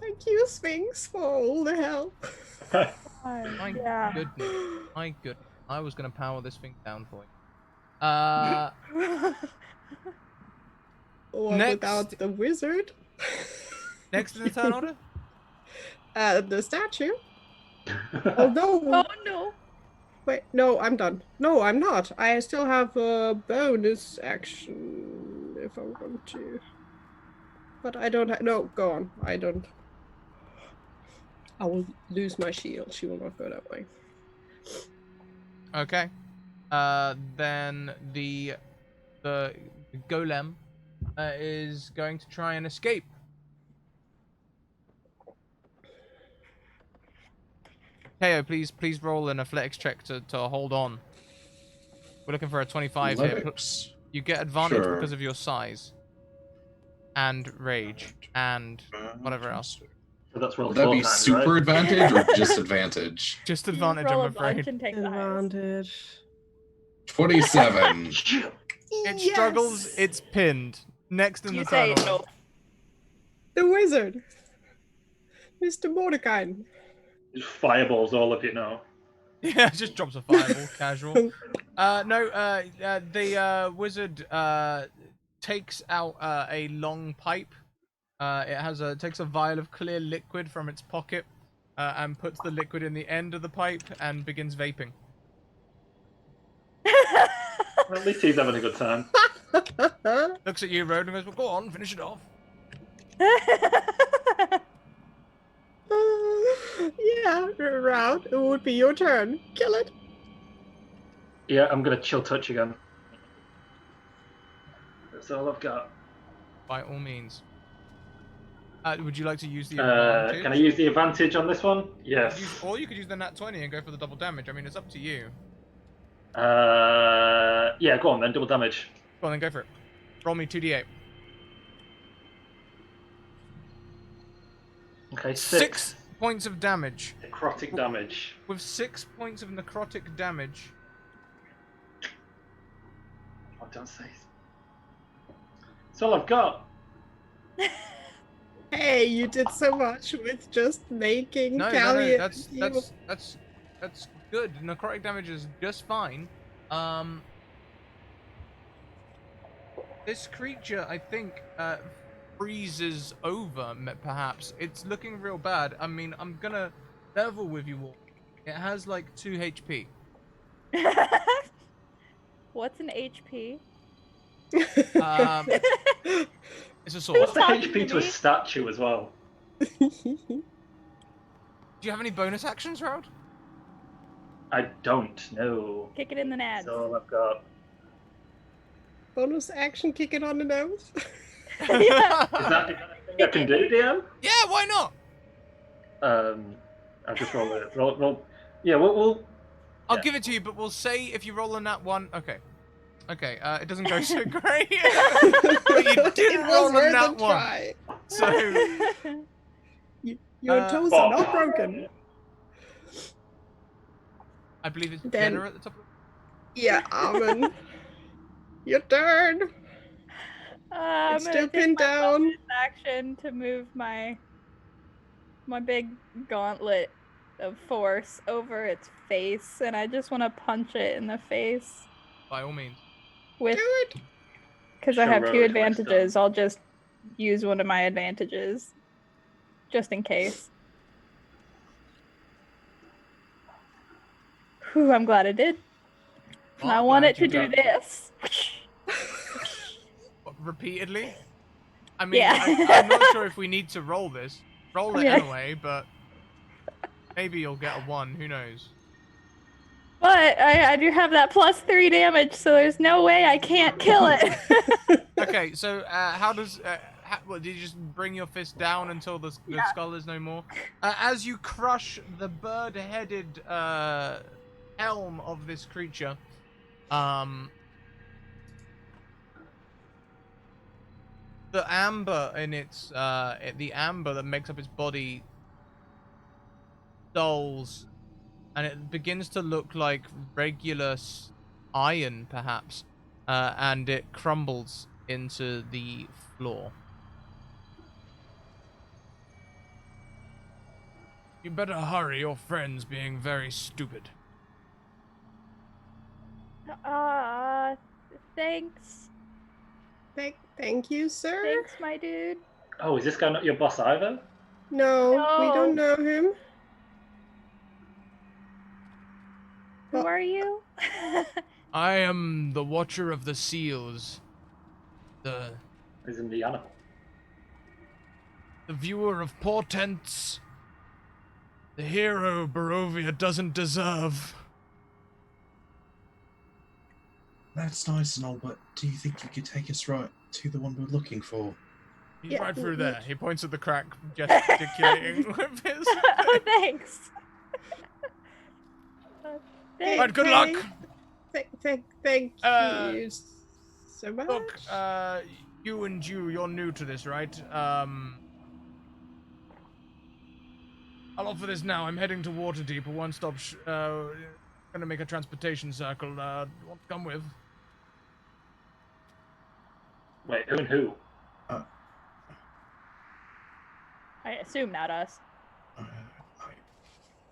Thank you, Sphinx, for all the help. My Yeah. goodness. My goodness. I was going to power this thing down for you. Or Next. without the wizard. Next in the turn order? The statue. Although, Oh no. wait, no, I'm done. No, I'm not. I still have a bonus action if I want to. But I don't have. No, go on. I don't. I will lose my shield. She will not go that way. Okay. Then the golem is going to try and escape. Teo, please roll an athletics check to hold on. We're looking for a 25 here. Athletics. You get advantage Sure. because of your size. And rage. And whatever else. So that's rolled Would that 4 be times, super right? advantage or just advantage? Just You advantage, roll I'm a bunch afraid. and take the highest. Advantage. 27. It struggles, it's pinned. Next in You the say turn order. no. The wizard. Mr. Mordecai. Just fireballs all of you now. Yeah, just drops a fireball, casual. The wizard takes out a long pipe. Takes a vial of clear liquid from its pocket, and puts the liquid in the end of the pipe and begins vaping. Well, at least he's having a good time. Looks at you, Road, and goes, "Well, go on, finish it off." Yeah, Round, it would be your turn. Kill it. Yeah, I'm gonna chill touch again. That's all I've got. By all means. Would you like to use the advantage? Can I use the advantage on this one? Yes. Or you could use the nat 20 and go for the double damage. I mean, it's up to you. Yeah, go on then, double damage. Go on, then go for it. Roll me 2d8. Okay, 6 points of damage. Necrotic damage. With 6 points of necrotic damage. Oh, don't say. That's all I've got. Hey, you did so much with just making No, Callie. that's good. Necrotic damage is just fine. This creature, I think, freezes over, perhaps. It's looking real bad. I mean, I'm gonna level with you all. It has like 2 HP. What's an HP? It's a sword. What's the talking HP to to a me? statue as well? Do you have any bonus actions, Raud? I don't know. Kick it in the nads. That's all I've got. Bonus action, kick it on the nose. Is that a thing I can do, DM? Yeah, why not? I'll just roll it. Roll. Yeah, we'll I'll Yeah. give it to you, but we'll say if you roll a nat 1. Okay. Okay, it doesn't go so great. But you It did was roll a worth nat a 1. try. So, Your toes are not broken. I believe it's Then- Jenna at the top of Yeah, Armin. Your turn. I'm It's gonna still take pinned my down. bonus action to move my big gauntlet of force over its face, and I just want to punch it in the face By all means. with, Do it. because I have two Heroic advantages. I'll just use one of my advantages, just in case. Whew, I'm glad I did. And I Well, want glad it to you do did. this. What, repeatedly? I mean, Yeah. I'm not sure if we need to roll this. Roll it Yeah. anyway, but maybe you'll get a 1. Who knows? But I do have that +3 damage, so there's no way I can't kill it. Okay, so how does... what, did you just bring your fist down until the Yeah. skull is no more? As you crush the bird-headed helm of this creature, the amber in its the amber that makes up its body dulls, and it begins to look like regular iron, perhaps, and it crumbles into the floor. You better hurry, your friend's being very stupid. Thanks. Thank you, sir. Thanks, my dude. Oh, is this guy not your boss either? No, we No. don't know him. Who are you? I am the Watcher of the Seals, the He's in the animal. viewer of portents, the hero Barovia doesn't deserve. That's nice and all, but do you think you could take us right to the one we're looking for? He's Yeah, right through we- there. He points at the crack, gesticulating with his. Oh, thanks. Thanks. Right, good Hey, luck. Thank Uh, you so much. Look, you're new to this, right? I'll offer this now. I'm heading to Waterdeep, a one-stop. Gonna make a transportation circle. Want to come with? Wait, who and who? I assume not us.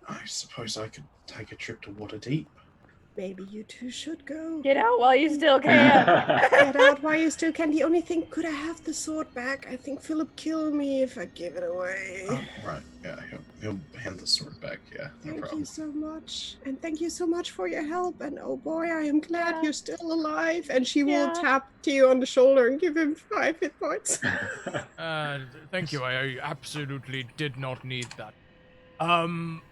I suppose I could take a trip to Waterdeep. Maybe you two should go. Get out while you still can. Get out while you still can. The only thing, could I have the sword back? I think Philip killed me if I give it away. Right. Yeah, he'll hand the sword back. Yeah, no Thank problem. you so much. And thank you so much for your help. And oh boy, I am glad Yeah. you're still alive. And she will Yeah. tap Theo on the shoulder and give him 5 hit points. Thank you. I absolutely did not need that. I'm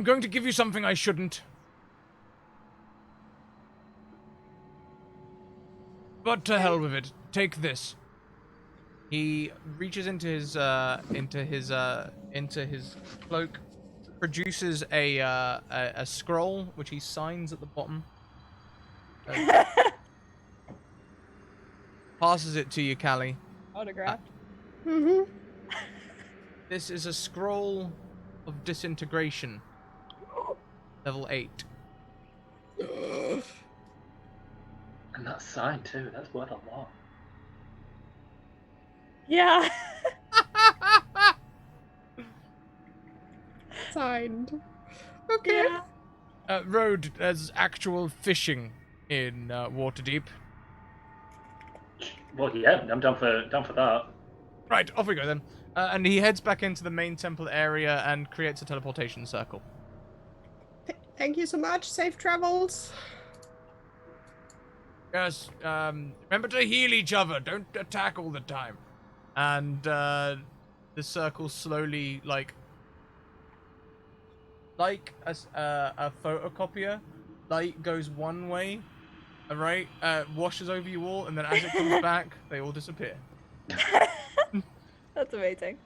going to give you something I shouldn't. But to hell with it. Take this. He reaches into his cloak, produces a scroll which he signs at the bottom. Passes it to you, Callie. Autographed. Mm-hmm. This is a scroll of disintegration. Level 8. And that's signed too. That's worth a lot. Yeah. Signed. Okay. Yeah. Road as actual fishing in Waterdeep. Well, yeah, I'm down for that. Right, off we go then. And he heads back into the main temple area and creates a teleportation circle. Thank you so much. Safe travels. Yes, remember to heal each other. Don't attack all the time. And the circle slowly, like a photocopier, light goes one way, right? Washes over you all, and then as it comes back, they all disappear. That's amazing.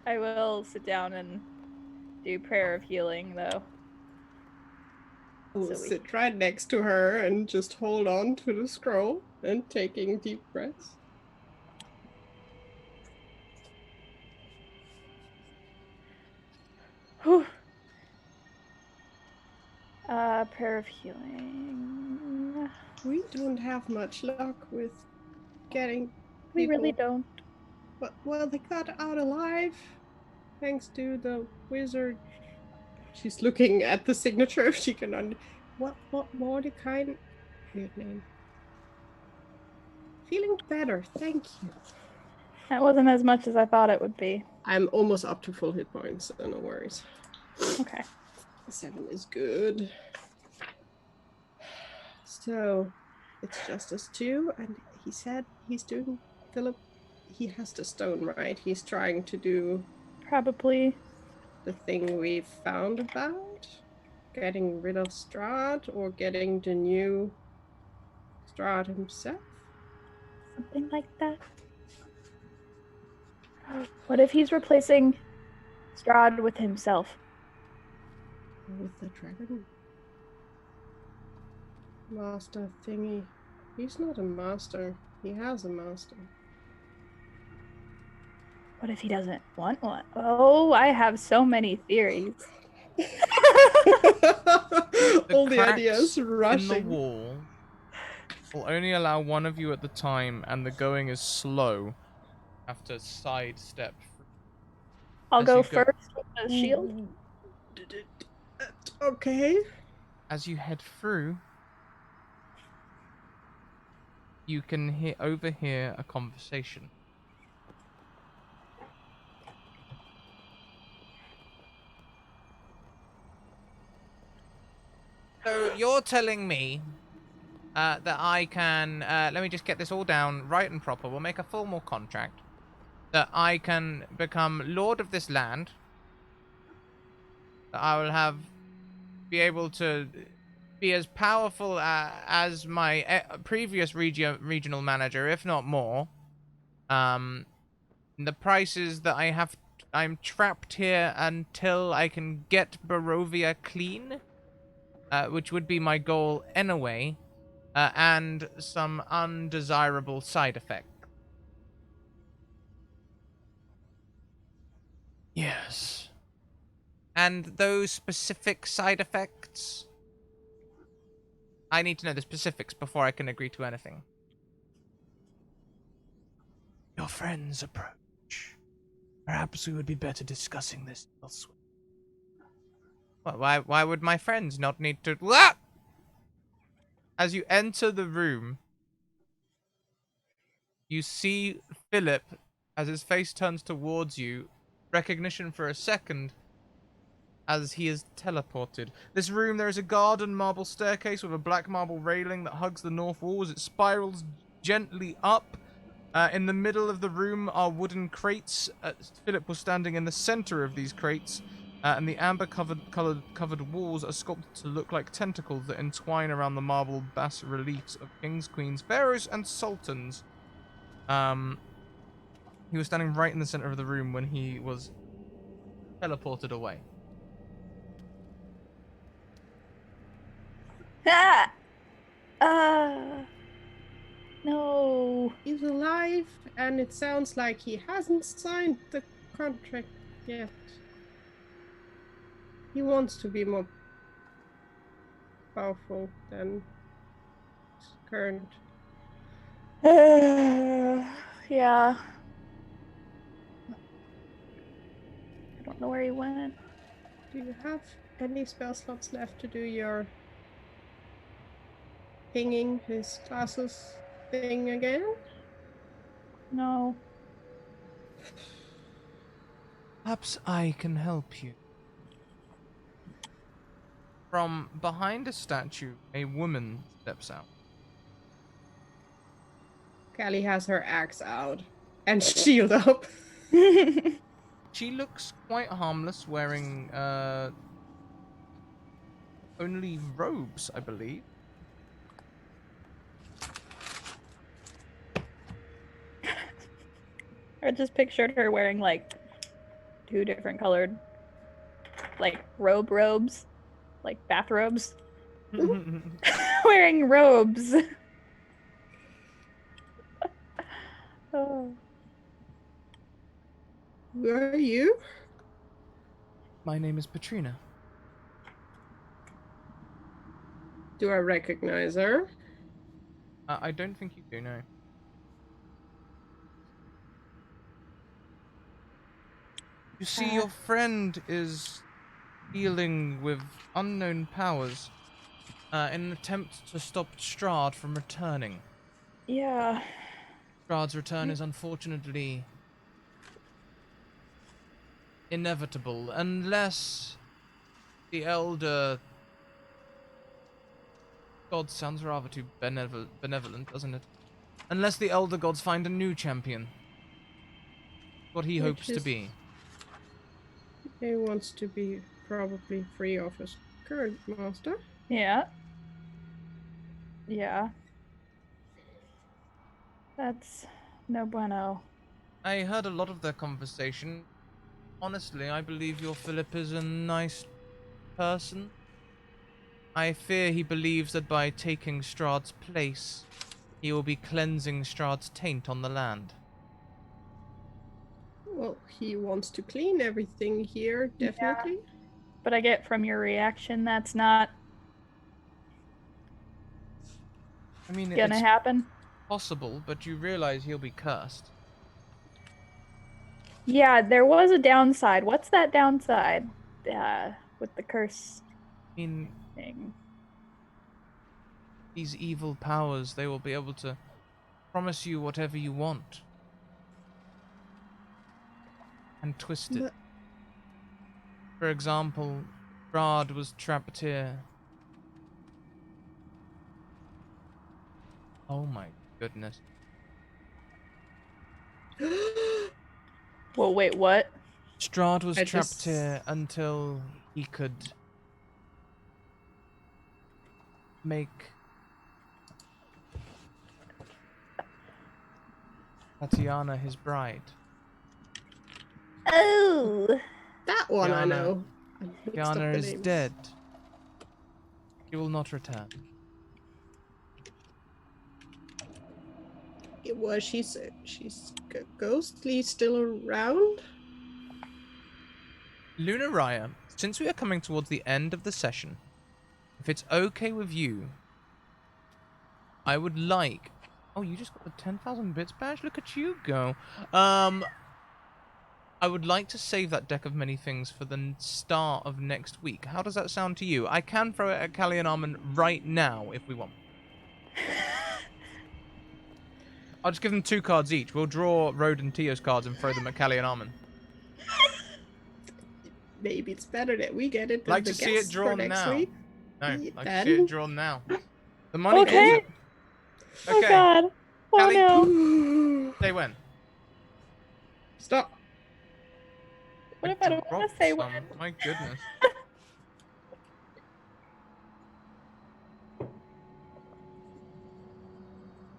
I will sit down and do prayer of healing, though. I will So we- sit right next to her and just hold on to the scroll and taking deep breaths. Whew. Prayer of healing. We don't have much luck with getting We really people- don't. But, well, they got out alive thanks to the wizard. She's looking at the signature if she can What Mordecai? Weird name. Feeling better, thank you. That wasn't as much as I thought it would be. I'm almost up to full hit points, so no worries. Okay. 7 is good. So it's just us two, and he said he's doing Philip. He has the stone, right? He's trying to do Probably. the thing we found about getting rid of Strahd or getting the new Strahd himself. Something like that. What if he's replacing Strahd with himself? With the dragon master thingy. He's not a master. He has a master. What if he doesn't want one? Oh, I have so many theories. All the cracks ideas in the rushing. wall will only allow one of you at the time, and the going is slow. Have to sidestep. I'll As go you go- first with the shield. Okay. As you head through, you can overhear a conversation. So you're telling me that I can, let me just get this all down right and proper. We'll make a formal contract that I can become lord of this land. That I will be able to be as powerful as my previous regional manager, if not more. The price is that I'm trapped here until I can get Barovia clean, which would be my goal anyway, and some undesirable side effects. Yes. And those specific side effects, I need to know the specifics before I can agree to anything. Your friends approach. Perhaps we would be better discussing this elsewhere. Why would my friends not need to... Ah! As you enter the room, you see Philip, as his face turns towards you, recognition for a second, as he is teleported. This room, there is a garden marble staircase with a black marble railing that hugs the north wall as it spirals gently up. In the middle of the room are wooden crates. Philip was standing in the center of these crates, and the amber-covered walls are sculpted to look like tentacles that entwine around the marble bas-reliefs of kings, queens, pharaohs, and sultans. He was standing right in the center of the room when he was teleported away. Ah! No. He's alive, and it sounds like he hasn't signed the contract yet. He wants to be more powerful than his current. Yeah. I don't know where he went. Do you have any spell slots left to do your pinging his classes thing again? No. Perhaps I can help you. From behind a statue, a woman steps out. Callie has her axe out and shield up. She looks quite harmless, wearing only robes, I believe. I just pictured her wearing like 2 different colored like robes, like bathrobes. Wearing robes. Oh. Who are you? My name is Petrina. Do I recognize her? I don't think you do, no. You see, your friend is dealing with unknown powers in an attempt to stop Strahd from returning. Yeah. Strahd's return is unfortunately inevitable unless the Elder... God sounds rather too benevolent, doesn't it? Unless the Elder Gods find a new champion. What he hopes to be. He wants to be probably free of his current master. Yeah. Yeah. That's no bueno. I heard a lot of their conversation. Honestly, I believe your Philip is a nice person. I fear he believes that by taking Strahd's place, he will be cleansing Strahd's taint on the land. Well, he wants to clean everything here, definitely. Yeah. But I get from your reaction that's not I mean, gonna it's happen. possible, but you realize he'll be cursed. Yeah, there was a downside. What's that downside? With the curse I mean, thing. these evil powers, they will be able to promise you whatever you want. And twist it. But For example, Strahd was trapped here. Oh my goodness. Well, wait, what? Strahd was I trapped just- here until he could make Tatiana his bride. Oh. that one I Tiana- know. I mixed up Tatiana the is names. dead. She will not return. Was she's ghostly still around? Lunaraya, since we are coming towards the end of the session, if it's okay with you, I would like... Oh, you just got the 10,000 bits badge? Look at you go. I would like to save that deck of many things for the start of next week. How does that sound to you? I can throw it at Callie and Armin right now if we want. I'll just give them 2 cards each. We'll draw Road and Tio's cards and throw them at Callie and Armin. Maybe it's better that we get it than Like the to see it guests for drawn next now. week. No, Yeah, like to see it then- drawn now. The money calls Okay. it. Oh Okay. god. Oh Callie. no. Say when. Stop. What if I don't want to say when? My goodness.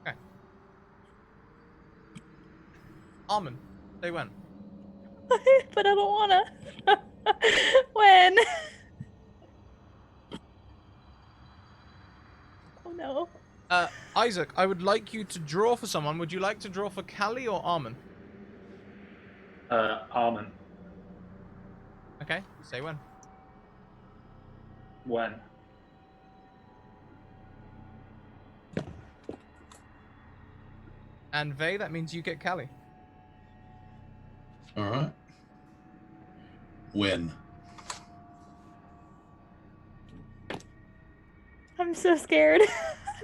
Okay. Armin, say when. But I don't wanna. When? Oh no. Isaac, I would like you to draw for someone. Would you like to draw for Callie or Armin? Armin. Okay, say when. When? And Vey, that means you get Callie. All right. When? I'm so scared.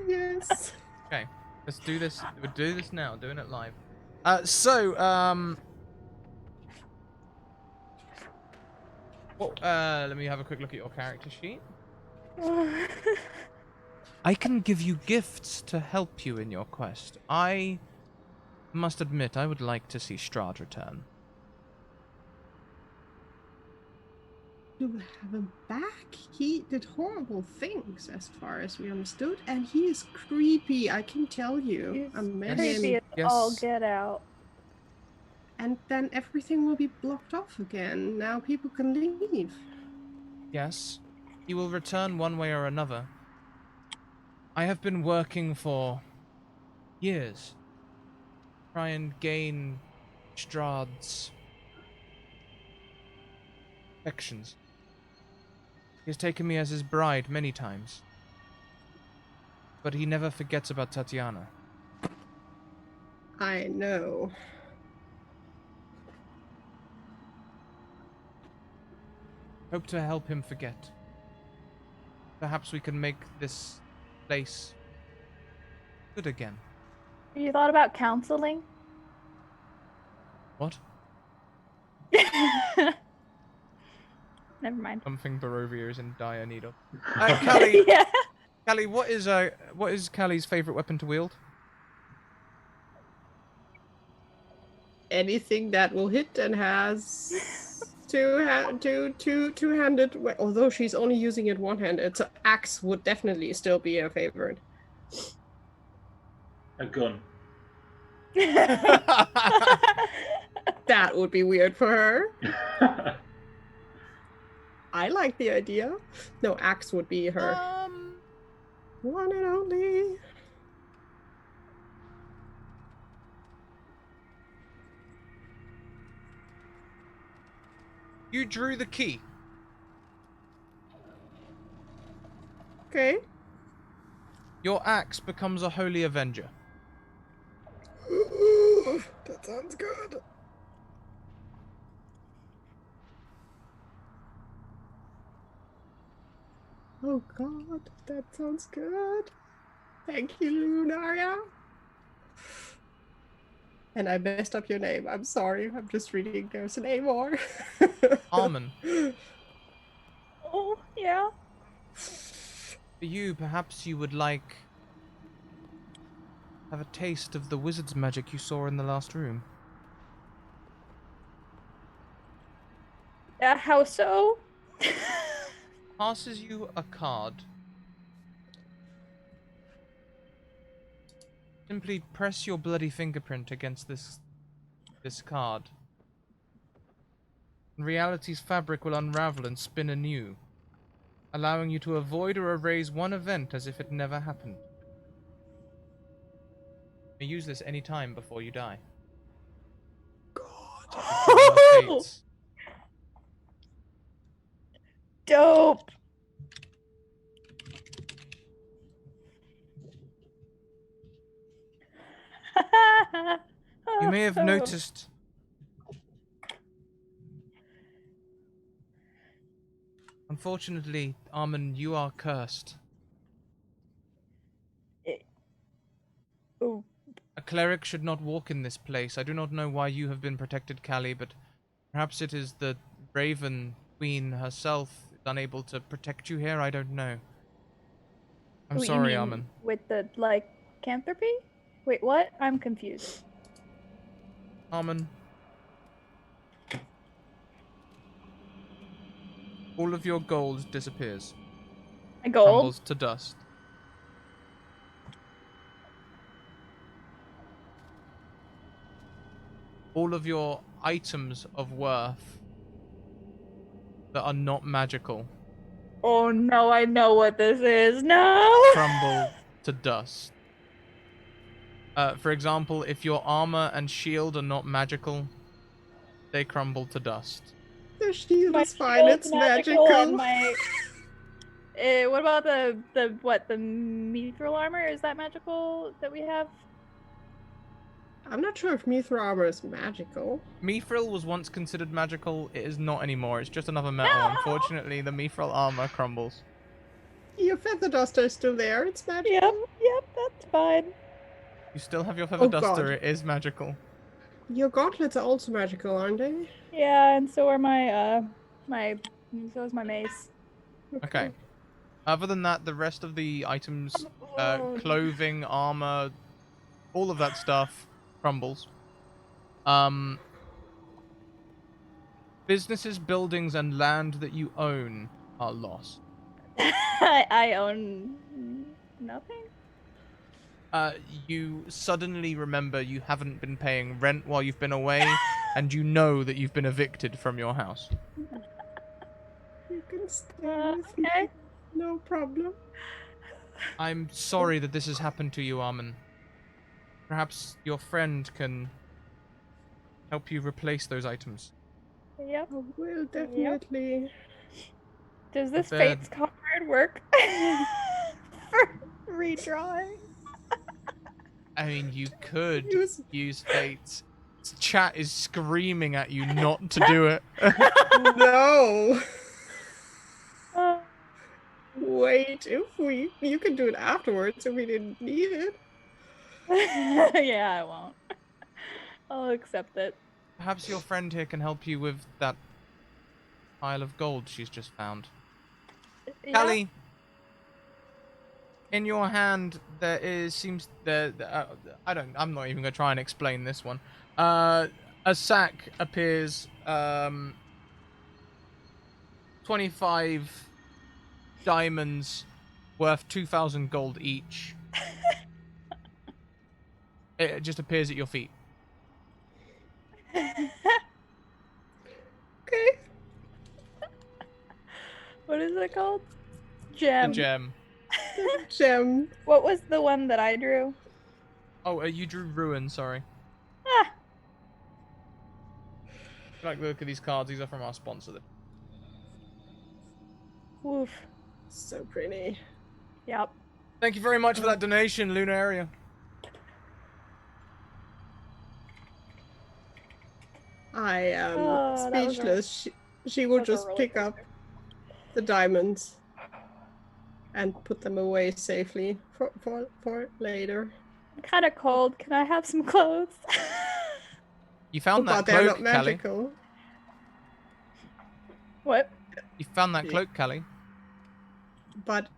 Yes. Okay, let's do this. We'll do this now. Doing it live. Let me have a quick look at your character sheet. I can give you gifts to help you in your quest. I must admit, I would like to see Strahd return. You will have him back. He did horrible things, as far as we understood, and he is creepy. I can tell you. He's I met creepy him, as all Yes. get out. and then everything will be blocked off again. Now people can leave. Yes, he will return one way or another. I have been working for years to try and gain Strahd's affections. He has taken me as his bride many times, but he never forgets about Tatiana. I know. Hope to help him forget. Perhaps we can make this place good again. Have you thought about counseling? What? Never mind. Something Barovia is in dire need of. Callie, Yeah. Callie, what is Callie's favorite weapon to wield? Anything that will hit and has two-handed. Although she's only using it one-handed, so axe would definitely still be a favorite. A gun. That would be weird for her. I like the idea. No, axe would be her one and only. You drew the key. Okay. Your axe becomes a holy avenger. That sounds good. Oh god, that sounds good. Thank you, Lunaria. And I messed up your name. I'm sorry. I'm just reading there's an A more. Armin, Oh, yeah. for you, perhaps you would like have a taste of the wizard's magic you saw in the last room. How so? Passes you a card. Simply press your bloody fingerprint against this card. Reality's fabric will unravel and spin anew, allowing you to avoid or erase one event as if it never happened. You may use this any time before you die. Oh, dope. You may have noticed Unfortunately, Armin, you are cursed. Oh, A cleric should not walk in this place. I do not know why you have been protected, Callie, but perhaps it is the Raven Queen herself is unable to protect you here. I don't know. I'm what you sorry, mean Armin. with the lycanthropy? Wait, what? I'm confused. Armin. All of your gold disappears. My gold? Crumbles to dust. All of your items of worth that are not magical Oh no, I know what this is. No! crumble to dust. For example, if your armor and shield are not magical, they crumble to dust. The shield My is fine. shield's It's magical magical. and my what about the mithril armor? Is that magical that we have? I'm not sure if mithril armor is magical. Mithril was once considered magical. It is not anymore. It's just another metal. No! Unfortunately, the mithril armor crumbles. Your feather duster is still there. It's magical. Yep, that's fine. You still have your feather Oh, duster. God. It is magical. Your gauntlets are also magical, aren't they? Yeah, and so are so is my mace. Okay. Other than that, the rest of the items, clothing, armor, all of that stuff crumbles. Businesses, buildings, and land that you own are lost. I own nothing. You suddenly remember you haven't been paying rent while you've been away, and you know that you've been evicted from your house. You can stay with Okay. me. No problem. I'm sorry that this has happened to you, Armin. Perhaps your friend can help you replace those items. Yep. I will definitely. Does this But Fates card work for redrawing? I mean, you could Use- use Fates. Chat is screaming at you not to do it. No. Uh, Wait, you can do it afterwards if we didn't need it. yeah, I won't. I'll accept it. Perhaps your friend here can help you with that pile of gold she's just found. Yeah. Callie, in your hand I'm not even gonna try and explain this one. A sack appears. 25 diamonds worth 2,000 gold each. It just appears at your feet. Okay. What is it called? The Gem. gem. Gem. What was the one that I drew? Oh, you drew ruin. Sorry. Ah, Like, look at these cards. These are from our sponsor. woof. So pretty. Yep. Thank you very much for that donation, Lunaria. I am Oh, that was a- speechless. She will That's a just roller pick up coaster. the diamonds and put them away safely for later. I'm kind of cold. Can I have some clothes? You found that But they're cloak, not Callie. magical. What? You found that cloak, Callie. But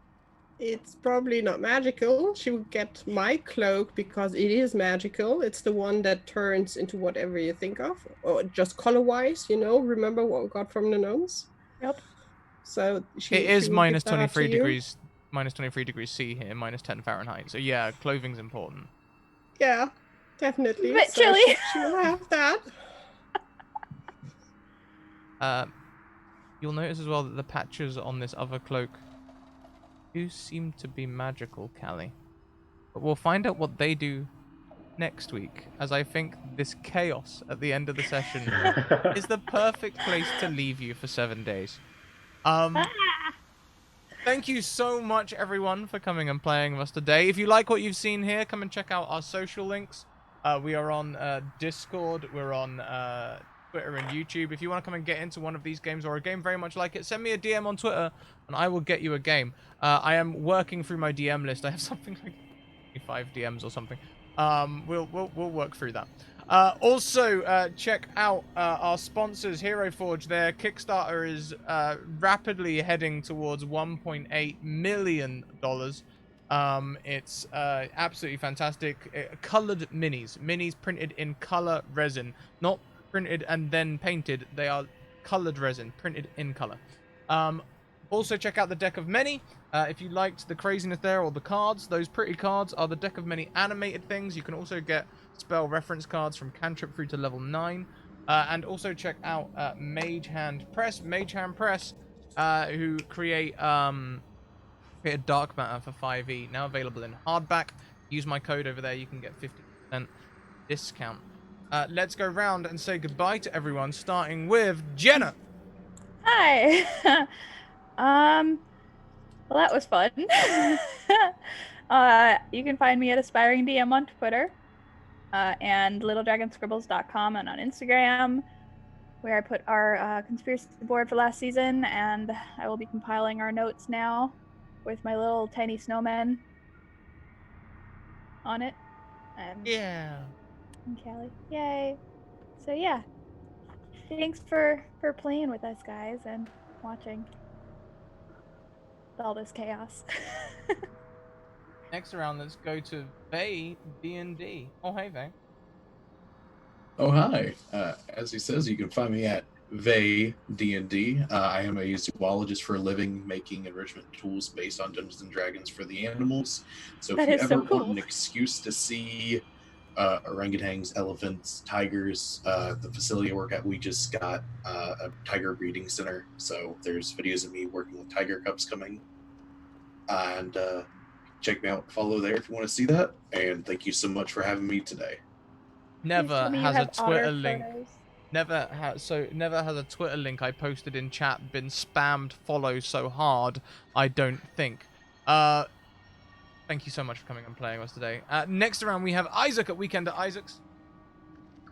it's probably not magical. She will get my cloak because it is magical. It's the one that turns into whatever you think of, or just color-wise. Remember what we got from the gnomes? Yep. So It is she will minus give that 23 to you. degrees. Minus 23 degrees C here. Minus 10 Fahrenheit. So yeah, clothing's important. Yeah, definitely. Bit So chilly. she will have that. You'll notice as well that the patches on this other cloak do seem to be magical, Callie. But we'll find out what they do next week, as I think this chaos at the end of the session is the perfect place to leave you for 7 days. Thank you so much, everyone, for coming and playing with us today. If you like what you've seen here, come and check out our social links. We are on Discord. We're on Twitter and YouTube. If you want to come and get into one of these games or a game very much like it, send me a DM on Twitter and I will get you a game. I am working through my DM list. I have something like 5 DMs or something. We'll work through that. Also, check out our sponsors, Hero Forge. Their Kickstarter is rapidly heading towards $1.8 million. It's absolutely fantastic. Colored minis printed in color resin, not printed and then painted. They are colored resin, printed in color. Also, check out the Deck of Many. If you liked the craziness there or the cards, those pretty cards are the Deck of Many animated things. You can also get spell reference cards from cantrip through to level 9. And also check out Mage Hand Press. Mage Hand Press, who create dark matter for 5e, now available in hardback. Use my code over there, you can get 50% discount. Let's go round and say goodbye to everyone, starting with Jenna. Hi. Well, that was fun. You can find me at Aspiring DM on Twitter, and littledragonscribbles.com and on Instagram, where I put our conspiracy board for last season, and I will be compiling our notes now with my little tiny snowman on it. And Yeah. Callie. Yay. So yeah. Thanks for playing with us, guys, and watching all this chaos. Next round, let's go to Vay D&D. Oh, hey, Vay. Oh, hi. As he says, you can find me at Vay D&D. I am a zoologist for a living, making enrichment tools based on Dungeons and Dragons for the animals. So That if is you so ever want cool. an excuse to see orangutans, elephants, tigers, the facility I work at, we just got a tiger breeding center. So there's videos of me working with tiger cubs coming. And check me out, follow there if you want to see that. And thank you so much for having me today. Never me you has a have otter Twitter link. photos. Never has a Twitter link I posted in chat been spammed follow so hard, I don't think. Thank you so much for coming and playing with us today. Next round we have Isaac at Weekend at Isaac's.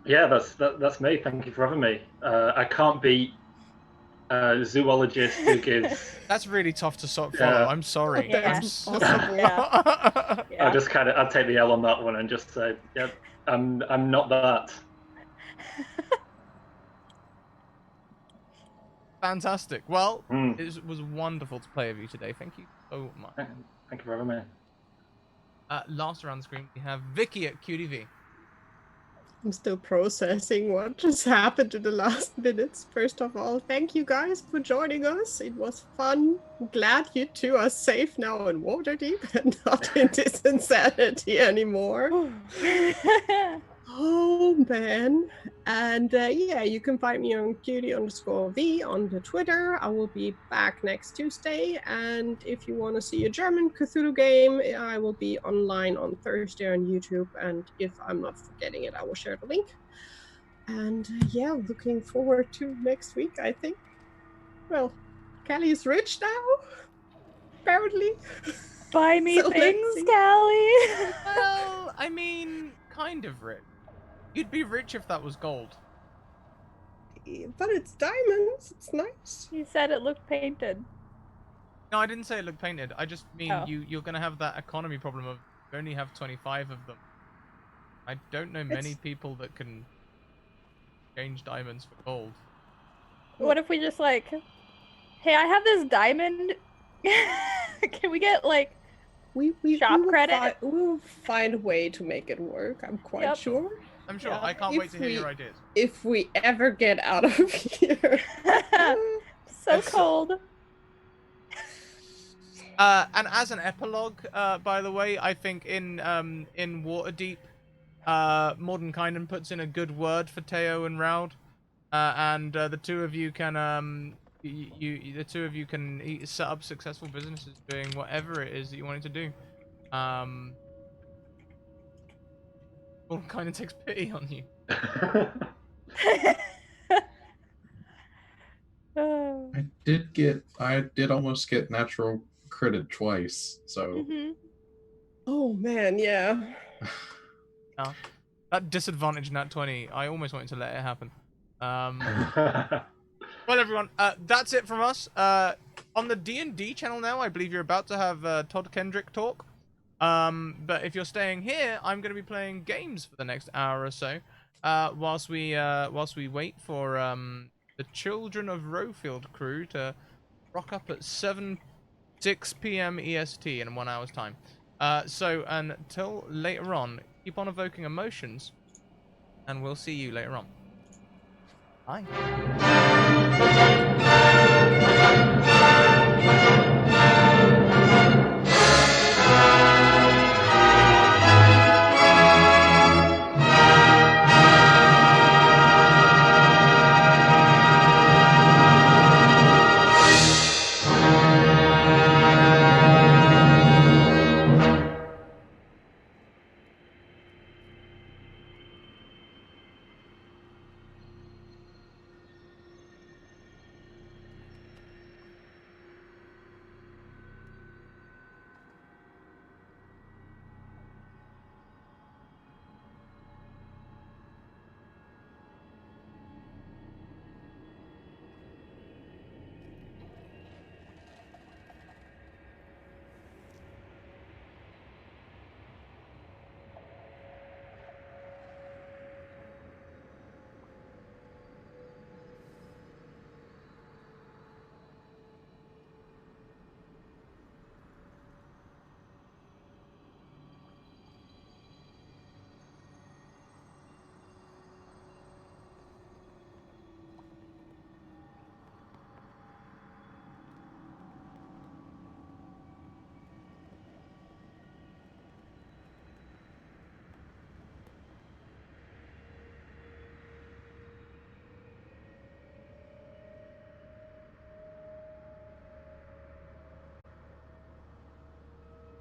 Yeah, that's me. Thank you for having me. I can't beat a zoologist who gives. That's really tough to follow. Yeah. I'm sorry. Yeah. I'm Impossible. Yeah. I just I'll take the L on that one and just say, yep, I'm not that. Fantastic. Well, it was wonderful to play with you today. Thank you so much. Thank you for having me. Last around the screen, we have Vicky at QDV. I'm still processing what just happened in the last minutes. First of all, thank you guys for joining us. It was fun. I'm glad you two are safe now in Waterdeep and not in this insanity anymore. Oh man. And yeah, you can find me on cutie_v on the Twitter. I will be back next Tuesday. And if you want to see a German Cthulhu game, I will be online on Thursday on YouTube. And if I'm not forgetting it, I will share the link. And yeah, looking forward to next week, I think. Well, Callie is rich now, apparently. Buy me So let's things, see. Callie. Well, I mean, kind of rich. You'd be rich if that was gold. But it's diamonds. It's nice. You said it looked painted. No, I didn't say it looked painted. I just mean Oh. you're going to have that economy problem of you only have 25 of them. I don't know many people that can change diamonds for gold. What if we just like, hey, I have this diamond. Can we get like We Shop will credit? We'll find a way to make it work. I'm quite Yep. sure. I'm sure. Yeah. I can't If wait to hear we- your ideas. If we ever get out of here. so cold? And as an epilogue, by the way, I think in Waterdeep, Modern Kindon puts in a good word for Teo and Raud, and the two of you can the two of you can set up successful businesses doing whatever it is that you wanted to do. Modern Kindon takes pity on you. Oh. I did almost get natural credit twice, so Mhm. Oh man, yeah. That disadvantage nat 20, I almost wanted to let it happen. Well, everyone, that's it from us. On the D&D channel now, I believe you're about to have Todd Kendrick talk. But if you're staying here, I'm going to be playing games for the next hour or so, whilst we wait for the Children of Rowfield crew to rock up at 6 p.m. EST in 1 hour's time. So until later on, keep on evoking emotions, and we'll see you later on. Bye.